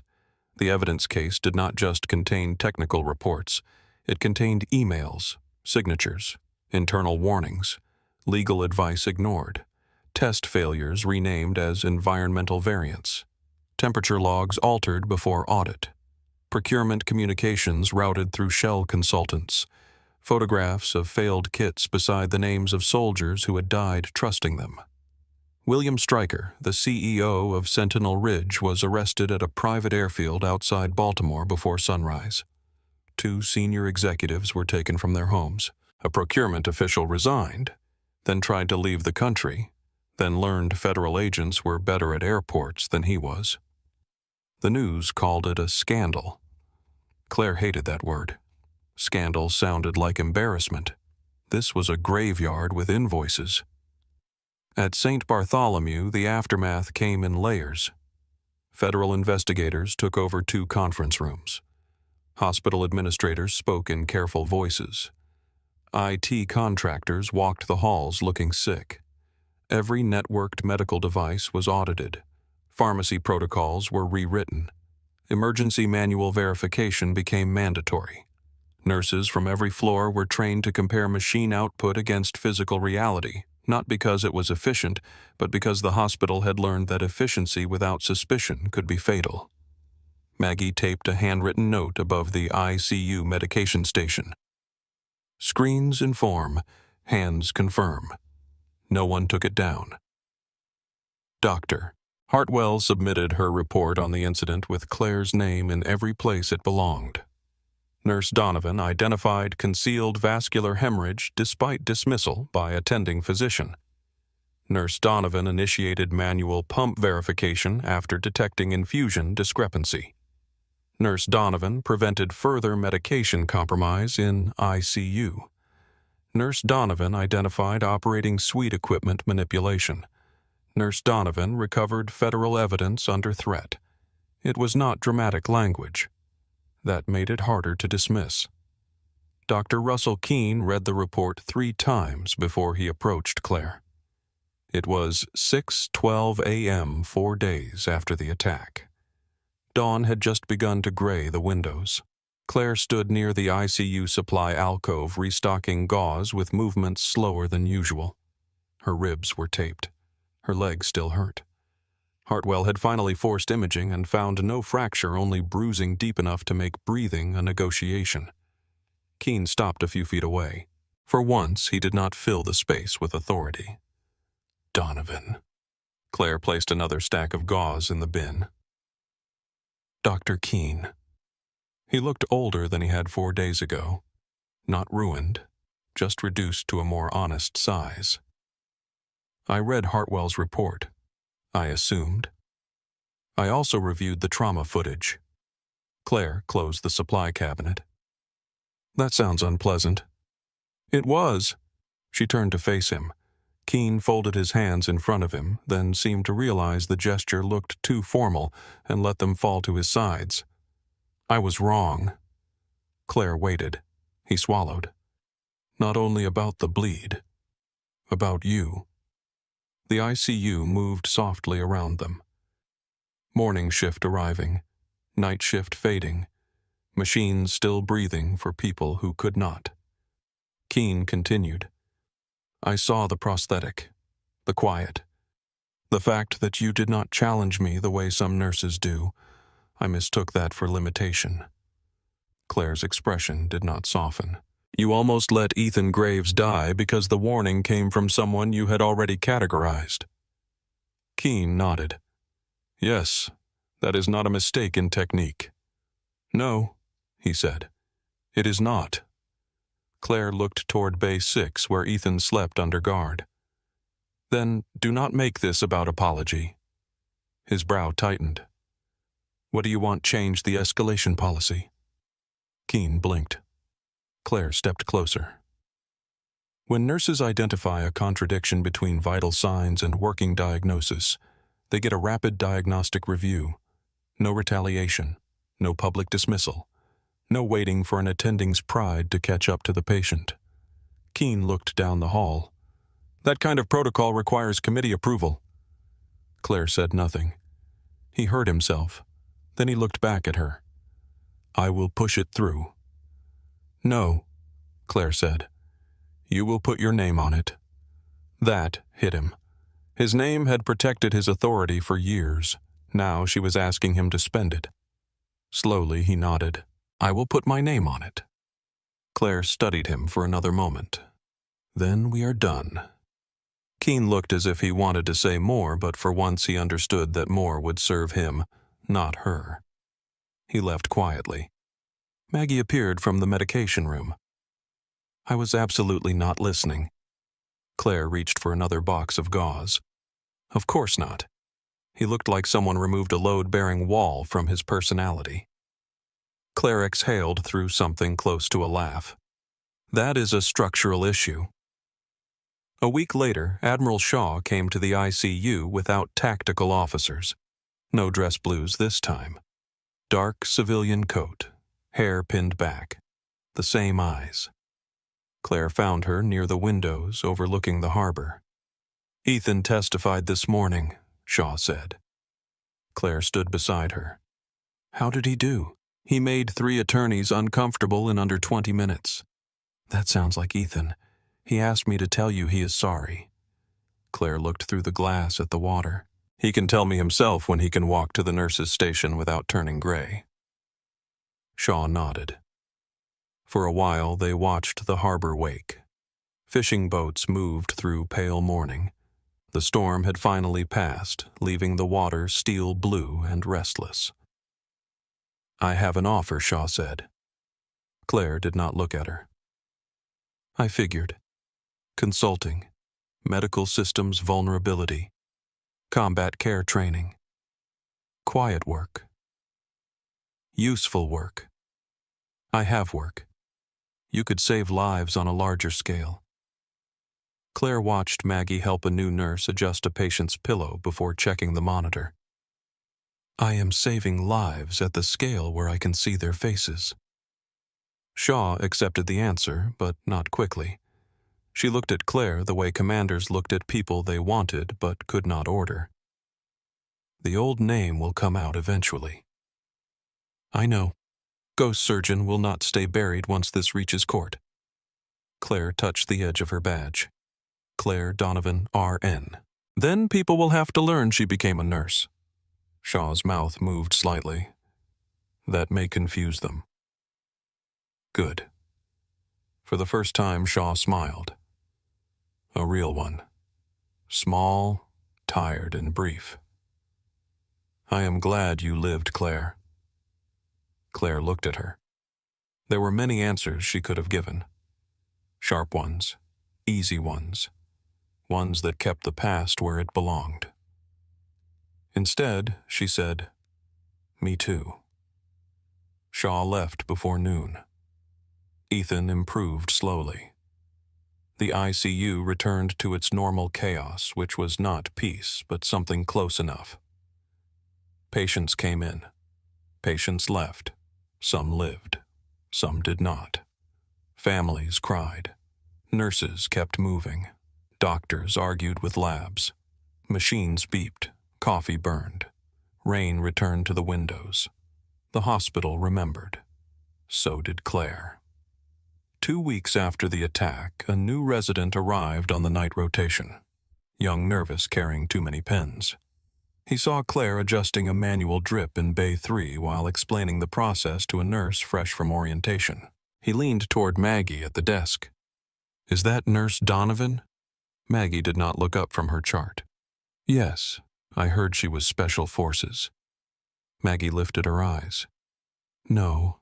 The evidence case did not just contain technical reports. It contained emails, signatures, internal warnings, legal advice ignored, test failures renamed as environmental variants, temperature logs altered before audit, procurement communications routed through shell consultants, photographs of failed kits beside the names of soldiers who had died trusting them. William Stryker, the CEO of Sentinel Ridge, was arrested at a private airfield outside Baltimore before sunrise. 2 senior executives were taken from their homes. A procurement official resigned, then tried to leave the country, then learned federal agents were better at airports than he was. The news called it a scandal. Claire hated that word. Scandal sounded like embarrassment. This was a graveyard with invoices. At St. Bartholomew, the aftermath came in layers. Federal investigators took over 2 conference rooms. Hospital administrators spoke in careful voices. IT contractors walked the halls looking sick. Every networked medical device was audited. Pharmacy protocols were rewritten. Emergency manual verification became mandatory. Nurses from every floor were trained to compare machine output against physical reality, not because it was efficient, but because the hospital had learned that efficiency without suspicion could be fatal. Maggie taped a handwritten note above the ICU medication station. Screens inform, hands confirm. No one took it down. Doctor. Hartwell submitted her report on the incident with Claire's name in every place it belonged. Nurse Donovan identified concealed vascular hemorrhage despite dismissal by attending physician. Nurse Donovan initiated manual pump verification after detecting infusion discrepancy. Nurse Donovan prevented further medication compromise in ICU. Nurse Donovan identified operating suite equipment manipulation. Nurse Donovan recovered federal evidence under threat. It was not dramatic language. That made it harder to dismiss. Dr. Russell Keene read the report 3 times before he approached Claire. It was 6:12 a.m. 4 days after the attack. Dawn had just begun to gray the windows. Claire stood near the ICU supply alcove restocking gauze with movements slower than usual. Her ribs were taped. Her legs still hurt. Hartwell had finally forced imaging and found no fracture, only bruising deep enough to make breathing a negotiation. Keene stopped a few feet away. For once, he did not fill the space with authority. Donovan. Claire placed another stack of gauze in the bin. Dr. Keene. He looked older than he had 4 days ago. Not ruined, just reduced to a more honest size. I read Hartwell's report. I assumed. I also reviewed the trauma footage. Claire closed the supply cabinet. That sounds unpleasant. It was. She turned to face him. Keene folded his hands in front of him, then seemed to realize the gesture looked too formal and let them fall to his sides. I was wrong. Claire waited. He swallowed. Not only about the bleed. About you. The ICU moved softly around them. Morning shift arriving. Night shift fading. Machines still breathing for people who could not. Keene continued. I saw the prosthetic. The quiet. The fact that you did not challenge me the way some nurses do. I mistook that for limitation. Claire's expression did not soften. You almost let Ethan Graves die because the warning came from someone you had already categorized. Keene nodded. Yes, that is not a mistake in technique. No, he said. It is not. Claire looked toward Bay 6 where Ethan slept under guard. Then do not make this about apology. His brow tightened. What do you want changed the escalation policy? Keene blinked. Claire stepped closer. When nurses identify a contradiction between vital signs and working diagnosis, they get a rapid diagnostic review. No retaliation, no public dismissal, no waiting for an attending's pride to catch up to the patient. Keene looked down the hall. That kind of protocol requires committee approval. Claire said nothing. He heard himself. Then he looked back at her. I will push it through. No, Claire said. You will put your name on it. That hit him. His name had protected his authority for years. Now she was asking him to spend it. Slowly he nodded. I will put my name on it. Claire studied him for another moment. Then we are done. Keene looked as if he wanted to say more, but for once he understood that more would serve him, not her. He left quietly. Maggie appeared from the medication room. I was absolutely not listening. Claire reached for another box of gauze. Of course not. He looked like someone removed a load-bearing wall from his personality. Claire exhaled through something close to a laugh. That is a structural issue. A week later, Admiral Shaw came to the ICU without tactical officers. No dress blues this time. Dark civilian coat. Hair pinned back. The same eyes. Claire found her near the windows overlooking the harbor. Ethan testified this morning, Shaw said. Claire stood beside her. How did he do? He made 3 attorneys uncomfortable in under 20 minutes. That sounds like Ethan. He asked me to tell you he is sorry. Claire looked through the glass at the water. He can tell me himself when he can walk to the nurse's station without turning gray. Shaw nodded. For a while they watched the harbor wake. Fishing boats moved through pale morning. The storm had finally passed, leaving the water steel blue and restless. I have an offer, Shaw said. Claire did not look at her. I figured. Consulting, medical systems vulnerability, combat care training, quiet work, useful work. I have work. You could save lives on a larger scale. Claire watched Maggie help a new nurse adjust a patient's pillow before checking the monitor. I am saving lives at the scale where I can see their faces. Shaw accepted the answer, but not quickly. She looked at Claire the way commanders looked at people they wanted but could not order. The old name will come out eventually. I know. Ghost Surgeon will not stay buried once this reaches court. Claire touched the edge of her badge. Claire Donovan, R.N. Then people will have to learn she became a nurse. Shaw's mouth moved slightly. That may confuse them. Good. For the first time, Shaw smiled. A real one. Small, tired, and brief. I am glad you lived, Claire. Claire looked at her. There were many answers she could have given. Sharp ones, easy ones, ones that kept the past where it belonged. Instead, she said, Me too. Shaw left before noon. Ethan improved slowly. The ICU returned to its normal chaos, which was not peace, but something close enough. Patients came in. Patients left. Some lived. Some did not. Families cried. Nurses kept moving. Doctors argued with labs. Machines beeped. Coffee burned. Rain returned to the windows. The hospital remembered. So did Claire. 2 weeks after the attack, a new resident arrived on the night rotation. Young nervous, carrying too many pens. He saw Claire adjusting a manual drip in Bay 3 while explaining the process to a nurse fresh from orientation. He leaned toward Maggie at the desk. Is that Nurse Donovan? Maggie did not look up from her chart. Yes, I heard she was Special Forces. Maggie lifted her eyes. No.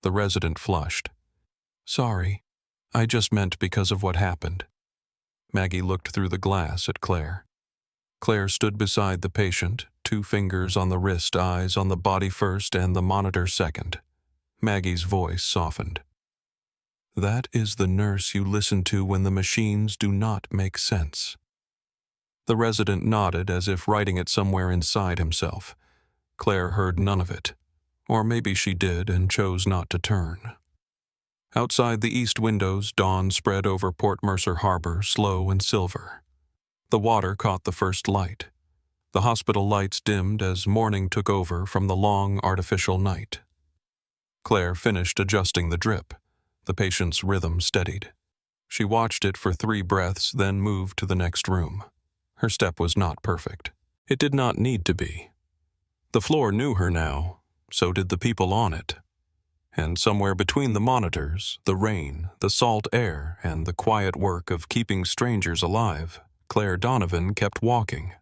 The resident flushed. Sorry, I just meant because of what happened. Maggie looked through the glass at Claire. Claire stood beside the patient, 2 fingers on the wrist, eyes on the body first and the monitor second. Maggie's voice softened. That is the nurse you listen to when the machines do not make sense. The resident nodded as if writing it somewhere inside himself. Claire heard none of it. Or maybe she did and chose not to turn. Outside the east windows, dawn spread over Port Mercer Harbor, slow and silver. The water caught the first light. The hospital lights dimmed as morning took over from the long artificial night. Claire finished adjusting the drip. The patient's rhythm steadied. She watched it for 3 breaths, then moved to the next room. Her step was not perfect. It did not need to be. The floor knew her now, so did the people on it. And somewhere between the monitors, the rain, the salt air, and the quiet work of keeping strangers alive, Claire Donovan kept walking.